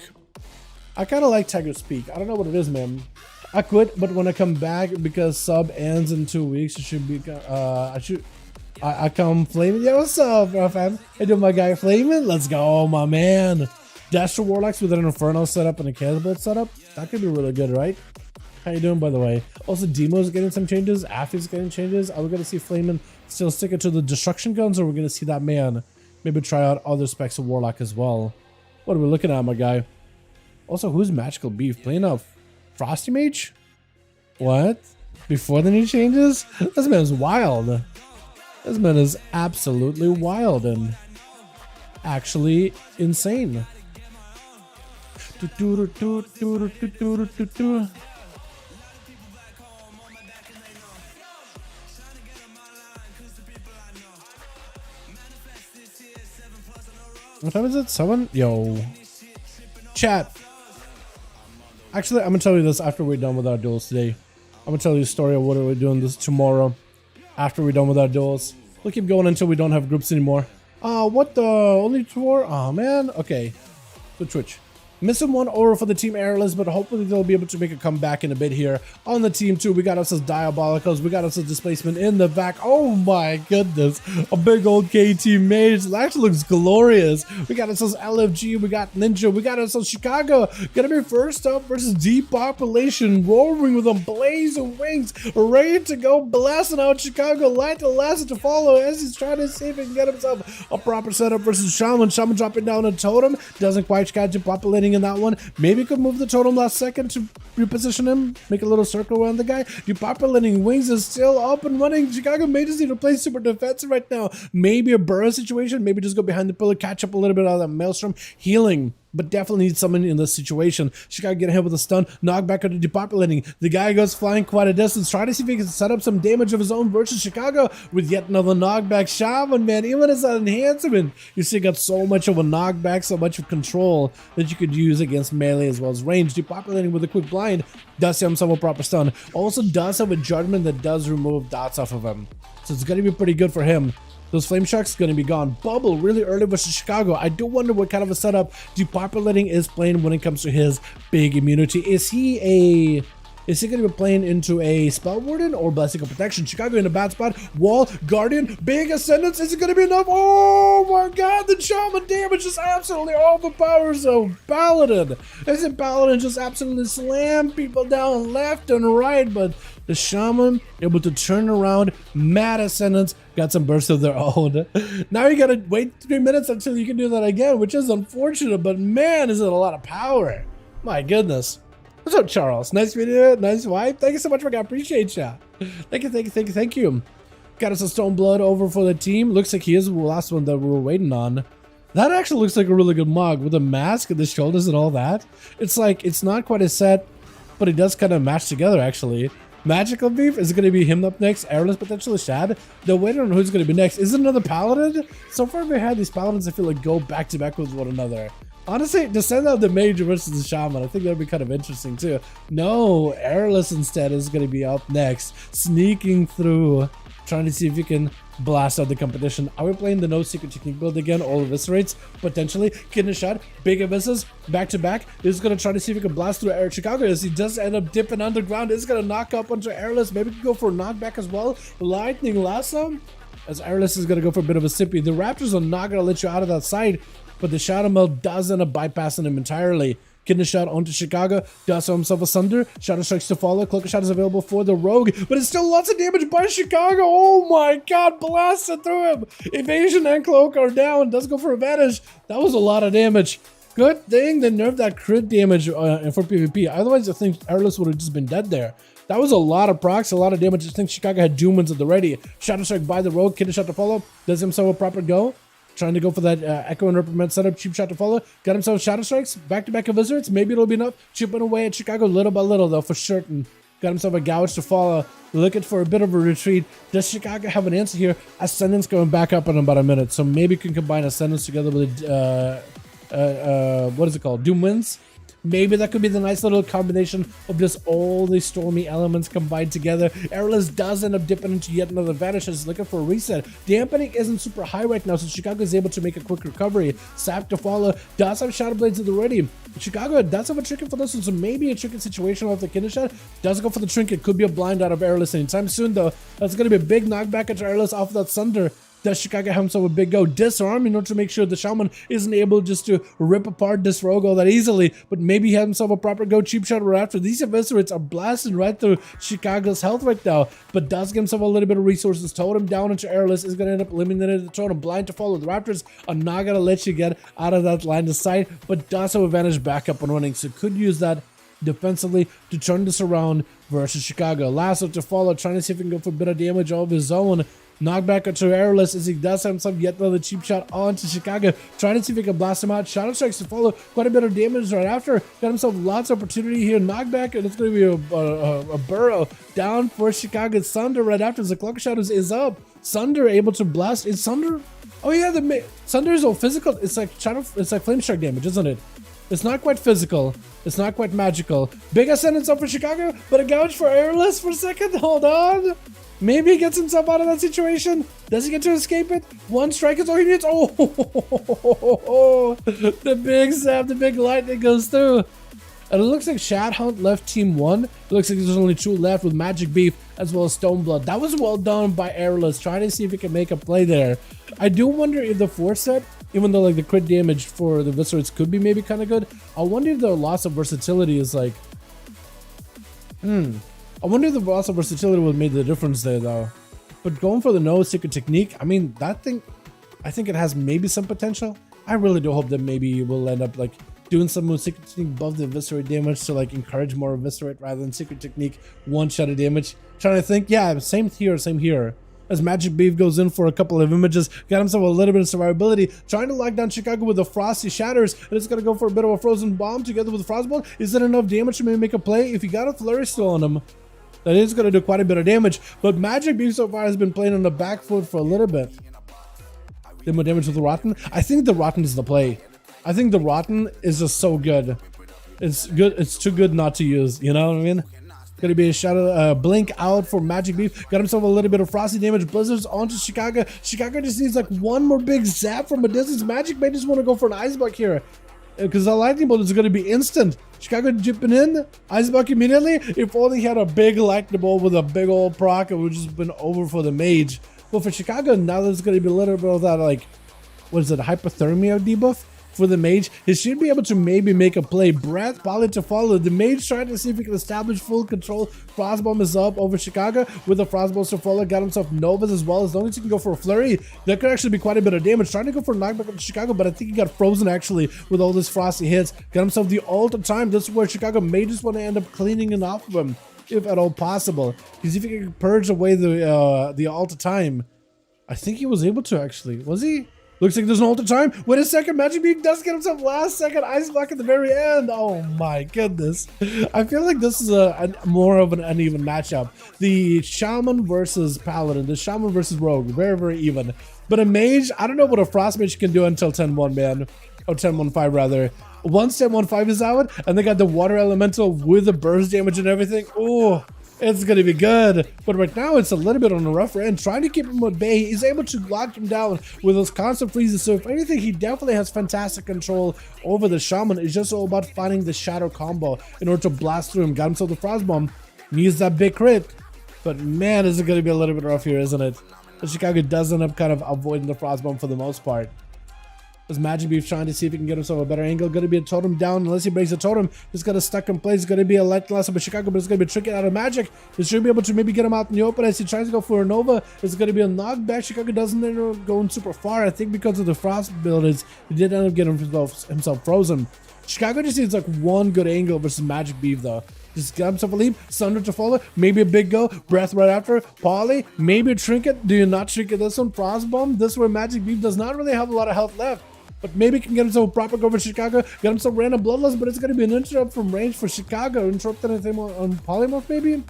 Speaker 3: I kind of like Tiger Speak. I don't know what it is, man. I quit, but when I come back, because sub ends in 2 weeks, it should be, I come flaming. Yeah, what's up, bro, fam? Hey, doing my guy flaming? Let's go, my man. Dash to Warlocks with an Inferno setup and a Cannibal setup? That could be really good, right? How you doing, by the way? Also, Demo's getting some changes. Affy's getting changes. Are we going to see Flamin' still stick it to the Destruction Guns, or are we going to see that man maybe try out other specs of Warlock as well? What are we looking at, my guy? Also, who's Magical Beef? Playing a Frosty Mage? What? Before the new changes? This man is wild. This man is absolutely wild and actually insane. What time is it? 7? Yo. Chat. Actually, I'm gonna tell you this after we're done with our duels today. I'm gonna tell you a story of what we're doing this tomorrow after we're done with our duels. We'll keep going until we don't have groups anymore. What the? Only 4? Oh, man. Okay. The Twitch. Missing one over for the team airless, but hopefully they'll be able to make a comeback in a bit here. On the team 2, we got us as Diabolicals. We got us as Displacement in the back. Oh my goodness. A big old KT Mage. That actually looks glorious. We got us as LFG. We got Ninja. We got us as Chicago. Gonna be first up versus Depopulation. Roaring with them blazing wings. Ready to go blasting out Chicago. Light the last to follow as he's trying to see if he can get himself a proper setup versus Shaman. Shaman dropping down a totem. Doesn't quite catch Depopulating in that one. Maybe could move the totem last second to reposition him, make a little circle around the guy. Depopulating wings is still up and running. Chicago may just need to play super defensive right now. Maybe a burrow situation, maybe just go behind the pillar, catch up a little bit out of that maelstrom. Healing, but definitely need someone in this situation. Chicago get hit with a stun, knock back into Depopulating. The guy goes flying quite a distance, trying to see if he can set up some damage of his own versus Chicago with yet another knockback. Shaman, man, even as an enhancement, you still got so much of a knockback, so much of control that you could use against melee as well as range. Depopulating with a quick blind does have himself a proper stun. Also does have a judgment that does remove dots off of him, so it's going to be pretty good for him. Those Flame Sharks going to be gone. Bubble really early versus Chicago. I do wonder what kind of a setup Depopulating is playing when it comes to his big immunity. Is he going to be playing into a Spell Warden or Blessing of Protection? Chicago in a bad spot. Wall, Guardian, big Ascendance. Is it going to be enough? Oh my god, the Shaman damage just absolutely overpowers a Paladin. Isn't Paladin just absolutely slam people down left and right? But the Shaman able to turn around, mad Ascendance, got some bursts of their own. Now you gotta wait 3 minutes until you can do that again, which is unfortunate, but man, is it a lot of power. My goodness. What's up, Charles? Nice video, nice wife. Thank you so much, I appreciate ya. Thank you. Got us a Stone Blood over for the team. Looks like he is the last one that we were waiting on. That actually looks like a really good mug with a mask and the shoulders and all that. It's like, it's not quite a set, but it does kind of match together actually. Magical Beef, is it going to be him up next? Airless, potentially Shad. They're waiting on who's going to be next. Is it another Paladin? So far we had these Paladins, I feel like, go back to back with one another. Honestly, to send out the Mage versus the Shaman, I think that would be kind of interesting too. No, Airless instead is going to be up next. Sneaking through, trying to see if you can blast out the competition. Are we playing the no secret technique build again? All eviscerates, potentially. Kidney shot, big abysses, back to back. He's gonna try to see if he can blast through Air Chicago as he does end up dipping underground. He's gonna knock up onto Airless. Maybe can go for a knockback as well. Lightning lasso, as Airless is gonna go for a bit of a sippy. The Raptors are not gonna let you out of that side, but the Shadow Meld does end up bypassing him entirely. Kidney shot onto Chicago, does have himself a Sunder. Shadow Strikes to follow. Cloaker Shot is available for the Rogue, but it's still lots of damage by Chicago. Oh my god, blasted through him. Evasion and Cloak are down. Does go for advantage. That was a lot of damage. Good thing they nerfed that crit damage for PvP. Otherwise, I think Airless would have just been dead there. That was a lot of procs, a lot of damage. I think Chicago had Doom Winds at the ready. Shadow Strike by the Rogue. Kidney shot to follow. Does himself a proper go. Trying to go for that Echo and Reprimand setup. Cheap shot to follow. Got himself Shadow Strikes. Back-to-back Eviscerates. Maybe it'll be enough. Chipping away at Chicago little by little, though, for certain. Got himself a gouge to follow. Looking for a bit of a retreat. Does Chicago have an answer here? Ascendance going back up in about a minute. So maybe you can combine Ascendance together with, what is it called? Doom Winds? Maybe that could be the nice little combination of just all these stormy elements combined together. Airless does end up dipping into yet another advantage as he's looking for a reset. Dampening isn't super high right now, so Chicago is able to make a quick recovery. Sap to follow. Does have Shadow Blades at the ready. Chicago does have a trinket for this one, so maybe a trinket situation off the Kidney Shot. Does go for the trinket. Could be a blind out of Airless anytime soon, though. That's going to be a big knockback into Airless off of that Thunder. Does Chicago have himself a big go? Disarm in order to make sure the Shaman isn't able just to rip apart this rogue all that easily, but maybe he has himself a proper go cheap shot right after. These eviscerates are blasting right through Chicago's health right now, but does give himself a little bit of resources. Totem down into Airless is going to end up eliminating the Totem. Blind to follow. The Raptors are not going to let you get out of that line of sight, but does have advantage back up and running, so could use that defensively to turn this around versus Chicago. Lasso to follow, trying to see if he can go for a bit of damage of his own. Knockback into Airless as he does have himself yet another cheap shot onto Chicago, trying to see if he can blast him out. Shadow Strikes to follow, quite a bit of damage right after. Got himself lots of opportunity here. Knockback, and it's going to be a burrow down for Chicago. Thunder right after as the Clock of Shadows is up. Thunder able to blast. Is Thunder? Oh yeah, the Thunder is all physical. It's like Flame Strike damage, isn't it? It's not quite physical. It's not quite magical. Big Ascendance up for Chicago, but a gouge for Airless for a second. Hold on. Maybe he gets himself out of that situation. Does he get to escape it? One strike is all he needs. Oh, the big zap, the big lightning goes through. And it looks like Shadhunt left team 1. It looks like there's only 2 left with Magic Beef as well as Stoneblood. That was well done by Airless, trying to see if he can make a play there. I do wonder if the 4-set, even though like the crit damage for the Viscerates could be maybe kind of good, I wonder if the loss of versatility is like... I wonder if the loss of versatility would have made the difference there, though. But going for the no secret technique, I mean, that thing, I think it has maybe some potential. I really do hope that maybe we'll end up like doing some more secret technique above the eviscerate damage to like encourage more eviscerate rather than secret technique one-shot of damage. Trying to think, yeah, same here. As Magic Beef goes in for a couple of images, got himself a little bit of survivability, trying to lock down Chicago with the Frosty Shatters, and it's going to go for a bit of a Frozen Bomb together with the Frostbolt. Is that enough damage to maybe make a play? If you got a Flurry still on him, that is going to do quite a bit of damage, but Magic Beef so far has been playing on the back foot for a little bit. Did more damage with the Rotten? I think the Rotten is the play. I think the Rotten is just so good. It's good. It's too good not to use, you know what I mean? Gonna be a shadow blink out for Magic Beef. Got himself a little bit of frosty damage. Blizzards onto Chicago. Chicago just needs like one more big zap from a distance. Magic may just want to go for an Ice Buck here, because the lightning bolt is going to be instant. Chicago jipping in, Ice Buck immediately. If only he had a big lightning bolt with a big old proc, it would just been over for the mage. But for Chicago, now there's going to be a little bit of that, like, what is it, hypothermia debuff for the mage. He should be able to maybe make a play. Breath, probably to follow. The mage trying to see if he can establish full control. Frostbomb is up over Chicago with the Frostbolt to follow. Got himself Novas as well. As long as he can go for a flurry, that could actually be quite a bit of damage. Trying to go for a knockback on Chicago, but I think he got frozen actually with all this frosty hits. Got himself the ult of time. This is where Chicago may just want to end up cleaning it off of him, if at all possible. Because if he can purge away the ult of time, I think he was able to actually. Was he? Looks like there's an ult of time. Wait a second, Magic Beef does get himself last second Ice Block at the very end. Oh my goodness. I feel like this is a more of an uneven matchup. The Shaman versus Paladin, the Shaman versus Rogue, very, very even. But a Mage, I don't know what a Frost Mage can do until 10-1, man. Or 10-1-5 rather. Once 10-1-5 is out, and they got the Water Elemental with the burst damage and everything. Oh, it's gonna be good. But right now it's a little bit on the rougher end. Trying to keep him at bay. He's able to lock him down with those constant freezes. So if anything, he definitely has fantastic control over the Shaman. It's just all about finding the shadow combo in order to blast through him. Got himself the Frostbomb. Needs that big crit. But man, is it gonna be a little bit rough here, isn't it? The Chicago does end up kind of avoiding the Frostbomb for the most part. As Magic Beef trying to see if he can get himself a better angle. Going to be a totem down. Unless he breaks the totem, it's going to stuck in place. It's going to be a light loss of Chicago, but it's going to be tricky out of Magic. He should be able to maybe get him out in the open as he tries to go for a Nova. It's going to be a knockback. Chicago doesn't end up going super far. I think because of the frost builders, he did end up getting himself frozen. Chicago just needs like one good angle versus Magic Beef though. Just get himself a leap, Thunder to follow, maybe a big go, Breath right after, Poly, maybe a Trinket. Do you not Trinket this one? Frostbomb. This is where Magic Beef does not really have a lot of health left. But maybe can get himself a proper go for Chicago, get him some random bloodlust, but it's going to be an interrupt from range for Chicago. Interrupt anything on polymorph maybe?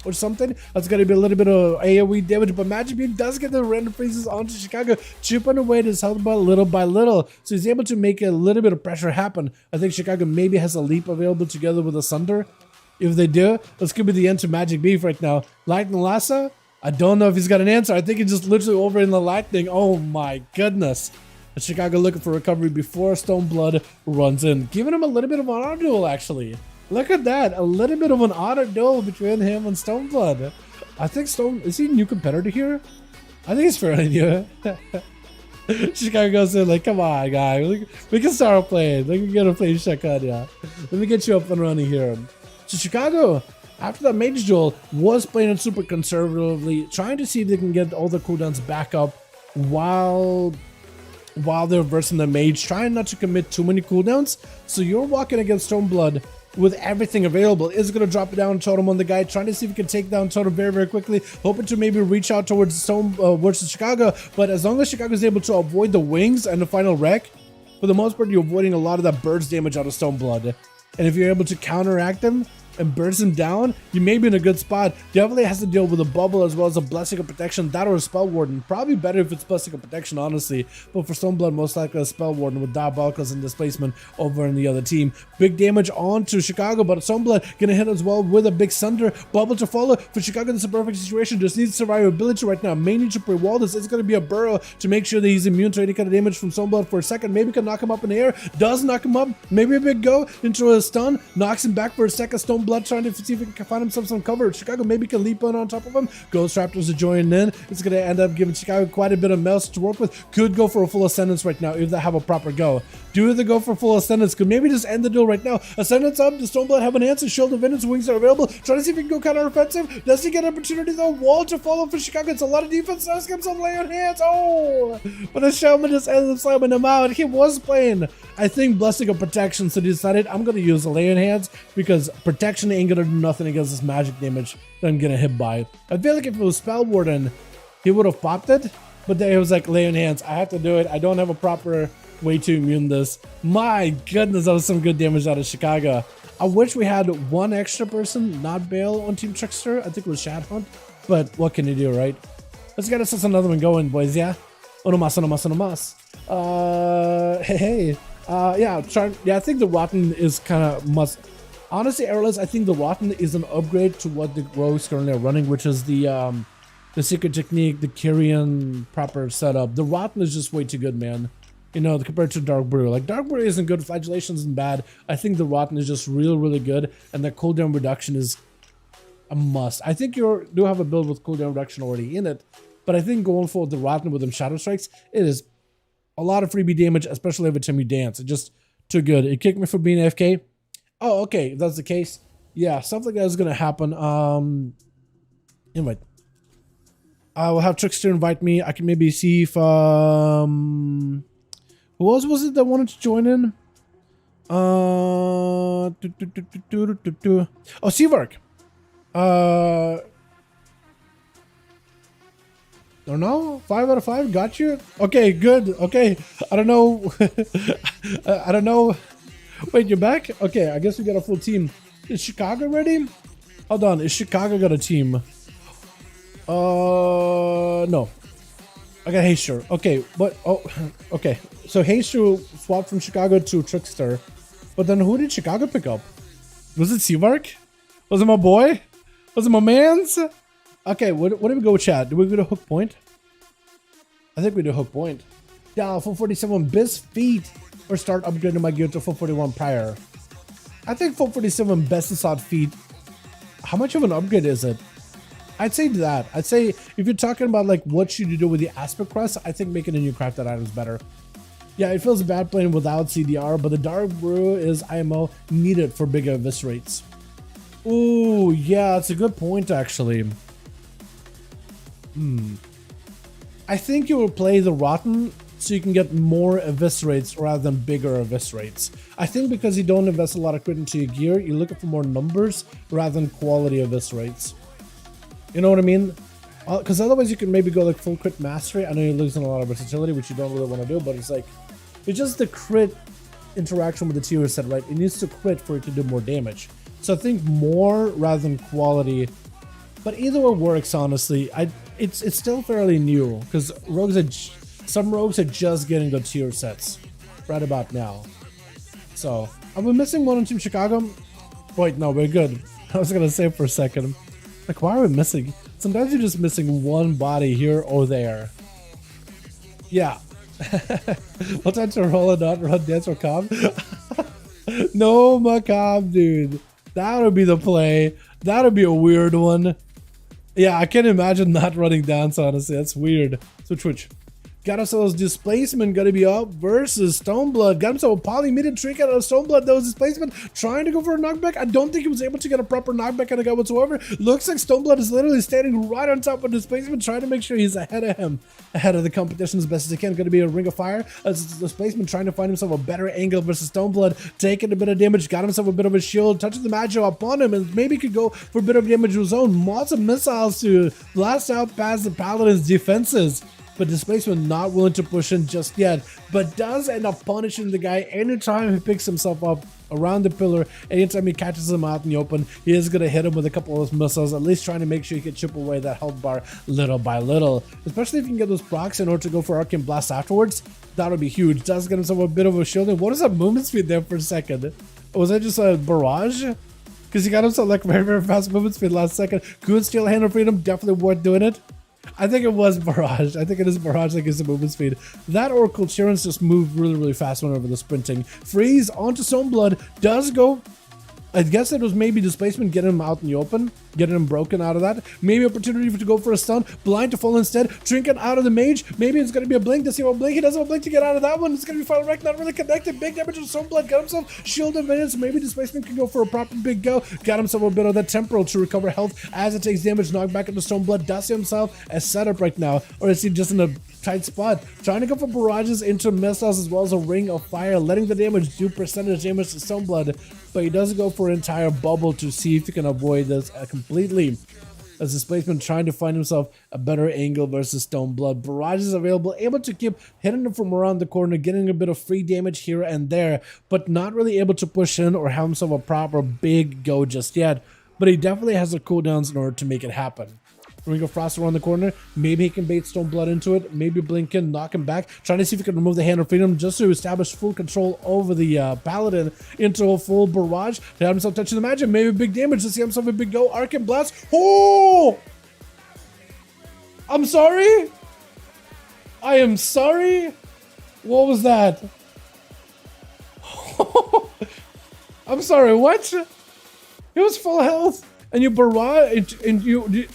Speaker 3: Or something. That's going to be a little bit of AoE damage, but Magic Beam does get the random freezes onto Chicago, chipping away his health by little. So he's able to make a little bit of pressure happen. I think Chicago maybe has a leap available together with a Sunder. If they do, that's going to be the end to Magic Beef right now. Lightning Lassa? I don't know if he's got an answer. I think he's just literally over in the Lightning. Oh my goodness. And Chicago looking for recovery before Stoneblood runs in. Giving him a little bit of an auto duel actually. Look at that, a little bit of an auto duel between him and Stoneblood. I think is he a new competitor here? I think he's fairly new. Chicago goes in like, come on, guy, we can start playing. We can get a play shotgun, yeah. Let me get you up and running here. So Chicago, after that mage duel, was playing it super conservatively, trying to see if they can get all the cooldowns back up while they're versing the mage, trying not to commit too many cooldowns. So you're walking against Stoneblood with everything available. Is going to drop it down Totem on the guy, trying to see if he can take down Totem very, very quickly, hoping to maybe reach out towards Chicago. But as long as Chicago is able to avoid the wings and the final wreck, for the most part, you're avoiding a lot of that burst damage out of Stoneblood. And if you're able to counteract them and burst him down, you may be in a good spot. Definitely has to deal with a bubble as well as a blessing of protection, that or a spell warden. Probably better if it's blessing of protection, honestly. But for Stoneblood, most likely a spell warden with diabolicals and displacement over in the other team. Big damage onto Chicago, but Stoneblood gonna hit as well with a big Sunder. Bubble to follow for Chicago. This is a perfect situation. Just needs survivability right now. May need to pre-wall this. It's gonna be a burrow to make sure that he's immune to any kind of damage from Stoneblood for a second. Maybe can knock him up in the air. Does knock him up. Maybe a big go into a stun. Knocks him back for a second. Stoneblood trying to see if he can find himself some cover. Chicago maybe can leap on top of him. Ghost Raptors are joining in. It's going to end up giving Chicago quite a bit of mess to work with. Could go for a full Ascendance right now if they have a proper go. Do they go for full Ascendance? Could maybe just end the duel right now. Ascendance up. Does Stoneblood have an answer? Shield of Vengeance wings are available. Trying to see if he can go counter offensive. Does he get an opportunity though? Wall to follow for Chicago. It's a lot of defense. Now gives him lay on hands. Oh! But the Shaman just ended up slamming him out. He was playing, I think, Blessing of Protection. So he decided, I'm going to use the lay on hands because protection ain't going to do nothing against this magic damage that I'm getting hit by. I feel like if it was Spell Warden, he would have popped it. But then it was like lay on hands. I have to do it. I don't have a proper way to immune this. My goodness, that was some good damage out of Chicago. I wish we had one extra person, not Bale, on Team Trickster. I think it was Shadhunt. But what can you do, right? Let's get us another one going, boys, yeah? Uno mas. Hey. Yeah, I think the Rotten is kind of must. Honestly, Airless, I think the Rotten is an upgrade to what the rogues currently are running, which is the Secret Technique, the Kyrian proper setup. The Rotten is just way too good, man. You know, compared to Dark Brew. Like, Dark Brew isn't good, Flagellation isn't bad. I think the Rotten is just really good, and the cooldown reduction is a must. I think you do have a build with cooldown reduction already in it, but I think going for the Rotten with them Shadow Strikes, it is a lot of freebie damage, especially every time you dance. It's just too good. It kicked me for being AFK. Oh, okay, if that's the case. Yeah, something like that is gonna happen. Invite. I will have Trickster invite me. I can maybe see if who else was it that wanted to join in? Oh, Seavark. Don't know. 5 out of 5. Got you. Okay, good. Okay. I don't know. I don't know. Wait, you're back? Okay, I guess we got a full team. Is Chicago ready? Hold on. Is Chicago got a team? No. I got Haster. Okay, but okay. So Haster swapped from Chicago to Trickster. But then who did Chicago pick up? Was it Seavark? Was it my boy? Was it my man's? Okay, what did we go with, chat? Did we go to Hook Point? I think we did Hook Point. Yeah, 447 best feet or start upgrading my gear to 441 prior. I think 447 best and sought feet. How much of an upgrade is it? I'd say that. I'd say if you're talking about like what should you do with the aspect crest, I think making a new crafted item is better. Yeah, it feels bad playing without CDR, but the Dark Brew is IMO needed for bigger eviscerates. Ooh, yeah, that's a good point actually. I think you will play the Rotten so you can get more eviscerates rather than bigger eviscerates. I think because you don't invest a lot of crit into your gear, you're looking for more numbers rather than quality eviscerates. You know what I mean? Because otherwise you can maybe go like full crit mastery. I know you're losing a lot of versatility, which you don't really want to do, but it's like, It's just the crit interaction with the tier set, right? It needs to crit for it to do more damage. So I think more rather than quality, but either way works, honestly. It's still fairly new because some rogues are just getting the tier sets right about now. So are we missing one on Team Chicago? Wait, no, we're good. I was gonna say for a second, like, why are we missing? Sometimes you're just missing one body here or there. Yeah. What time to roll it out, run dance or comp? No, Macab, dude. That would be the play. That would be a weird one. Yeah, I can't imagine not running dance, honestly. That's weird. Switch. Got ourselves Displacement, gonna be up versus Stoneblood. Got himself a poly mid trick out of Stoneblood. That was Displacement trying to go for a knockback. I don't think he was able to get a proper knockback on the guy whatsoever. Looks like Stoneblood is literally standing right on top of Displacement, trying to make sure he's ahead of him, ahead of the competition as best as he can. Gonna be a Ring of Fire as Displacement trying to find himself a better angle versus Stoneblood, taking a bit of damage. Got himself a bit of a shield, touching the Magio upon him, and maybe could go for a bit of damage of his own. Lots of missiles to blast out past the Paladin's defenses. But Displacement not willing to push in just yet, but does end up punishing the guy anytime he picks himself up around the pillar. Anytime he catches him out in the open, he is going to hit him with a couple of those missiles, at least trying to make sure he can chip away that health bar little by little. Especially if you can get those procs in order to go for Arcane Blast afterwards, that would be huge. Does get himself a bit of a shield. And what is that movement speed there for a second? Was that just a barrage? Because he got himself like very, very fast movement speed last second. Could steal Hand of Freedom, definitely worth doing it. I think it was Barrage. I think it is Barrage that gives the movement speed. That or Culturance just moved really, really fast whenever the sprinting. Freeze onto Stoneblood does go. I guess it was maybe Displacement getting him out in the open, getting him broken out of that. Maybe opportunity to go for a stun. Blind to fall instead. Trinket out of the mage. Maybe it's going to be a blink. Does he have a blink? He doesn't have a blink to get out of that one. It's going to be Final Wreck. Not really connected. Big damage to Stoneblood. Got himself shield of minutes. Maybe Displacement can go for a proper big go. Got himself a bit of that temporal to recover health as it takes damage. Knocked back into Stoneblood. Does he himself a setup right now? Or is he just in a tight spot? Trying to go for barrages into missiles as well as a Ring of Fire. Letting the damage do percentage damage to Stoneblood. But he does go for an entire bubble to see if he can avoid this completely. As Displacement trying to find himself a better angle versus Stoneblood. Barrage is available, able to keep hitting him from around the corner, getting a bit of free damage here and there, but not really able to push in or have himself a proper big go just yet. But he definitely has the cooldowns in order to make it happen. Ring of Frost around the corner. Maybe he can bait Stoneblood into it. Maybe blink in, knock him back. Trying to see if he can remove the Hand of Freedom just to establish full control over the Paladin into a full barrage. To have himself touching the magic. Maybe big damage to see himself a big go. Arcane Blast. Oh! I'm sorry? I am sorry? What was that? I'm sorry, what? He was full health. And you barrage, and you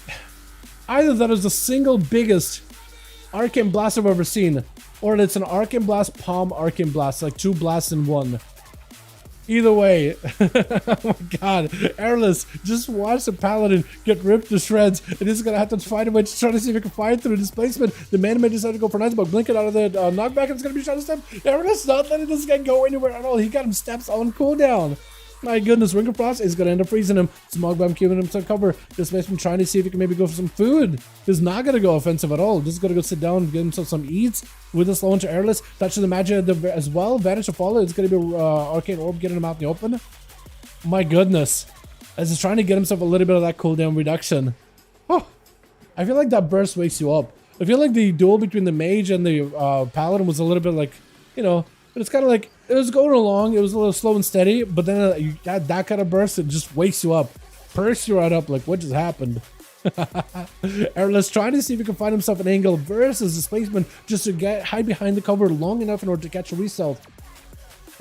Speaker 3: either that is the single biggest Arcane Blast I've ever seen, or it's an Arcane Blast, Palm Arcane Blast, like 2 blasts in one. Either way, oh my god, Airless, just watch the Paladin get ripped to shreds, and he's gonna have to find a way to try to see if he can find through Displacement. The man may decide to go for nice, but blink it out of the knockback, and it's gonna be shot to step. Airless not letting this guy go anywhere at all. He got him steps on cooldown. My goodness, Ring of Frost is going to end up freezing him. Smog Bomb giving him some cover. Displacement trying to see if he can maybe go for some food. He's not going to go offensive at all. Just going to go sit down and get himself some eats. With a slow into Airless. Touching the magic as well. Vanish to follow. It's going to be Arcane Orb getting him out in the open. My goodness. As he's trying to get himself a little bit of that cooldown reduction. Oh, I feel like that burst wakes you up. I feel like the duel between the mage and the paladin was a little bit like, you know, but it's kind of like, it was going along, it was a little slow and steady, but then you got that kind of burst, it just wakes you up. Perks you right up, like, what just happened? Airless trying to see if he can find himself an angle versus Displacement just to hide behind the cover long enough in order to catch a result.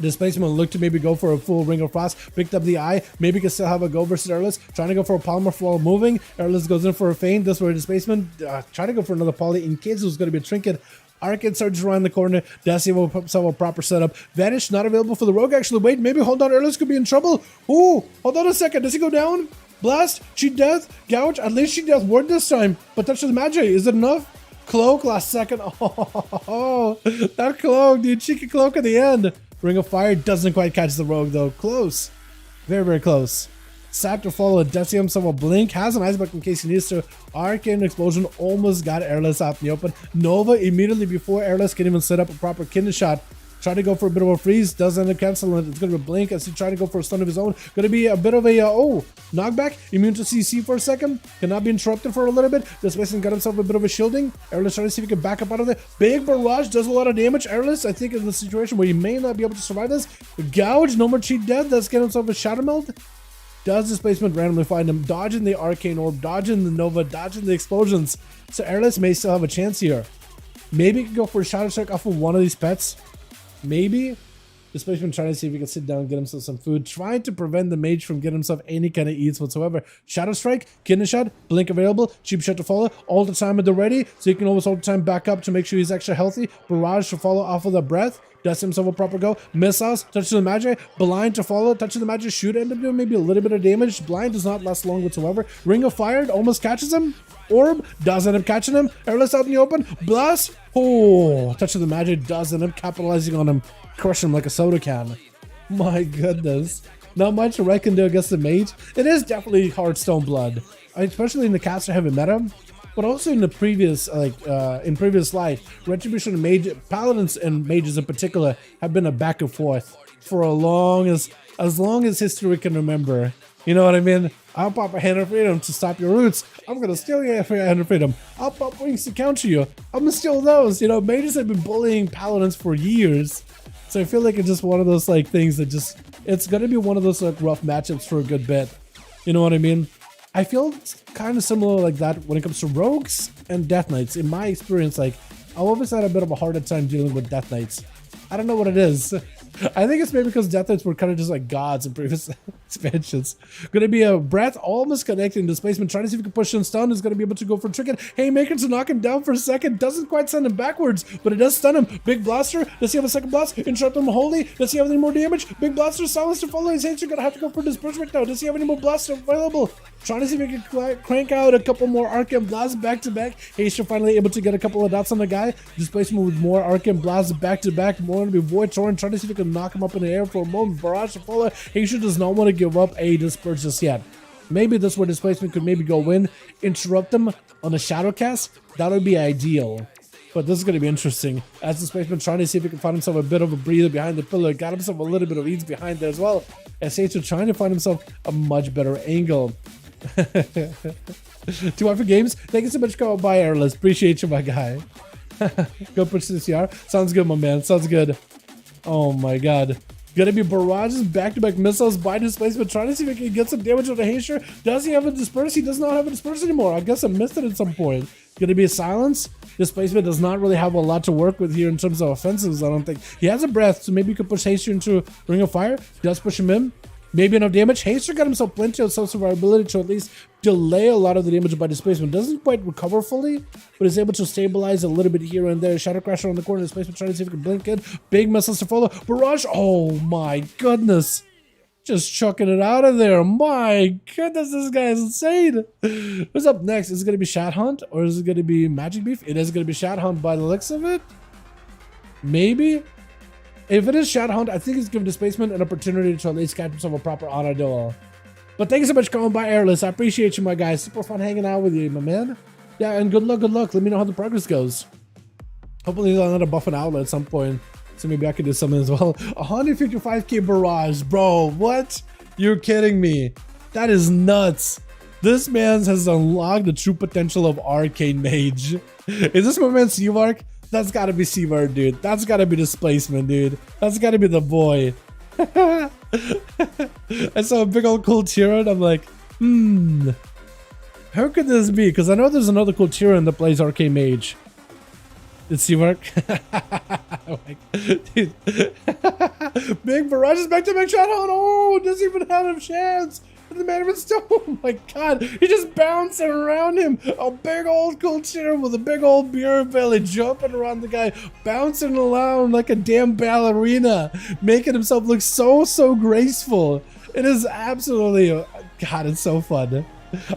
Speaker 3: Displacement look to maybe go for a full Ring of Frost, picked up the eye, maybe can still have a go versus Airless, trying to go for a Polymer while moving. Airless goes in for a feint, this where Displacement trying to go for another poly in case it was going to be a trinket. Arcane surges around the corner. Desi will put himself a proper setup. Vanish not available for the rogue. Actually, wait, maybe hold on. Airless could be in trouble. Ooh, hold on a second. Does he go down? Blast, cheat death, gouge. At least cheat death word this time. But touch the magic. Is it enough? Cloak last second. Oh, that cloak, dude. Cheeky cloak at the end. Ring of Fire doesn't quite catch the rogue though. Close. Very, very close. SATA-III follow. Desi himself a blink. Has an ice bucket in case he needs to. Arcane Explosion almost got Airless out in the open. Nova immediately before Airless can even set up a proper kidney shot. Try to go for a bit of a freeze. Does end up canceling it. It's going to be blink as he tries to go for a stun of his own. Going to be a bit of a, knockback. Immune to CC for a second. Cannot be interrupted for a little bit. Displacement got himself a bit of a shielding. Airless trying to see if he can back up out of there. Big barrage does a lot of damage. Airless, I think, in the situation where he may not be able to survive this. Gouge, no more cheat dead. That's getting himself a shadow meld. Does displacement randomly find him? Dodging the arcane orb, dodging the nova, dodging the explosions. So Airless may still have a chance here. Maybe he can go for a shadow strike off of one of these pets. Maybe. Displacement trying to see if he can sit down and get himself some food. Trying to prevent the mage from getting himself any kind of eats whatsoever. Shadow strike, kidney shot, blink available, cheap shot to follow. All the time at the ready, so you can always all the time back up to make sure he's extra healthy. Barrage to follow off of the breath. Does himself a proper go. Missiles, touch to the magic. Blind to follow. Touch to the magic. Shoot. End up doing maybe a little bit of damage. Blind does not last long whatsoever. Ring of Fire almost catches him. Orb does end up catching him. Airless out in the open. Blast. Oh, touch of the magic does end up capitalizing on him. Crush him like a soda can. My goodness. Not much I can do against the mage. It is definitely Hearthstone blood. Especially in the caster heavy meta. But also in the previous, in previous light, Retribution and Mage, Paladins and Mages in particular, have been a back and forth for as long as history can remember. You know what I mean? I'll pop a Hand of Freedom to stop your roots. I'm gonna steal your Hand of Freedom. I'll pop Wings to counter you. I'm gonna steal those. You know, Mages have been bullying Paladins for years. So I feel like it's just one of those things that it's gonna be one of those rough matchups for a good bit. You know what I mean? I feel it's kind of similar like that when it comes to rogues and death knights. In my experience, I've always had a bit of a harder time dealing with death knights. I don't know what it is. I think it's maybe because death knights were kind of just like gods in previous expansions. Gonna be a breath, almost connecting displacement, trying to see if he can push him stun. Is gonna be able to go for trinket. Haymaker to knock him down for a second. Doesn't quite send him backwards, but it does stun him. Big blaster. Does he have a second blast? Interrupt him wholly. Does he have any more damage? Big blaster, silence to follow. His hands are gonna have to go for disbursement now. Does he have any more blasts available? Trying to see if he can crank out a couple more Arcane Blasts back to back. Haster finally able to get a couple of dots on the guy. Displacement with more Arcane Blasts back to back. More going to be Void Torrent. Trying to see if he can knock him up in the air for a moment. Barrage to follow. Haster does not want to give up a Disperse just yet. Maybe this is where Displacement could maybe go in. Interrupt him on a Shadow Cast. That would be ideal. But this is going to be interesting. As Displacement trying to see if he can find himself a bit of a breather behind the pillar. Got himself a little bit of ease behind there as well. As Haster trying to find himself a much better angle. 2 hour for games. Thank you so much for coming by, Airless. Appreciate you, my guy. Go push the CR. Sounds good, my man. Sounds good. Oh my god. Gonna be barrages, back-to-back missiles by Displacement, trying to see if he can get some damage on the Haster. Does he have a Disperse? He does not have a Disperse anymore. I guess I missed it at some point. Gonna be a silence. Displacement does not really have a lot to work with here in terms of offensives, I don't think. He has a breath, so maybe you could push Haster into Ring of Fire. Does push him in. Maybe enough damage. Haster got himself plenty of self-survivability to at least delay a lot of the damage by Displacement. Doesn't quite recover fully, but is able to stabilize a little bit here and there. Shadow Crasher on the corner. Displacement trying to see if he can blink in. Big missiles to follow. Barrage. Oh my goodness. Just chucking it out of there. My goodness, this guy is insane. What's up next? Is it going to be Shat Hunt or is it going to be Magic Beef? It is going to be Shat Hunt by the looks of it. Maybe. If it is Shadow Hunt, I think it's giving Displacement an opportunity to at least catch himself a proper auto duel. But thank you so much for coming by, Airless. I appreciate you, my guy. Super fun hanging out with you, my man. Yeah, and good luck, good luck. Let me know how the progress goes. Hopefully I'll end up buffing outlet at some point. So maybe I could do something as well. 155k barrage, bro. What? You're kidding me. That is nuts. This man has unlocked the true potential of Arcane Mage. Is this my man Seavark? That's gotta be Seavark, dude. That's gotta be Displacement, dude. That's gotta be the boy. I saw a big old cool Tyrion. I'm like, how could this be? Because I know there's another cool Tyrion that plays Arcane Mage. Did Seavark? Dude. Big barrages back to back shot. Oh, doesn't even have a chance. The man was still, oh my god, he just bouncing around him. A big old cool chair with a big old beer belly jumping around the guy, bouncing around like a damn ballerina, making himself look so graceful. It is absolutely, god, it's so fun.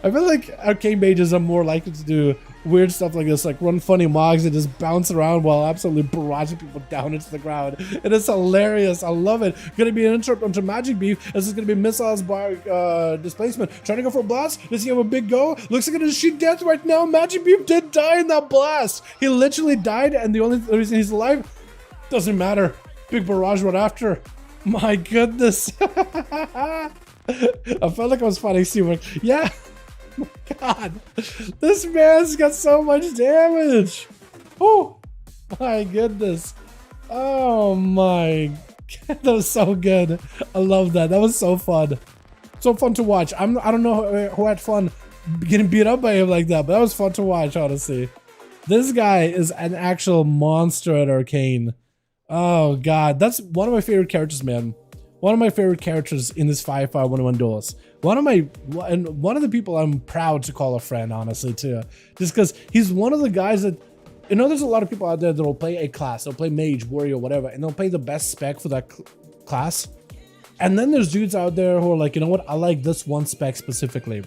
Speaker 3: I feel like Arcane Mages are more likely to do weird stuff like this, like run funny mogs and just bounce around while absolutely barraging people down into the ground. It is hilarious. I love it. Gonna be an interrupt onto Magic Beef. This is gonna be missiles by Displacement. Trying to go for a blast. Does he have a big go? Looks like it is sheet death right now. Magic Beef did die in that blast. He literally died, and the only reason he's alive doesn't matter. Big barrage right after. My goodness. I felt like I was fighting Seawork. Yeah. Oh my god. This man's got so much damage. Oh my goodness. Oh my god. That was so good. I love that. That was so fun. So fun to watch. I don't know who had fun getting beat up by him like that, but that was fun to watch, honestly. This guy is an actual monster at Arcane. Oh god, that's one of my favorite characters, man. One of my favorite characters in this 5v5 1v1 Duels. One of the people I'm proud to call a friend, honestly, too. Just because he's one of the guys that, you know, there's a lot of people out there that will play a class, they'll play mage, warrior, whatever, and they'll play the best spec for that class. And then there's dudes out there who are like, you know what, I like this one spec specifically.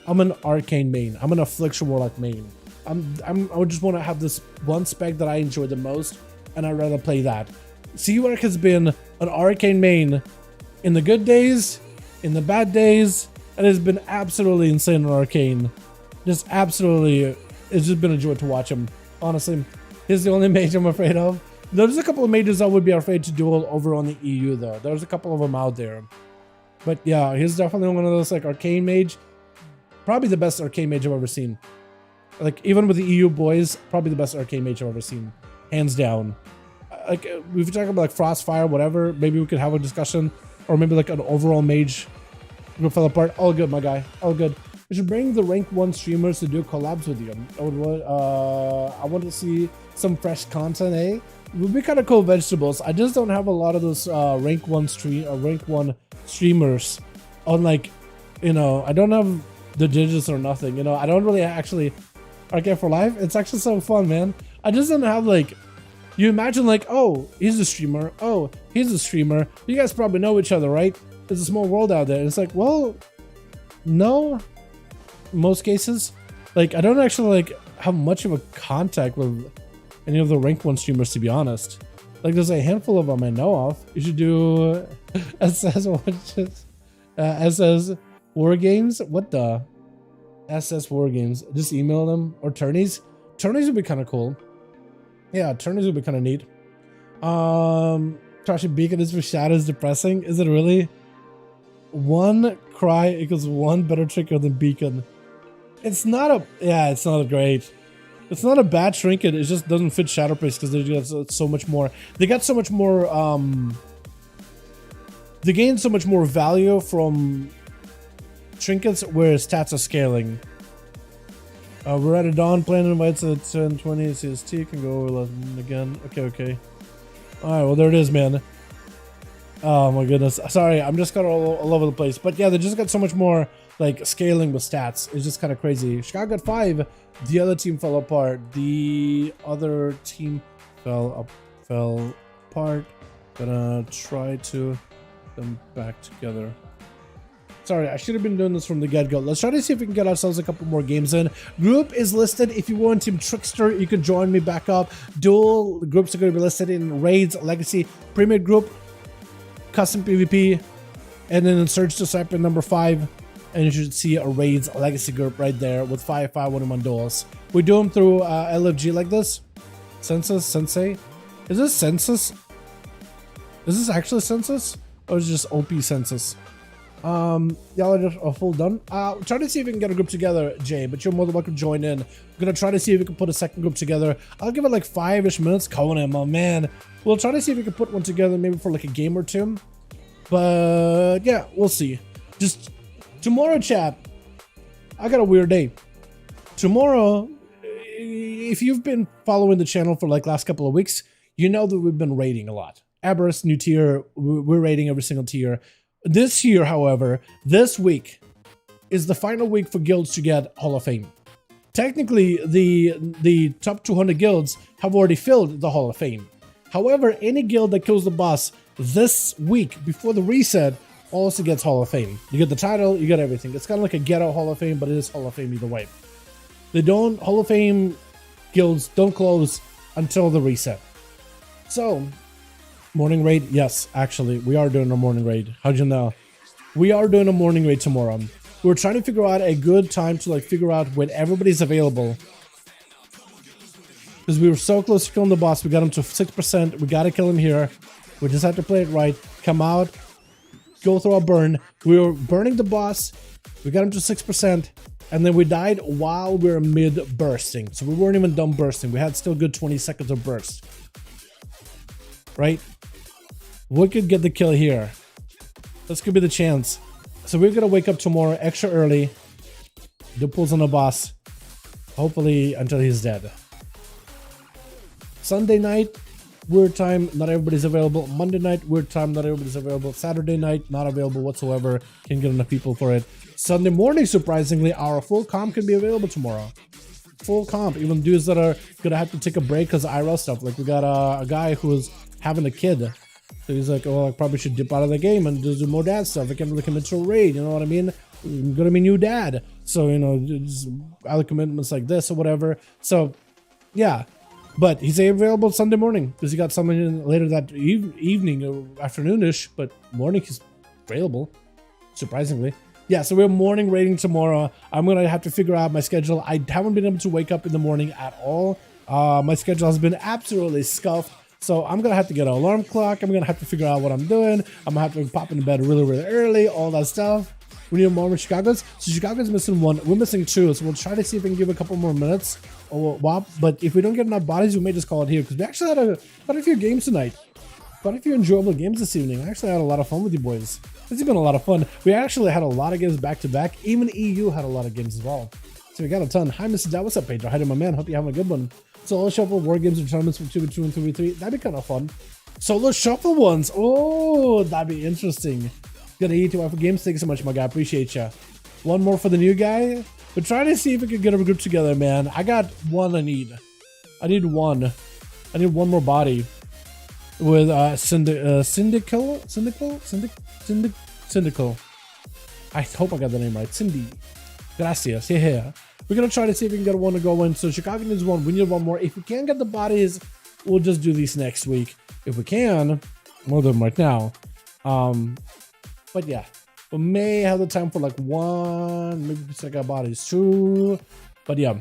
Speaker 3: I'm an Arcane main. I'm an Affliction Warlock main. I just want to have this one spec that I enjoy the most, and I'd rather play that. Seawork has been an Arcane main in the good days, in the bad days, and it's been absolutely insane on Arcane. Just absolutely, it's just been a joy to watch him. Honestly, he's the only mage I'm afraid of. There's a couple of mages I would be afraid to duel over on the EU though. There's a couple of them out there. But yeah, he's definitely one of those like Arcane mage. Probably the best Arcane mage I've ever seen. Like even with the EU boys, probably the best Arcane mage I've ever seen. Hands down. Like if we talk about like Frostfire, whatever, maybe we could have a discussion. Or maybe like an overall mage group fell apart. All good, my guy. All good. We should bring the rank 1 streamers to do collabs with you. I want to see some fresh content, eh? It would be kind of cool vegetables. I just don't have a lot of those rank 1 streamers on, like, you know, I don't have the digits or nothing, you know. I don't really actually Arcane for Life. It's actually so fun, man. I just don't have like, you imagine like, oh, he's a streamer. Oh, he's a streamer. You guys probably know each other, right? There's a small world out there. And it's like, well, no. In most cases, like I don't actually like have much of a contact with any of the rank 1 streamers, to be honest. Like there's a handful of them I know of. You should do SS War Games. What the SS War Games? Just email them, or tourneys. Tourneys would be kind of cool. Yeah, tourneys would be kind of neat. Trashy Beacon is for shadows depressing. Is it really? One cry equals one better trigger than Beacon. It's not a, yeah, it's not a great. It's not a bad trinket, it just doesn't fit Shadowpriest because they got so much more. They got so much more, they gain so much more value from trinkets where stats are scaling. We're at a dawn, plan invites at 10:20 CST, can go 11 again. Okay. Alright, well there it is, man. Oh my goodness. Sorry, I'm just kind of all over the place. But yeah, they just got so much more like scaling with stats. It's just kind of crazy. Chicago got 5. The other team fell apart. The other team fell apart. Gonna try to put them back together. Sorry, I should have been doing this from the get-go. Let's try to see if we can get ourselves a couple more games in. Group is listed. If you want Team Trickster, you can join me back up. Duel groups are going to be listed in Raids, Legacy, Premier Group, Custom PvP, and then in Surge Disciple number 5. And you should see a Raids Legacy group right there with 5v5 1v1 Duels. We do them through LFG like this. Census? Sensei? Is this Census? Is this actually Census? Or is it just OP Census? Y'all are just full done. Try to see if we can get a group together, Jay, but you're more than welcome to join in. We're gonna try to see if we can put a second group together. I'll give it like 5-ish minutes. Conan, my man. We'll try to see if we can put one together maybe for like a game or two. But yeah, we'll see. Just tomorrow, chat, I got a weird day. Tomorrow, if you've been following the channel for like last couple of weeks, you know that we've been raiding a lot. Aberrus, new tier, we're raiding every single tier. This year, however, this week is the final week for guilds to get Hall of Fame. Technically, the top 200 guilds have already filled the Hall of Fame. However, any guild that kills the boss this week before the reset also gets Hall of Fame. You get the title, you get everything. It's kind of like a ghetto Hall of Fame, but it is Hall of Fame either way. Hall of Fame guilds don't close until the reset. So, morning raid? Yes, actually, we are doing a morning raid. How'd you know? We are doing a morning raid tomorrow. We're trying to figure out a good time to like figure out when everybody's available. Because we were so close to killing the boss, we got him to 6%. We gotta kill him here. We just have to play it right, come out, go through a burn. We were burning the boss, we got him to 6%, and then we died while we were mid bursting. So we weren't even done bursting. We had still good 20 seconds of burst. Right? We could get the kill here. This could be the chance. So we're gonna wake up tomorrow extra early, do pulls on the boss, hopefully until he's dead. Sunday night, weird time, not everybody's available. Monday night, weird time, not everybody's available. Saturday night, not available whatsoever. Can't get enough people for it. Sunday morning, surprisingly, our full comp can be available tomorrow. Full comp, even dudes that are gonna have to take a break because of IRL stuff. Like we got a guy who's having a kid. So he's like, oh, I probably should dip out of the game and just do more dad stuff. I can't really commit to a raid, you know what I mean? I'm gonna be new dad. So, you know, just other commitments like this or whatever. So, yeah. But he's available Sunday morning because he got something later that evening or afternoonish, but morning he's available, surprisingly. Yeah, so we're morning raiding tomorrow. I'm gonna have to figure out my schedule. I haven't been able to wake up in the morning at all. My schedule has been absolutely scuffed. So I'm gonna have to get an alarm clock. I'm gonna have to figure out what I'm doing. I'm gonna have to pop into bed really, really early, all that stuff. We need more with Chicago's. So Chicago's missing one. We're missing two. So we'll try to see if we can give a couple more minutes. But if we don't get enough bodies, we may just call it here because we actually had quite a few games tonight. Quite a few enjoyable games this evening. I actually had a lot of fun with you boys. This has been a lot of fun. We actually had a lot of games back to back. Even EU had a lot of games as well. So we got a ton. Hi, Mrs. Dad. What's up, Pedro? Hi to my man. Hope you're having a good one. Solo shuffle, war games, and tournaments from 2v2 and 3v3. That'd be kind of fun. Solo shuffle ones. Oh, that'd be interesting. Gotta eat you for games. Thank you so much, my guy. Appreciate ya. One more for the new guy. We're trying to see if we can get a group together, man. I got one I need. I need one. I need one more body. With Syndical. I hope I got the name right. Cindy. Gracias. Yeah. We're gonna try to see if we can get one to go in. So Chicago needs one. We need one more. If we can't get the bodies, we'll just do these next week. If we can, we'll do them right now. But yeah, we may have the time for like one, maybe check out bodies two. But yeah.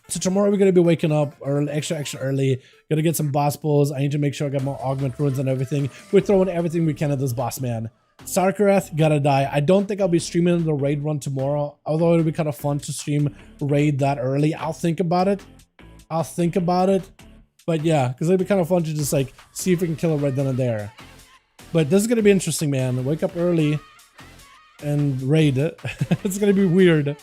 Speaker 3: So tomorrow we're gonna be waking up early, extra early. Gonna get some boss pulls. I need to make sure I got my augment runes and everything. We're throwing everything we can at this boss, man. Sarkarath gotta die. I don't think I'll be streaming the raid run tomorrow, although it'll be kind of fun to stream raid that early. I'll think about it. But yeah, because it'll be kind of fun to just like see if we can kill it right then and there. But this is gonna be interesting, man. Wake up early and raid it. It's gonna be weird,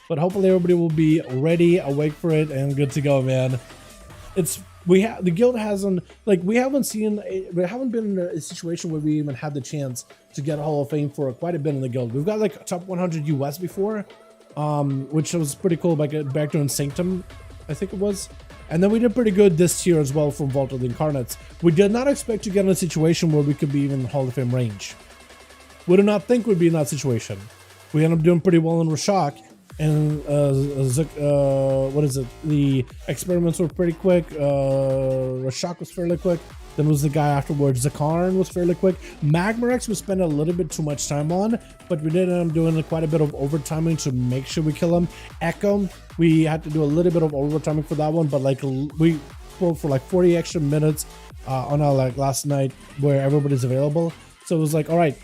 Speaker 3: but hopefully everybody will be ready, awake for it, and good to go, man. The guild hasn't, like, we haven't been in a situation where we even had the chance to get a Hall of Fame for quite a bit in the guild. We've got like top 100 US before, which was pretty cool back during Sanctum, I think it was. And then we did pretty good this year as well from Vault of the Incarnates. We did not expect to get in a situation where we could be even Hall of Fame range. We did not think we'd be in that situation. We ended up doing pretty well in Rashok. And what is it? The experiments were pretty quick. Rashok was fairly quick. Then was the guy afterwards. Zakarn was fairly quick. Magmarex we spent a little bit too much time on, but we did end up doing quite a bit of overtiming to make sure we kill him. Echo, we had to do a little bit of overtiming for that one, but like we pulled for like 40 extra minutes on our like last night where everybody's available. So it was like, all right,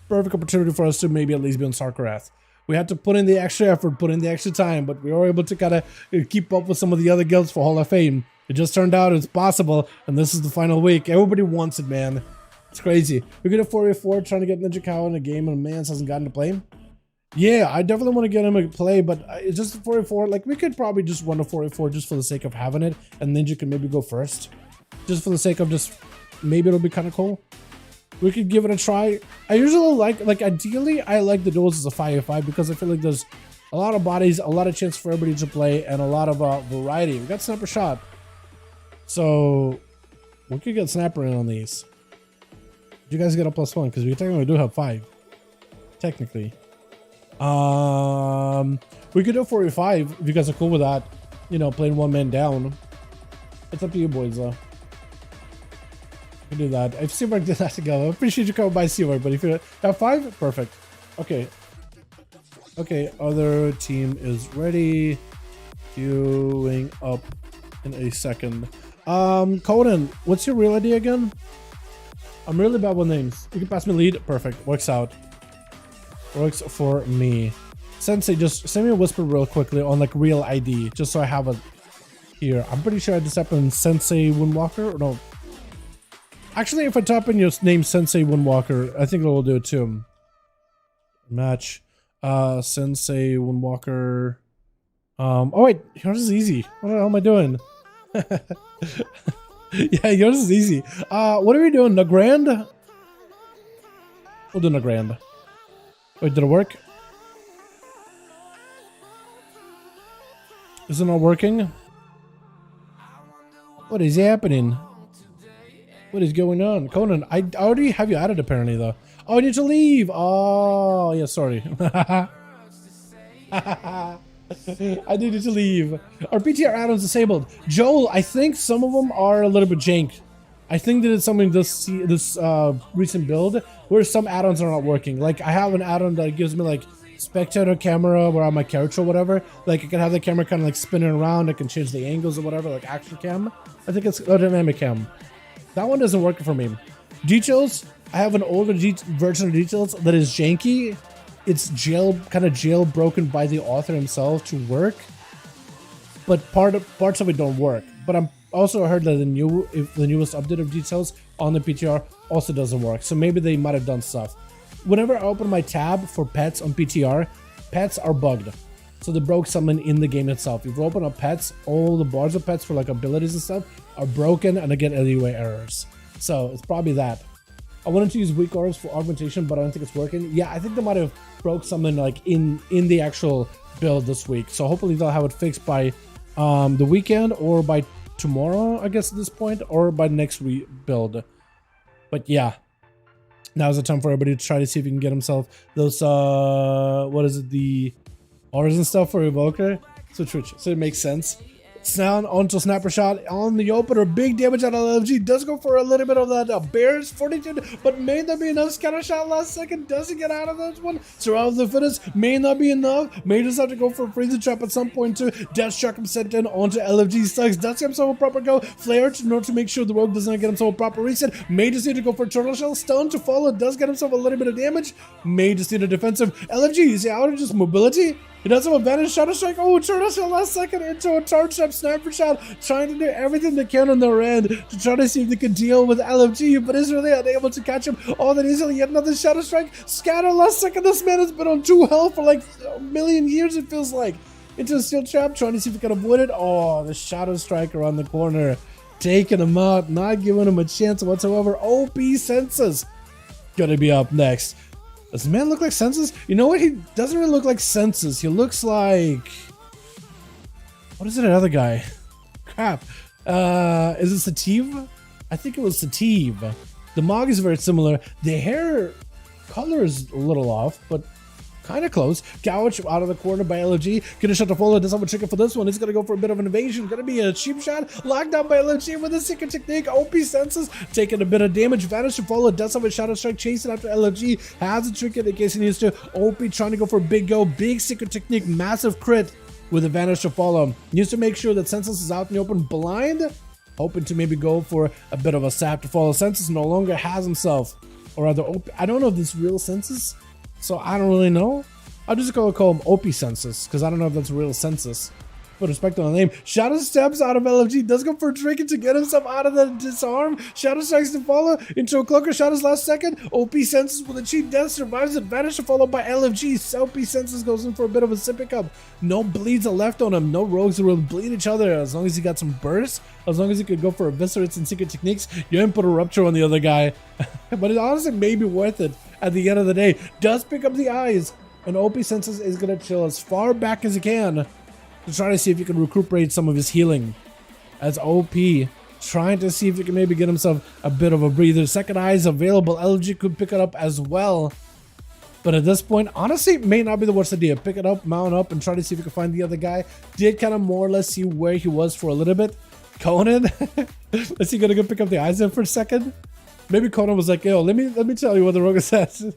Speaker 3: perfect opportunity for us to maybe at least be on Sarkarath. We had to put in the extra effort, put in the extra time, but we were able to kind of keep up with some of the other guilds for Hall of Fame. It just turned out it's possible, and this is the final week. Everybody wants it, man. It's crazy. We're good at 4v4, trying to get Ninja Cow in a game, and Mans hasn't gotten to play. Yeah, I definitely want to get him to play, but it's just 4v4. Like, we could probably just run a 4v4 just for the sake of having it, and Ninja can maybe go first. Just for the sake of just, maybe it'll be kind of cool. We could give it a try. I usually like ideally, I like the duels as a 5v5 because I feel like there's a lot of bodies, a lot of chance for everybody to play, and a lot of variety. We got Sniper Shot. So, we could get Snapper in on these. You guys get a +1 because we technically do have 5. Technically. We could do 4v5 if you guys are cool with that. You know, playing one man down. It's up to you boys though. We do that. If Seawork did that together, I appreciate you coming by, Seawork, but if you have 5, perfect. Okay. Okay, other team is ready. Queuing up in a second. Conan, what's your real ID again? I'm really bad with names. You can pass me lead. Perfect. Works out. Works for me. Sensei, just send me a whisper real quickly on like real ID, just so I have it here. I'm pretty sure I just type in Sensei Windwalker. Or no. Actually, if I type in your name Sensei Windwalker, I think it will do it too. Match. Sensei Windwalker. Oh wait, yours is easy. What the hell am I doing? Yeah, yours is easy. What are we doing? The grand? We'll do the grand. Wait, did it work? Is it not working? What is happening? What is going on? Conan, I already have you added apparently though. Oh, I need to leave. Oh, yeah, sorry. I needed to leave. Our PTR add-ons disabled. Joel, I think some of them are a little bit jank. I think that it's something this recent build where some add-ons are not working. Like I have an add-on that gives me like spectator camera where I'm my character or whatever. Like I can have the camera kind of like spinning around. I can change the angles or whatever, like action cam. I think it's dynamic cam. That one doesn't work for me. Details, I have an older version of Details that is janky. It's kind of jailbroken by the author himself to work, but parts of it don't work. But I'm also heard that the newest update of Details on the PTR also doesn't work. So maybe they might have done stuff. Whenever I open my tab for pets on PTR, pets are bugged. So they broke something in the game itself. If you open up pets, all the bars of pets for like abilities and stuff are broken and I get anyway errors. So it's probably that. I wanted to use weak orbs for augmentation, but I don't think it's working. Yeah, I think they might have broke something like in the actual build this week. So hopefully they'll have it fixed by the weekend or by tomorrow, I guess at this point, or by next build. But yeah, now's the time for everybody to try to see if you can get himself those what is it, the R's and stuff for Evoker. So it makes sense. Sound onto Snapper Shot on the opener. Big damage out of LFG. Does go for a little bit of that Bears fortitude, but may not be enough. Scatter Shot last second. Doesn't get out of this one. Surround the fittest. May not be enough. May just have to go for a freezer trap at some point too. Death Shock him sent in onto LFG. Sucks. Does get himself a proper go. Flare in order to make sure the rogue does not get himself a proper reset. May just need to go for a Turtle Shell. Stun to follow. Does get himself a little bit of damage. May just need a defensive. LFG, is he out of just mobility? He does have a Vanish Shadow Strike. Oh, Turtle Shell last second into a Charge Trap, Sniper Shot, trying to do everything they can on their end to try to see if they can deal with LFG, but is really unable to catch him. Oh, then easily yet another Shadow Strike. Scatter last second. This man has been on 2 health for like a million years, it feels like. Into a Steel Trap, trying to see if he can avoid it. Oh, the Shadow Strike around the corner. Taking him out, not giving him a chance whatsoever. OP Senses gonna be up next. Does the man look like Senses? You know what? He doesn't really look like Senses. He looks like... What is it, another guy? Crap. Is it Sativ? I think it was Sativ. The Mog is very similar. The hair color is a little off, but kind of close. Gouch out of the corner by LFG. Gonna shut the follow. Doesn't have a trigger for this one. He's gonna go for a bit of an invasion. Gonna be a cheap shot. Locked down by LFG with a secret technique. OP Senses. Taking a bit of damage. Vanish to follow. Does have a Shadow Strike. Chasing after LFG. Has a trinket in case he needs to. OP trying to go for a big go. Big secret technique. Massive crit with a Vanish to follow. Needs to make sure that Senses is out in the open blind. Hoping to maybe go for a bit of a sap to follow. Senses no longer has himself. Or rather, I don't know if this real Senses. So I don't really know. I'm just gonna call him OP Census because I don't know if that's real census. Put respect on the name. Shadow steps out of LFG. Does go for a trinket to get himself out of the disarm. Shadow strikes to follow into a cloaker. Shadows last second. OP Census with a cheat death survives it. Vanish to follow by LFG. OP Census goes in for a bit of a sip pickup. No bleeds are left on him. No rogues will bleed each other as long as he got some bursts. As long as he could go for eviscerates and secret techniques. You didn't put a rupture on the other guy. But it honestly may be worth it at the end of the day. Does pick up the eyes. And OP Census is going to chill as far back as he can to try to see if he can recuperate some of his healing. As OP, trying to see if he can maybe get himself a bit of a breather. Second eye is available. LG could pick it up as well. But at this point, honestly, it may not be the worst idea. Pick it up, mount up, and try to see if you can find the other guy. Did kind of more or less see where he was for a little bit. Conan, is he going to go pick up the eyes in for a second? Maybe Conan was like, yo, let me tell you what the rogue says.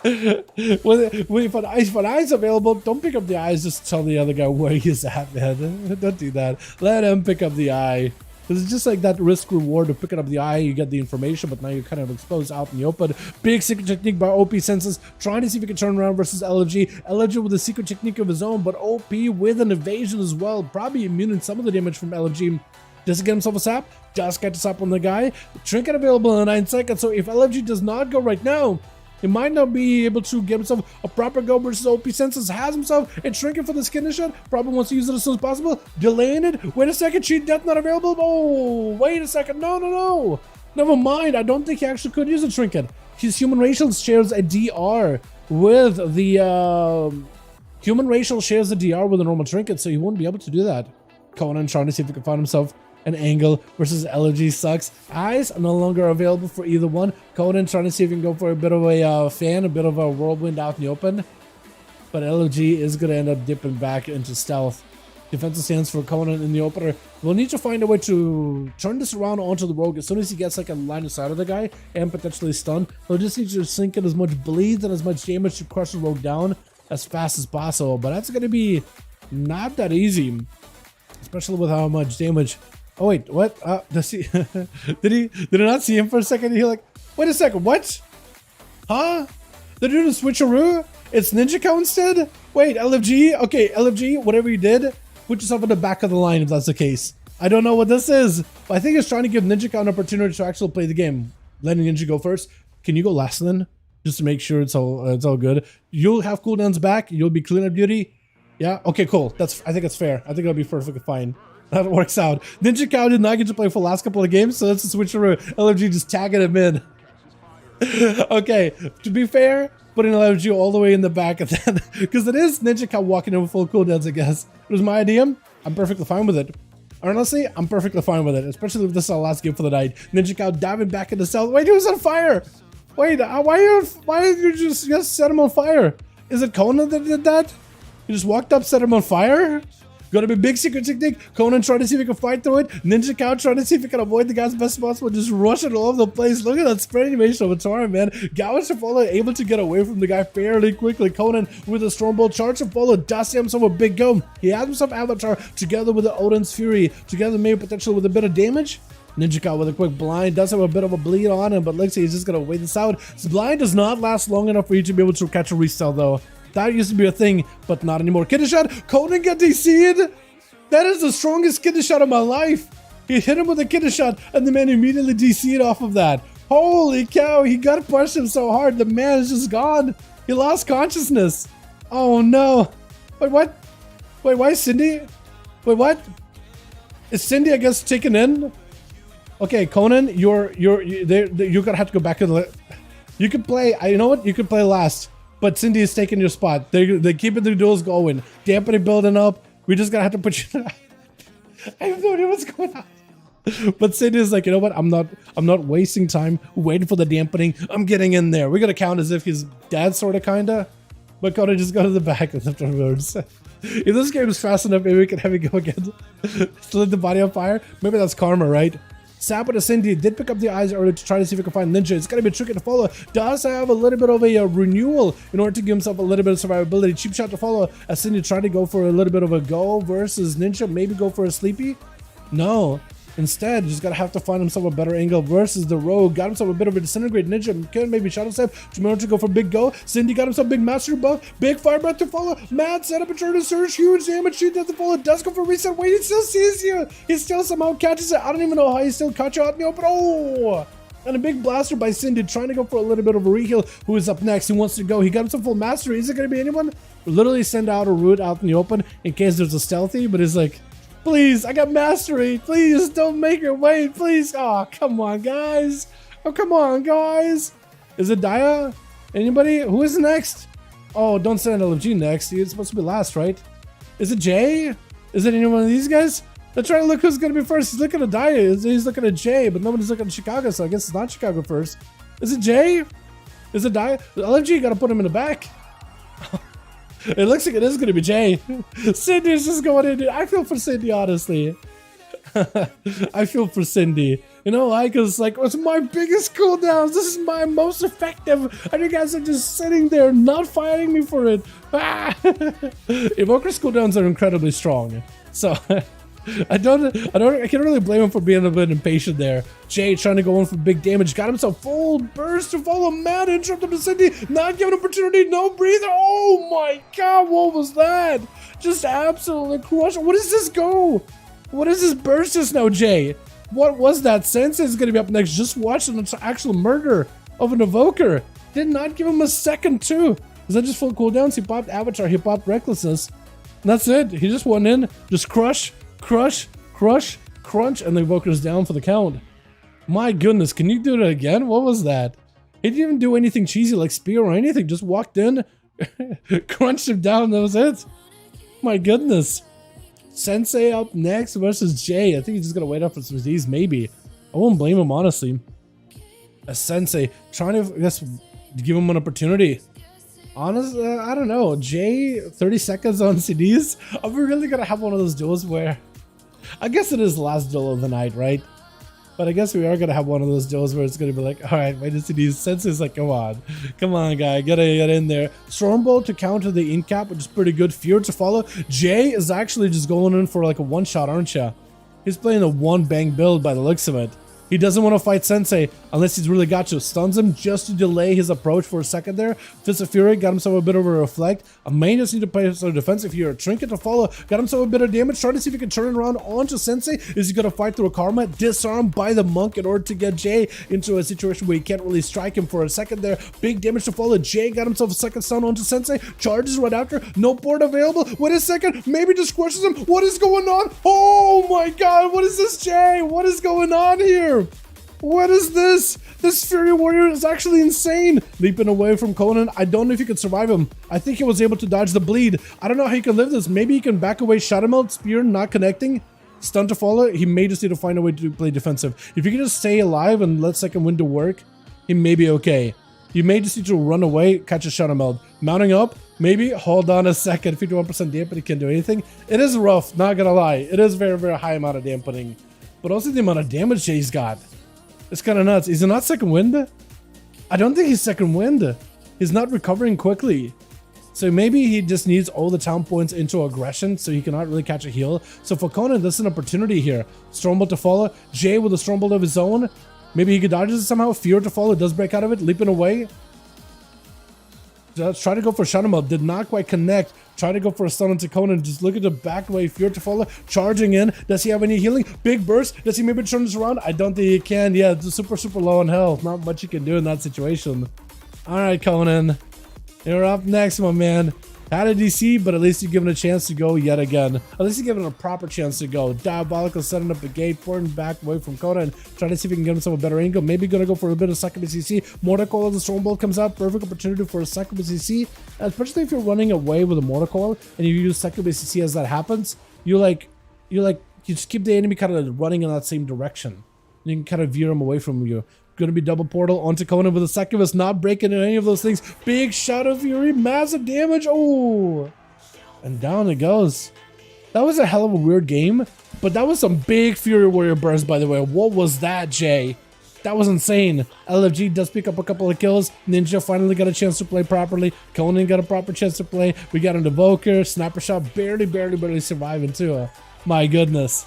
Speaker 3: If an eye's available, don't pick up the eyes. Just tell the other guy where he's at, man. Don't do that. Let him pick up the eye. Because it's just like that risk reward of picking up the eye, you get the information, but now you're kind of exposed out in the open. Big secret technique by OP Senses, trying to see if he can turn around versus LFG. LFG with a secret technique of his own, but OP with an evasion as well. Probably immune in some of the damage from LFG. Does he get himself a sap? Does get the sap on the guy. Trinket available in 9 seconds, so if LFG does not go right now, he might not be able to get himself a proper go versus OP Senses. Has himself a trinket for the skin shot. Probably wants to use it as soon as possible. Delaying it. Wait a second. Cheat death not available. Oh, wait a second. No. Never mind. I don't think he actually could use a trinket. His human racial shares a DR with the human racial shares a DR with a normal trinket, so he won't be able to do that. Conan trying to see if he can find himself an angle versus LFG sucks. Eyes are no longer available for either one. Conan trying to see if he can go for a bit of a fan, a bit of a whirlwind out in the open. But LFG is going to end up dipping back into stealth. Defensive stance for Conan in the opener. We'll need to find a way to turn this around onto the rogue as soon as he gets like a line of sight of the guy and potentially stun. We'll just need to sink in as much bleeds and as much damage to crush the rogue down as fast as possible. But that's going to be not that easy, especially with how much damage. Oh wait, what? Does he? Did I not see him for a second? He like, wait a second, what? Huh? They're doing a switcheroo? It's Ninja Cow instead? Wait, LFG? Okay, LFG, whatever you did, put yourself in the back of the line if that's the case. I don't know what this is, but I think it's trying to give Ninja Cow an opportunity to actually play the game. Letting Ninja go first. Can you go last then? Just to make sure it's all good. You'll have cooldowns back. You'll be clean up duty. Yeah. Okay. Cool. I think it's fair. I think it'll be perfectly fine. That works out. Ninja Cow did not get to play for the last couple of games, so that's a switcheroo. LFG just tagging him in. Okay, to be fair, putting LFG all the way in the back of that, because it is Ninja Cow walking over full cooldowns, I guess. It was my idea. I'm perfectly fine with it. Honestly, I'm perfectly fine with it, especially if this is our last game for the night. Ninja Cow diving back into stealth. Wait, he was on fire. Wait, why did you just set him on fire? Is it Conan that did that? You just walked up, set him on fire? Gonna be big secret technique. Conan trying to see if he can fight through it. Ninja Cow trying to see if he can avoid the guys best possible. Just rushing all over the place. Look at that spread animation of Atara, man. Gao Shafala able to get away from the guy fairly quickly. Conan with a Stormbolt charge. Shafala does himself a big go. He has himself Avatar together with the Odin's Fury. Together maybe potentially with a bit of damage. Ninja Cow with a quick blind does have a bit of a bleed on him, but looks like he's just gonna wait this out. His blind does not last long enough for you to be able to catch a resell though. That used to be a thing, but not anymore. Kidney shot. Conan got DC'd. That is the strongest kidney shot of my life. He hit him with a kidney shot, and the man immediately DC'd off of that. Holy cow, he got pushed him so hard, the man is just gone. He lost consciousness. Oh no. Wait, what? Wait, why is Cindy? Wait, what? Is Cindy, I guess, taken in? Okay, Conan, you're gonna have to go back to the... You can play, you know what? You can play last, but Cindy is taking your spot. They're keeping the duels going. Dampening building up. We just gotta have to put you. I have no idea what's going on. But Cindy is like, you know what? I'm not wasting time waiting for the dampening. I'm getting in there. We're gonna count as if he's dead, sort of, kinda. But gotta just go to the back of the roads. If this game is fast enough, maybe we can have it go again. Lit the body on fire. Maybe that's karma, right? Sap with Cindy did pick up the eyes earlier to try to see if he can find Ninja. It's gonna be tricky to follow. Does have a little bit of a renewal in order to give himself a little bit of survivability. Cheap shot to follow as Cindy tried to go for a little bit of a go versus Ninja. Maybe go for a sleepy. No. Instead, just gotta have to find himself a better angle versus the rogue. Got himself a bit of a disintegrate. Ninja can maybe shot himself to go for big go. Cindy got himself big master buff. Big fire breath to follow. Mad setup and turn to surge. Huge damage. She does the follow. Does go for reset. Wait, he still sees you. He still somehow catches it. I don't even know how he still caught you out in the open. Oh! And a big blaster by Cindy trying to go for a little bit of a reheal. Who is up next? He wants to go. He got himself full mastery. Is it going to be anyone? Literally send out a root out in the open in case there's a stealthy, but he's like, please, I got mastery. Please don't make it wait. Please. Oh, come on, guys. Oh, come on, guys. Is it Daya? Anybody? Who is next? Oh, don't send LFG next. He's supposed to be last, right? Is it Jay? Is it any one of these guys? Let's try to look who's going to be first. He's looking at Daya. He's looking at Jay, but nobody's looking at Chicago, so I guess it's not Chicago first. Is it Jay? Is it Daya? LFG got to put him in the back. It looks like it is going to be Jay. Cindy's just going in. I feel for Cindy, honestly. I feel for Cindy. You know, like, it's like, it's my biggest cooldowns. This is my most effective. And you guys are just sitting there not fighting me for it. Ah! Evoker's cooldowns are incredibly strong. So, I can't really blame him for being a bit impatient there. Jay trying to go in for big damage, got himself full burst to follow man, interrupt the vicinity, not given opportunity, no breather. Oh my god, what was that? Just absolutely crushed. What does this go? What is this burst just now, Jay? What was that? Sensei is gonna be up next. Just watch an actual murder of an evoker. Did not give him a second too. Is that just full cooldowns? He popped Avatar, he popped Recklessness. And that's it. He just went in, just crush, crush, crush, crunch, and the evoker's down for the count. My goodness, can you do it again? What was that? He didn't even do anything cheesy like spear or anything. Just walked in, crunched him down, that was it. My goodness. Sensei up next versus Jay. I think he's just gonna wait up for some of these, maybe. I won't blame him, honestly. A Sensei trying to, I guess, give him an opportunity. Honestly, I don't know. Jay, 30 seconds on CDs. Are we really gonna have one of those duels where, I guess it is the last duel of the night, right? But I guess we are gonna have one of those duels where it's gonna be like, all right, wait to CDs. Sensei's like, come on, guy, gotta get in there. Stormbolt to counter the incap, which is pretty good. Fear to follow. Jay is actually just going in for like a one shot, aren't ya? He's playing a one bang build by the looks of it. He doesn't want to fight Sensei unless he's really got to. Stuns him just to delay his approach for a second there. Fist of Fury got himself a bit of a reflect. A main just need to play some defensive here. Trinket to follow. Got himself a bit of damage. Trying to see if he can turn it around onto Sensei. Is he going to fight through a Karma? Disarmed by the monk in order to get Jay into a situation where he can't really strike him for a second there. Big damage to follow. Jay got himself a second stun onto Sensei. Charges right after. No board available. Wait a second. Maybe just crushes him. What is going on? Oh my god. What is this, Jay? What is going on here? What is this? This Fury Warrior is actually insane. Leaping away from Conan. I don't know if he could survive him. I think he was able to dodge the bleed. I don't know how he can live this. Maybe he can back away Shadow Melt, Spear, not connecting. Stun to follow. He may just need to find a way to play defensive. If he can just stay alive and let second wind to work, he may be okay. You may just need to run away, catch a Shadow Meld. Mounting up, maybe. Hold on a second. 51% dampening, can't do anything. It is rough, not gonna lie. It is very, very high amount of dampening. But also the amount of damage Jay's got. It's kind of nuts. Is it not second wind? I don't think he's second wind. He's not recovering quickly. So maybe he just needs all the town points into aggression so he cannot really catch a heal. So for Conan, this is an opportunity here. Stormbolt to follow. Jay with a Stormbolt of his own. Maybe he could dodge it somehow. Fear to follow. Does break out of it. Leaping away. Just try to go for Shadow Meld. Did not quite connect. Try to go for a stun into Conan. Just look at the back way. Fear to follow. Charging in. Does he have any healing? Big burst. Does he maybe turn this around? I don't think he can. Yeah, it's super, super low on health. Not much you can do in that situation. Alright, Conan. You're up next, my man. Had a DC, but at least you're given a chance to go yet again. At least you're given a proper chance to go. Diabolical setting up the gate, pouring back away from Conan, trying to see if he can get himself a better angle. Maybe gonna go for a bit of second BCC. Mortar Coil as the Stormbolt comes out. Perfect opportunity for a second BCC, especially if you're running away with a Mortar Coil and you use second BCC as that happens. You just keep the enemy kind of running in that same direction. You can kind of veer him away from you. Gonna be double portal onto Conan with a succubus, not breaking in any of those things. Big Shadow Fury, massive damage. Oh, and down it goes. That was a hell of a weird game, but that was some big Fury Warrior burst, by the way. What was that, Jay? That was insane. LFG does pick up a couple of kills. Ninja finally got a chance to play properly. Conan got a proper chance to play. We got an Evoker. Sniper Shot barely surviving too. My goodness.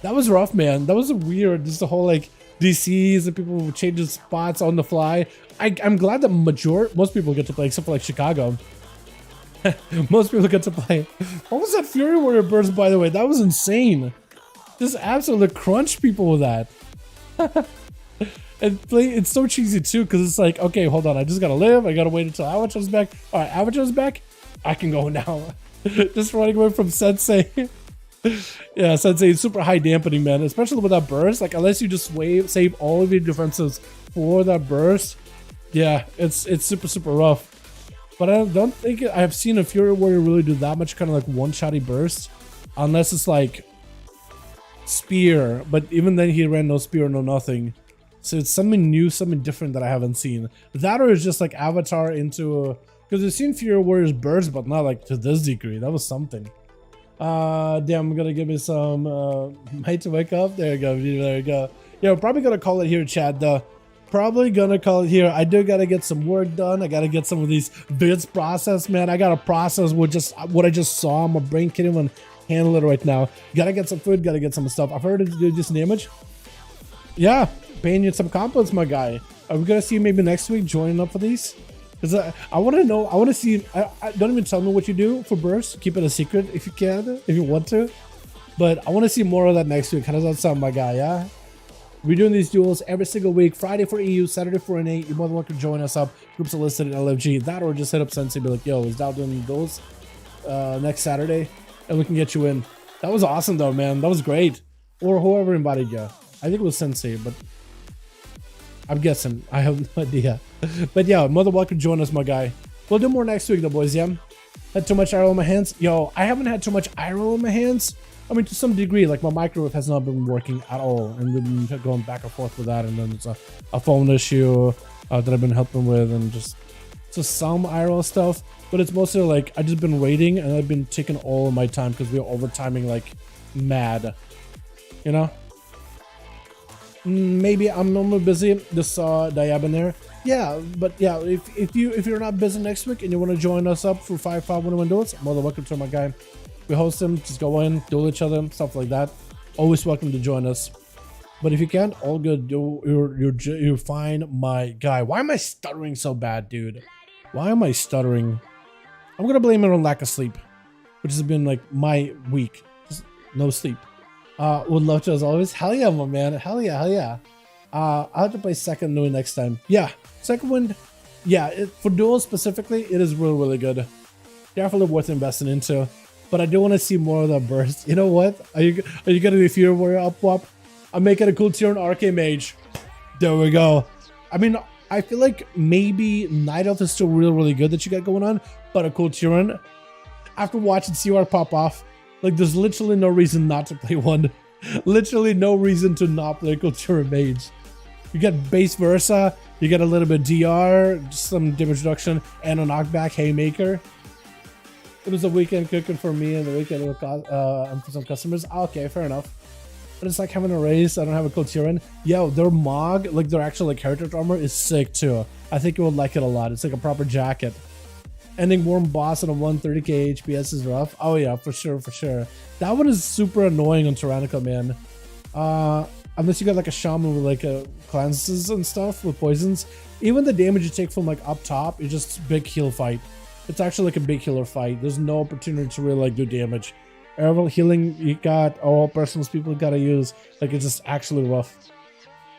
Speaker 3: That was rough, man. That was a weird, just the whole like DCs and people changing spots on the fly. I'm glad that most people get to play, except for like Chicago. Most people get to play. What was that Fury Warrior burst, by the way? That was insane. Just absolutely crunch people with that. It's so cheesy too, because it's like, okay, hold on, I just gotta live. I gotta wait until Avatar's back. All right, Avatar's back. I can go now. Just running away from Sensei. Yeah, Sensei, super high dampening, man, especially with that burst. Like, unless you just save all of your defenses for that burst, yeah, it's super, super rough. But I don't think I have seen a Fury Warrior really do that much kind of like one-shotty burst, unless it's like Spear. But even then, he ran no Spear, no nothing. So it's something new, something different that I haven't seen. That or is just like Avatar into, because we've seen Fury Warriors burst, but not like to this degree. That was something. Damn, I'm gonna give me some might to wake up. There you go, there you go. Yeah, we're probably gonna call it here, Chad, though. Probably gonna call it here. I do gotta get some work done. I gotta get some of these vids processed, man. I gotta process what I just saw. My brain can't even handle it right now. Gotta get some food, gotta get some stuff. I've heard it do decent damage. Yeah, paying you some compliments, my guy. Are we gonna see you maybe next week joining up for these? Because I want to know, I want to see, I don't even tell me what you do for burst. Keep it a secret if you can, if you want to. But I want to see more of that next week. How does that sound, my guy, yeah? We're doing these duels every single week. Friday for EU, Saturday for NA. You're more than welcome to join us up. Groups are listed in LFG. That or just hit up Sensei and be like, yo, is Dow doing duels next Saturday? And we can get you in. That was awesome though, man. That was great. Or whoever invited you. I think it was Sensei, but I'm guessing. I have no idea. But yeah, more than welcome to join us, my guy. We'll do more next week though, boys, yeah? Had too much IRL in my hands? Yo, I haven't had too much IRL in my hands. I mean, to some degree, like my microwave has not been working at all, and we've been going back and forth with that, and then it's a phone issue that I've been helping with, and just some IRL stuff. But it's mostly like I just been waiting, and I've been taking all of my time because we're overtiming like mad, you know. Maybe I'm normally busy. Just saw Diab in there. Yeah, but yeah, if you're not busy next week and you want to join us up for 5V5 1V1 DUELS, more than welcome to, my guy. We host them, just go in, duel each other, stuff like that. Always welcome to join us. But if you can't, all good. You're fine, my guy. Why am I stuttering so bad, dude? Why am I stuttering? I'm gonna blame it on lack of sleep, which has been like my week. Just no sleep. Would love to as always. Hell yeah, my man. Hell yeah, hell yeah. I'll have to play second Nui next time. Yeah, second wind. Yeah, for duels specifically, it is really, really good. Definitely worth investing into. But I do want to see more of that burst. You know what? Are you gonna be Fury Warrior up wop? I'm making a cool tier on Arcane Mage. There we go. I mean, I feel like maybe Night Elf is still really, really good that you got going on, but a cool tier on. After watching CR pop off, like there's literally no reason not to play one. Literally no reason to not play Cultura Mage. You get base Versa, you get a little bit DR, some damage reduction, and a knockback Haymaker. It was a weekend cooking for me and the weekend for some customers. Okay, fair enough. But it's like having a race. I don't have a Culturan. Yo, their Mog, like their actual like heritage armor is sick too. I think you would like it a lot. It's like a proper jacket. Ending Warm Boss on a 130k HPS is rough. Oh yeah, for sure, for sure. That one is super annoying on Tyrannica, man. Unless you got like a shaman with like cleanses and stuff with poisons. Even the damage you take from like up top is just big heal fight. It's actually like a big healer fight. There's no opportunity to really like do damage. Every healing you got, all personals people gotta use. Like it's just actually rough.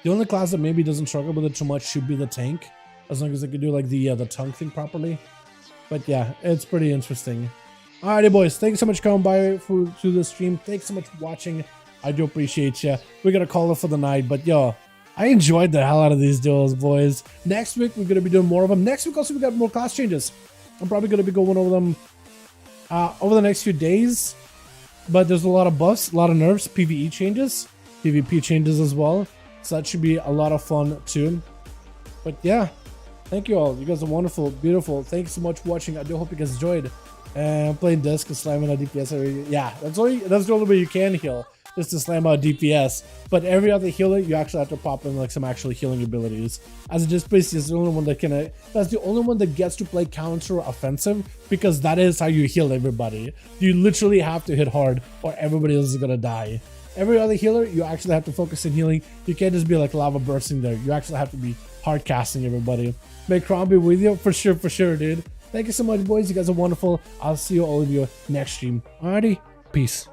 Speaker 3: The only class that maybe doesn't struggle with it too much should be the tank, as long as they can do like the tongue thing properly. But yeah, it's pretty interesting. Alrighty, boys. Thanks so much for coming by to the stream. Thanks so much for watching. I do appreciate you. We're gonna call it for the night, but yo, I enjoyed the hell out of these duels, boys. Next week we're gonna be doing more of them. Next week also we got more class changes. I'm probably gonna be going over them over the next few days. But there's a lot of buffs, a lot of nerfs, PvE changes, PvP changes as well. So that should be a lot of fun too. But yeah, thank you all. You guys are wonderful, beautiful. Thanks so much for watching. I do hope you guys enjoyed. And playing disc and slamming out DPS area. Yeah, that's the only way you can heal, is to slam out DPS. But every other healer, you actually have to pop in like some actual healing abilities. As a disc priest is the only one that can. That's the only one that gets to play counter offensive, because that is how you heal everybody. You literally have to hit hard, or everybody else is gonna die. Every other healer, you actually have to focus on healing. You can't just be like lava bursting there. You actually have to be hard casting everybody. May Crown be with you for sure, dude. Thank you so much, boys. You guys are wonderful. I'll see you all of you next stream. Alrighty, peace.